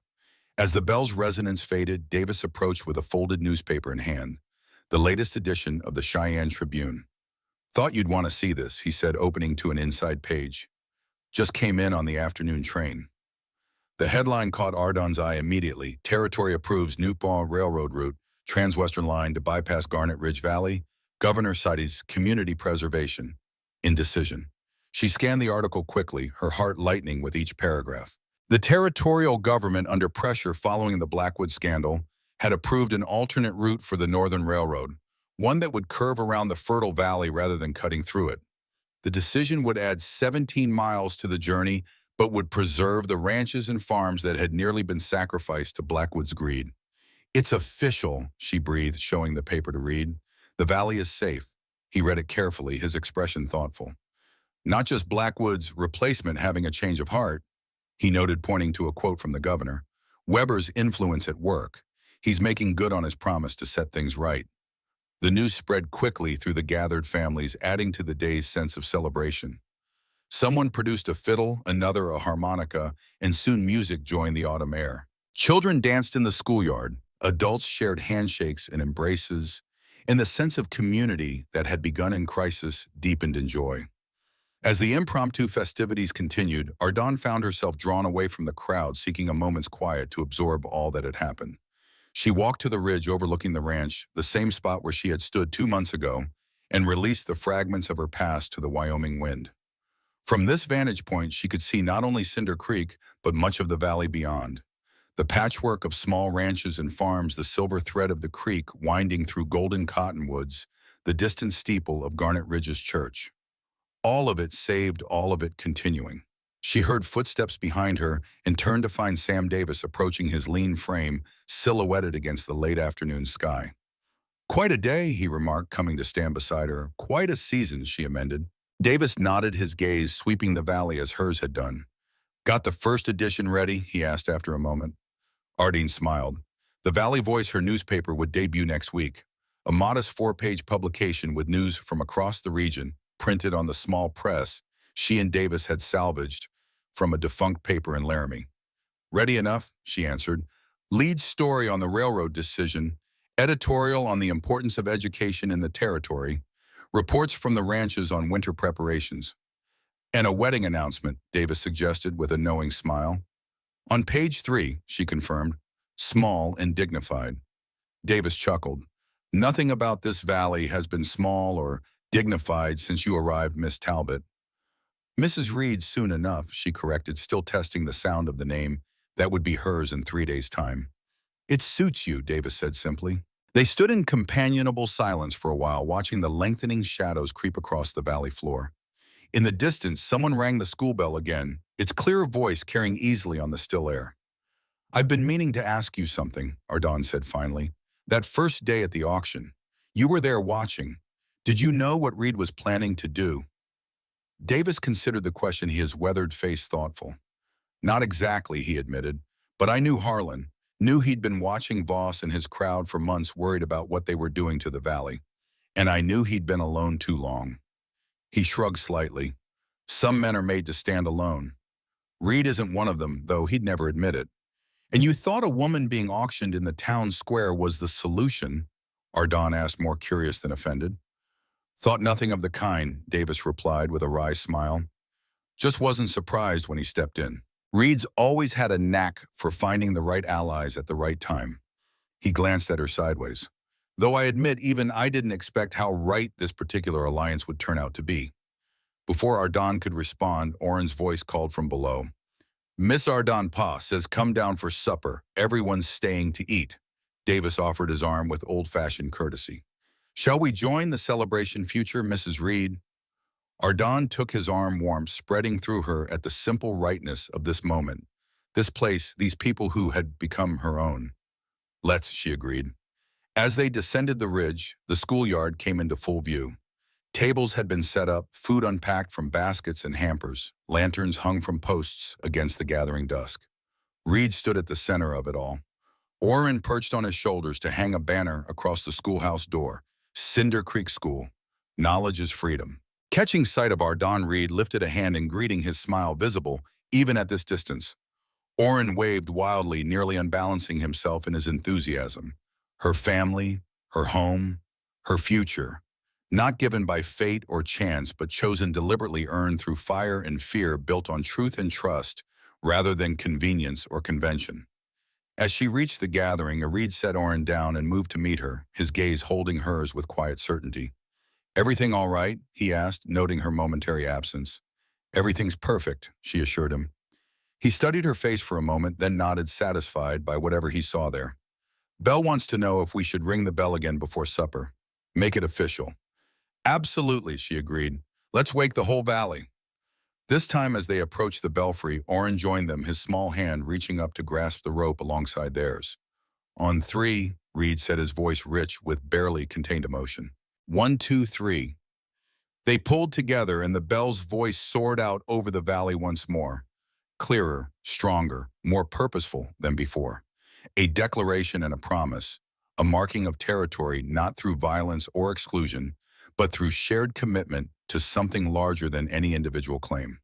As the bell's resonance faded, Davis approached with a folded newspaper in hand, the latest edition of the Cheyenne Tribune. "Thought you'd want to see this," he said, opening to an inside page. "Just came in on the afternoon train." The headline caught Ardon's eye immediately. "Territory approves new railroad route, Transwestern line to bypass Garnet Ridge Valley. Governor cites community preservation. Indecision." She scanned the article quickly, her heart lightening with each paragraph. The territorial government, under pressure following the Blackwood scandal, had approved an alternate route for the Northern Railroad, one that would curve around the fertile valley rather than cutting through it. The decision would add 17 miles to the journey, but would preserve the ranches and farms that had nearly been sacrificed to Blackwood's greed. "It's official," she breathed, showing the paper to Reed. "The valley is safe." He read it carefully, his expression thoughtful. "Not just Blackwood's replacement having a change of heart," he noted, pointing to a quote from the governor. "Weber's influence at work. He's making good on his promise to set things right." The news spread quickly through the gathered families, adding to the day's sense of celebration. Someone produced a fiddle, another a harmonica, and soon music joined the autumn air. Children danced in the schoolyard, adults shared handshakes and embraces, and the sense of community that had begun in crisis deepened in joy. As the impromptu festivities continued, Ardon found herself drawn away from the crowd, seeking a moment's quiet to absorb all that had happened. She walked to the ridge overlooking the ranch, the same spot where she had stood 2 months ago, and released the fragments of her past to the Wyoming wind. From this vantage point, she could see not only Cinder Creek, but much of the valley beyond. The patchwork of small ranches and farms, the silver thread of the creek winding through golden cottonwoods, the distant steeple of Garnet Ridge's church. All of it saved, all of it continuing. She heard footsteps behind her and turned to find Sam Davis approaching, his lean frame silhouetted against the late afternoon sky. "Quite a day," he remarked, coming to stand beside her. "Quite a season," she amended. Davis nodded, his gaze sweeping the valley as hers had done. "Got the first edition ready?" he asked after a moment. Ardeen smiled. The Valley Voice, her newspaper, would debut next week. A modest 4-page publication with news from across the region, printed on the small press she and Davis had salvaged from a defunct paper in Laramie. "Ready enough," she answered. "Lead story on the railroad decision, editorial on the importance of education in the territory, reports from the ranches on winter preparations." "And a wedding announcement," Davis suggested with a knowing smile. "On page 3, she confirmed, small and dignified." Davis chuckled. "Nothing about this valley has been small or dignified since you arrived, Miss Talbot." "Mrs. Reed soon enough," she corrected, still testing the sound of the name that would be hers in 3 days' time. "It suits you," Davis said simply. They stood in companionable silence for a while, watching the lengthening shadows creep across the valley floor. In the distance, someone rang the school bell again, its clear voice carrying easily on the still air. "I've been meaning to ask you something," Ardon said finally. "That first day at the auction, you were there watching. Did you know what Reed was planning to do?" Davis considered the question, his weathered face thoughtful. "Not exactly," he admitted, "but I knew Harlan, knew he'd been watching Voss and his crowd for months, worried about what they were doing to the valley. And I knew he'd been alone too long." He shrugged slightly. "Some men are made to stand alone. Reed isn't one of them, though he'd never admit it." "And you thought a woman being auctioned in the town square was the solution?" Ardon asked, more curious than offended. "Thought nothing of the kind," Davis replied with a wry smile. "Just wasn't surprised when he stepped in. Reed's always had a knack for finding the right allies at the right time." He glanced at her sideways. "Though I admit even I didn't expect how right this particular alliance would turn out to be." Before Ardon could respond, Oren's voice called from below. "Miss Ardon Pa says come down for supper. Everyone's staying to eat." Davis offered his arm with old-fashioned courtesy. Shall we join the celebration, future Mrs. Reed? Ardon took his arm, warmth spreading through her at the simple rightness of this moment. This place, these people who had become her own. Let's, she agreed. As they descended the ridge, the schoolyard came into full view. Tables had been set up, food unpacked from baskets and hampers, lanterns hung from posts against the gathering dusk. Reed stood at the center of it all. Orrin perched on his shoulders to hang a banner across the schoolhouse door. Cinder Creek School. Knowledge is freedom. Catching sight of Ardon, Reed lifted a hand in greeting, his smile visible, even at this distance. Orrin waved wildly, nearly unbalancing himself in his enthusiasm. Her family, her home, her future. Not given by fate or chance, but chosen deliberately, earned through fire and fear, built on truth and trust, rather than convenience or convention. As she reached the gathering, Reed set Orrin down and moved to meet her, his gaze holding hers with quiet certainty. "Everything all right?" he asked, noting her momentary absence. "Everything's perfect," she assured him. He studied her face for a moment, then nodded, satisfied by whatever he saw there. "Belle wants to know if we should ring the bell again before supper. Make it official." "Absolutely," she agreed. "Let's wake the whole valley." This time, as they approached the belfry, Orrin joined them, his small hand reaching up to grasp the rope alongside theirs. "On three," Reed said, his voice rich with barely contained emotion. "1, 2, 3. They pulled together, and the bell's voice soared out over the valley once more. Clearer, stronger, more purposeful than before. A declaration and a promise, a marking of territory not through violence or exclusion, but through shared commitment to something larger than any individual claim.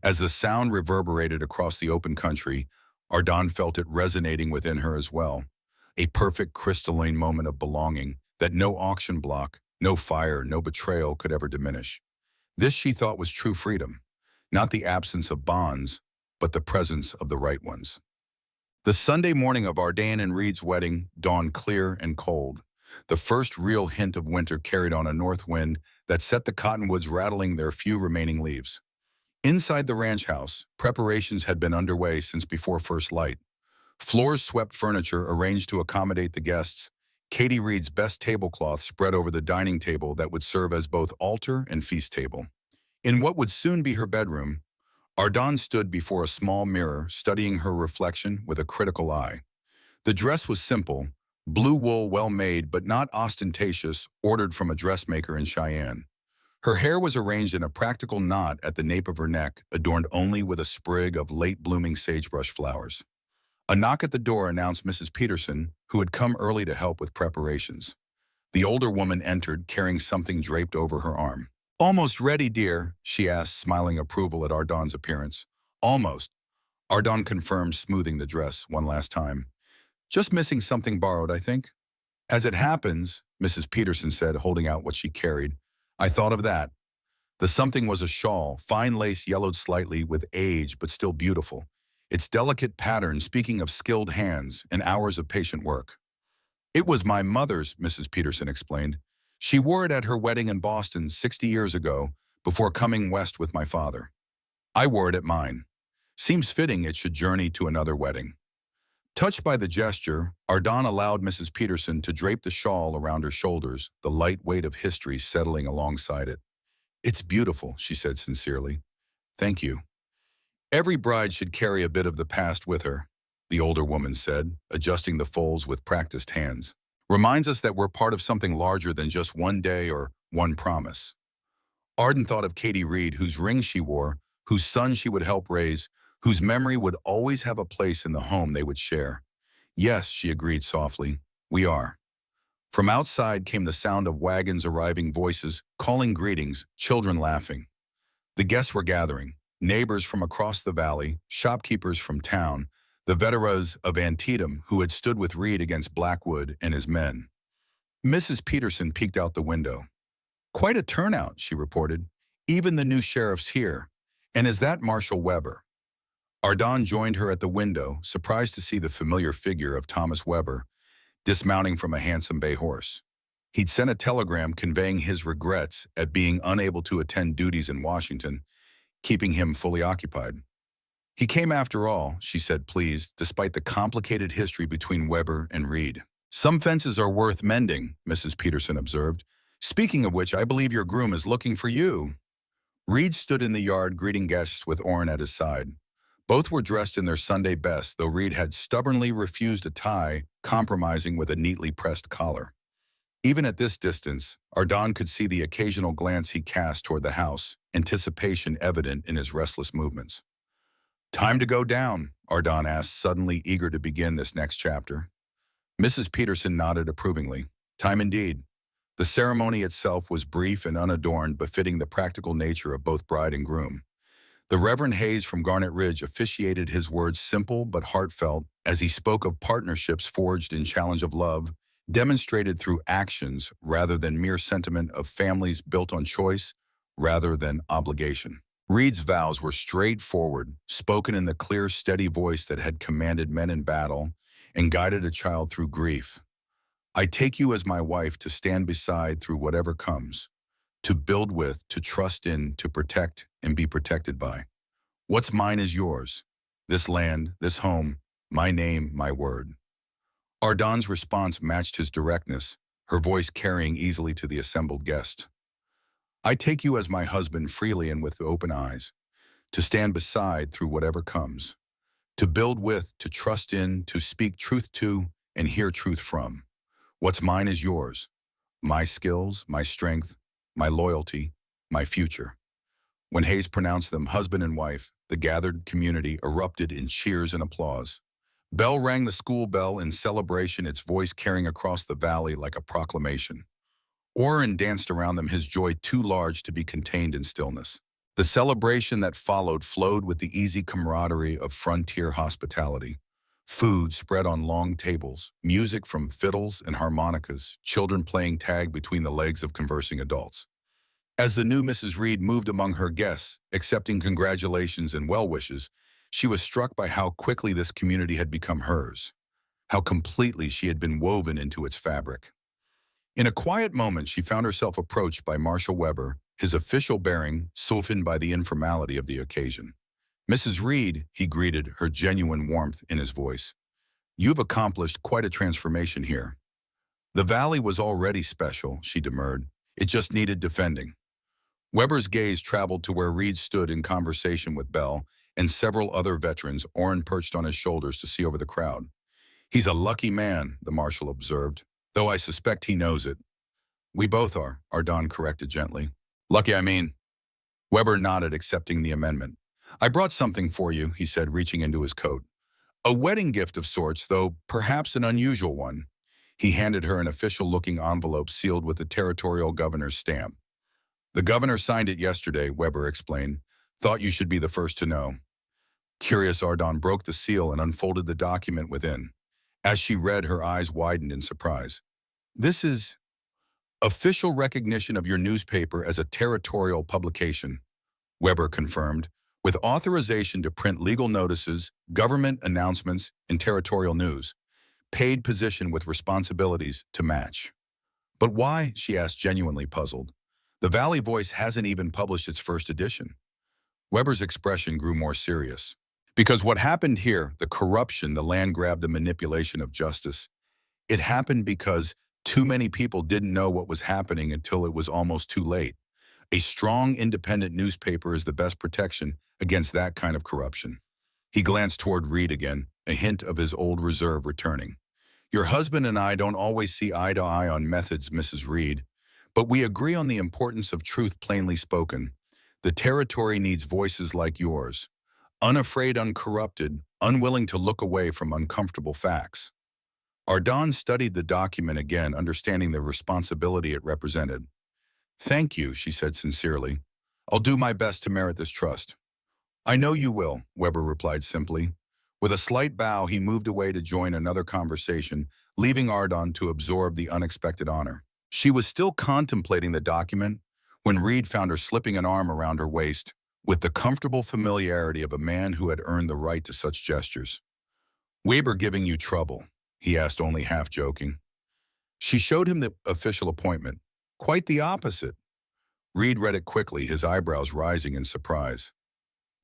As the sound reverberated across the open country, Ardon felt it resonating within her as well. A perfect crystalline moment of belonging that no auction block, no fire, no betrayal could ever diminish. This, she thought, was true freedom. Not the absence of bonds, but the presence of the right ones. The Sunday morning of Ardon and Reed's wedding dawned clear and cold. The first real hint of winter carried on a north wind that set the cottonwoods rattling their few remaining leaves. Inside the ranch house, preparations had been underway since before first light. Floors swept, furniture arranged to accommodate the guests. Katie Reed's best tablecloth spread over the dining table that would serve as both altar and feast table. In what would soon be her bedroom, Ardon stood before a small mirror, studying her reflection with a critical eye. The dress was simple, blue wool, well made but not ostentatious, ordered from a dressmaker in Cheyenne. Her hair was arranged in a practical knot at the nape of her neck, adorned only with a sprig of late-blooming sagebrush flowers. A knock at the door announced Mrs. Peterson, who had come early to help with preparations. The older woman entered, carrying something draped over her arm. "Almost ready, dear?" she asked, smiling approval at Ardon's appearance. "Almost," Ardon confirmed, smoothing the dress one last time. "Just missing something borrowed, I think." "As it happens," Mrs. Peterson said, holding out what she carried, "I thought of that." The something was a shawl, fine lace yellowed slightly with age but still beautiful. Its delicate pattern speaking of skilled hands and hours of patient work. "It was my mother's," Mrs. Peterson explained. "She wore it at her wedding in Boston 60 years ago, before coming west with my father. I wore it at mine. Seems fitting it should journey to another wedding." Touched by the gesture, Ardon allowed Mrs. Peterson to drape the shawl around her shoulders, the light weight of history settling alongside it. "It's beautiful," she said sincerely. "Thank you." "Every bride should carry a bit of the past with her," the older woman said, adjusting the folds with practiced hands. "Reminds us that we're part of something larger than just one day or one promise." Arden thought of Katie Reed, whose ring she wore, whose son she would help raise, whose memory would always have a place in the home they would share. "Yes," she agreed softly, "we are." From outside came the sound of wagons arriving, voices calling greetings, children laughing. The guests were gathering, neighbors from across the valley, shopkeepers from town, the veterans of Antietam who had stood with Reed against Blackwood and his men. Mrs. Peterson peeked out the window. "Quite a turnout," she reported. "Even the new sheriff's here. And is that Marshal Weber?" Ardon joined her at the window, surprised to see the familiar figure of Thomas Weber, dismounting from a handsome bay horse. He'd sent a telegram conveying his regrets at being unable to attend duties in Washington, keeping him fully occupied. "He came after all," she said, pleased, despite the complicated history between Weber and Reed. "Some fences are worth mending," Mrs. Peterson observed. Speaking of which, I believe your groom is looking for you. Reed stood in the yard greeting guests with Orrin at his side. Both were dressed in their Sunday best, though Reed had stubbornly refused a tie, compromising with a neatly pressed collar. Even at this distance, Ardon could see the occasional glance he cast toward the house, anticipation evident in his restless movements. "Time to go down," Ardon asked, suddenly eager to begin this next chapter. Mrs. Peterson nodded approvingly. Time indeed. The ceremony itself was brief and unadorned, befitting the practical nature of both bride and groom. The Reverend Hayes from Garnet Ridge officiated, his words simple but heartfelt as he spoke of partnerships forged in challenge of love, demonstrated through actions rather than mere sentiment, of families built on choice rather than obligation. Reed's vows were straightforward, spoken in the clear, steady voice that had commanded men in battle and guided a child through grief. "I take you as my wife to stand beside through whatever comes, to build with, to trust in, to protect and be protected by. What's mine is yours. This land, this home, my name, my word." Ardon's response matched his directness, her voice carrying easily to the assembled guests. "I take you as my husband freely and with open eyes, to stand beside through whatever comes, to build with, to trust in, to speak truth to, and hear truth from. What's mine is yours. My skills, my strength, my loyalty, my future." When Hayes pronounced them husband and wife, the gathered community erupted in cheers and applause. Bell rang the school bell in celebration, its voice carrying across the valley like a proclamation. Orrin danced around them, his joy too large to be contained in stillness. The celebration that followed flowed with the easy camaraderie of frontier hospitality. Food spread on long tables, music from fiddles and harmonicas, children playing tag between the legs of conversing adults. As the new Mrs. Reed moved among her guests, accepting congratulations and well wishes, she was struck by how quickly this community had become hers, how completely she had been woven into its fabric. In a quiet moment, she found herself approached by Marshal Weber, his official bearing softened by the informality of the occasion. "Mrs. Reed," he greeted, her genuine warmth in his voice. "You've accomplished quite a transformation here." "The valley was already special," she demurred. "It just needed defending." Weber's gaze traveled to where Reed stood in conversation with Bell and several other veterans, Orrin perched on his shoulders to see over the crowd. "He's a lucky man," the marshal observed, "though I suspect he knows it." "We both are," Ardon corrected gently. "Lucky, I mean." Weber nodded, accepting the amendment. "I brought something for you," he said, reaching into his coat. "A wedding gift of sorts, though perhaps an unusual one." He handed her an official-looking envelope sealed with the territorial governor's stamp. "The governor signed it yesterday," Weber explained. "Thought you should be the first to know." Curious, Ardon broke the seal and unfolded the document within. As she read, her eyes widened in surprise. "This is official recognition of your newspaper as a territorial publication," Weber confirmed, "with authorization to print legal notices, government announcements, and territorial news. Paid position with responsibilities to match." "But why?" she asked, genuinely puzzled. "The Valley Voice hasn't even published its first edition." Weber's expression grew more serious. "Because what happened here, the corruption, the land grab, the manipulation of justice, it happened because too many people didn't know what was happening until it was almost too late. A strong, independent newspaper is the best protection against that kind of corruption." He glanced toward Reed again, a hint of his old reserve returning. "Your husband and I don't always see eye to eye on methods, Mrs. Reed, but we agree on the importance of truth plainly spoken. The territory needs voices like yours, unafraid, uncorrupted, unwilling to look away from uncomfortable facts." Ardon studied the document again, understanding the responsibility it represented. "Thank you," she said sincerely. "I'll do my best to merit this trust." "I know you will," Weber replied simply. With a slight bow, he moved away to join another conversation, leaving Ardon to absorb the unexpected honor. She was still contemplating the document when Reed found her slipping an arm around her waist, with the comfortable familiarity of a man who had earned the right to such gestures. "Weber giving you trouble?" he asked, only half joking. She showed him the official appointment. "Quite the opposite." Reed read it quickly, his eyebrows rising in surprise.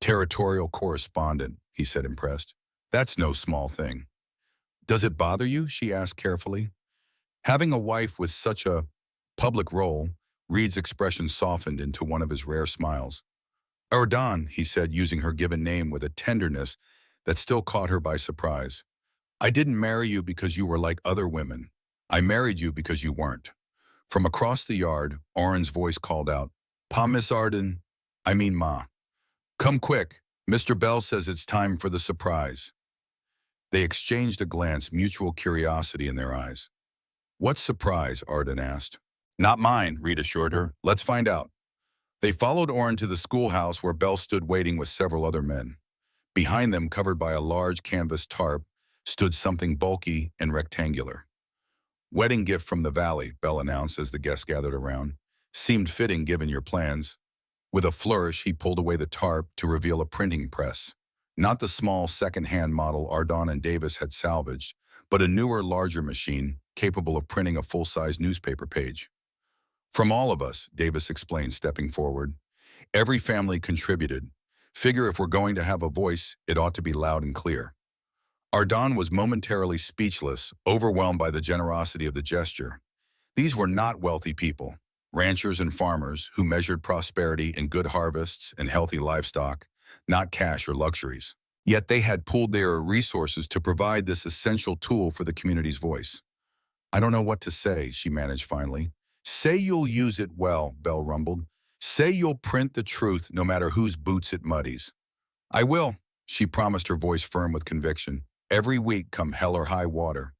"Territorial correspondent," he said, impressed. "That's no small thing." "Does it bother you?" she asked carefully. "Having a wife with such a public role, Reed's expression softened into one of his rare smiles. Ardon, he said, using her given name with a tenderness that still caught her by surprise. I didn't marry you because you were like other women. I married you because you weren't. From across the yard, Oren's voice called out, Pa, Miss Arden, I mean Ma. Come quick. Mr. Bell says it's time for the surprise. They exchanged a glance, mutual curiosity in their eyes. What surprise? Arden asked. Not mine, Reed assured her. Let's find out. They followed Oren to the schoolhouse where Bell stood waiting with several other men. Behind them, covered by a large canvas tarp, stood something bulky and rectangular. Wedding gift from the valley, Bell announced as the guests gathered around. Seemed fitting given your plans. With a flourish, he pulled away the tarp to reveal a printing press. Not the small second-hand model Ardon and Davis had salvaged, but a newer, larger machine capable of printing a full-size newspaper page. From all of us, Davis explained, stepping forward. Every family contributed. Figure if we're going to have a voice, it ought to be loud and clear. Ardon was momentarily speechless, overwhelmed by the generosity of the gesture. These were not wealthy people, ranchers and farmers who measured prosperity in good harvests and healthy livestock, not cash or luxuries. Yet they had pooled their resources to provide this essential tool for the community's voice. I don't know what to say, she managed finally. Say you'll use it well, Bell rumbled. Say you'll print the truth no matter whose boots it muddies. I will, she promised, her voice firm with conviction. Every week come hell or high water.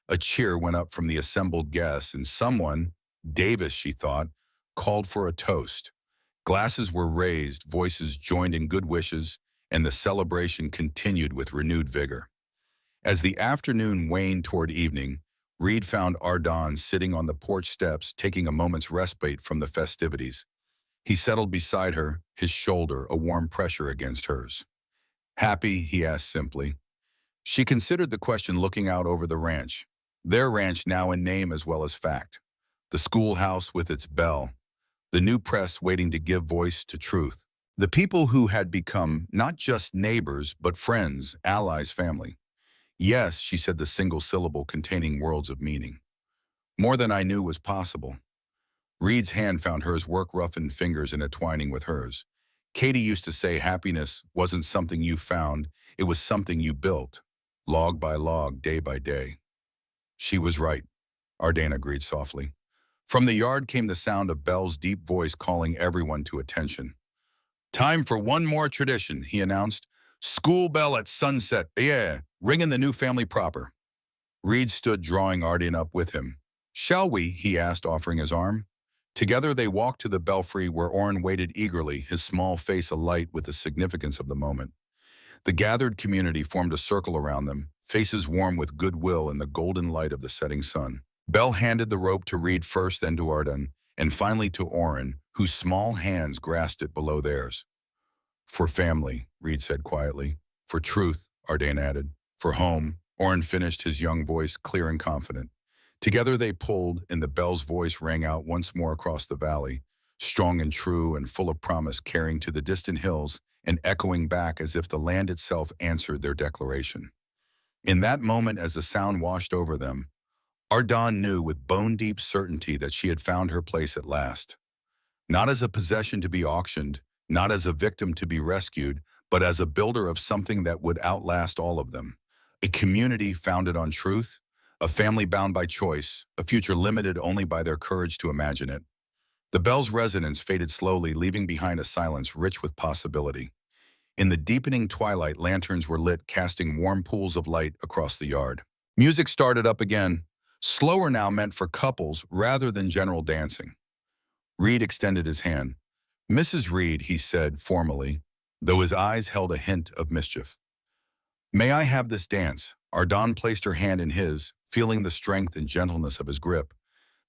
A cheer went up from the assembled guests, and someone, Davis, she thought, called for a toast. Glasses were raised, voices joined in good wishes, and the celebration continued with renewed vigor. As the afternoon waned toward evening, Reed found Ardon sitting on the porch steps, taking a moment's respite from the festivities. He settled beside her, his shoulder a warm pressure against hers. Happy? He asked simply. She considered the question, looking out over the ranch. Their ranch now in name as well as fact. The schoolhouse with its bell. The new press waiting to give voice to truth. The people who had become not just neighbors, but friends, allies, family. Yes, she said, the single syllable containing worlds of meaning. More than I knew was possible. Reed's hand found hers, work-roughened fingers intertwining with hers. Katie used to say happiness wasn't something you found, it was something you built, log by log, day by day. She was right, Ardane agreed softly. From the yard came the sound of Bell's deep voice calling everyone to attention. Time for one more tradition, he announced. School bell at sunset, yeah, ringing the new family proper. Reed stood, drawing Ardane up with him. Shall we? He asked, offering his arm. Together they walked to the belfry where Oren waited eagerly, his small face alight with the significance of the moment. The gathered community formed a circle around them, faces warm with goodwill in the golden light of the setting sun. Bell handed the rope to Reed first, then to Ardon, and finally to Oren, whose small hands grasped it below theirs. For family, Reed said quietly. For truth, Ardane added. For home, Oren finished, his young voice clear and confident. Together they pulled, and the bell's voice rang out once more across the valley, strong and true and full of promise, carrying to the distant hills and echoing back as if the land itself answered their declaration. In that moment, as the sound washed over them, Ardon knew with bone-deep certainty that she had found her place at last. Not as a possession to be auctioned, not as a victim to be rescued, but as a builder of something that would outlast all of them. A community founded on truth, a family bound by choice, a future limited only by their courage to imagine it. The bell's resonance faded slowly, leaving behind a silence rich with possibility. In the deepening twilight, lanterns were lit, casting warm pools of light across the yard. Music started up again, slower now, meant for couples rather than general dancing. Reed extended his hand. Mrs. Reed, he said formally, though his eyes held a hint of mischief. May I have this dance? Ardon placed her hand in his, feeling the strength and gentleness of his grip,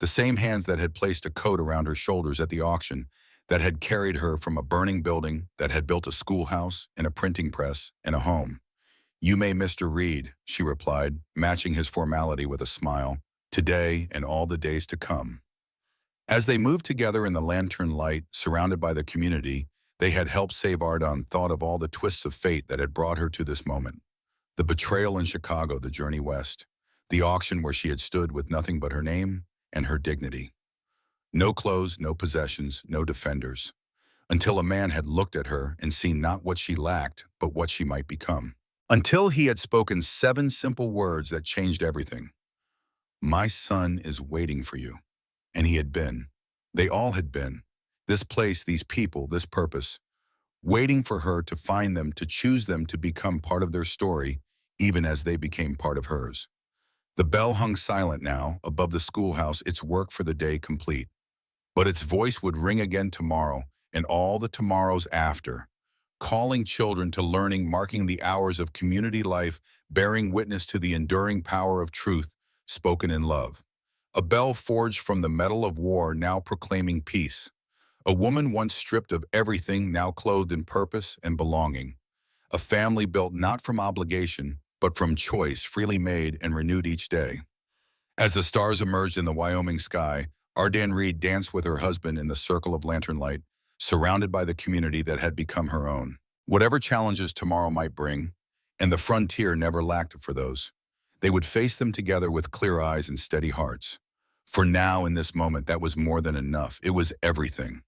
the same hands that had placed a coat around her shoulders at the auction, that had carried her from a burning building, that had built a schoolhouse and a printing press and a home. You may, Mr. Reed, she replied, matching his formality with a smile, today and all the days to come. As they moved together in the lantern light, surrounded by the community, they had helped save Ardon, thought of all the twists of fate that had brought her to this moment. The betrayal in Chicago, the journey west, the auction where she had stood with nothing but her name and her dignity. No clothes, no possessions, no defenders. Until a man had looked at her and seen not what she lacked, but what she might become. Until he had spoken 7 simple words that changed everything. My son is waiting for you. And he had been. They all had been. This place, these people, this purpose, waiting for her to find them, to choose them to become part of their story, even as they became part of hers. The bell hung silent now, above the schoolhouse, its work for the day complete. But its voice would ring again tomorrow, and all the tomorrows after, calling children to learning, marking the hours of community life, bearing witness to the enduring power of truth, spoken in love. A bell forged from the metal of war, now proclaiming peace. A woman once stripped of everything, now clothed in purpose and belonging. A family built not from obligation, but from choice, freely made and renewed each day. As the stars emerged in the Wyoming sky, Ardan Reed danced with her husband in the circle of lantern light, surrounded by the community that had become her own. Whatever challenges tomorrow might bring, and the frontier never lacked for those, they would face them together with clear eyes and steady hearts. For now, in this moment, that was more than enough. It was everything.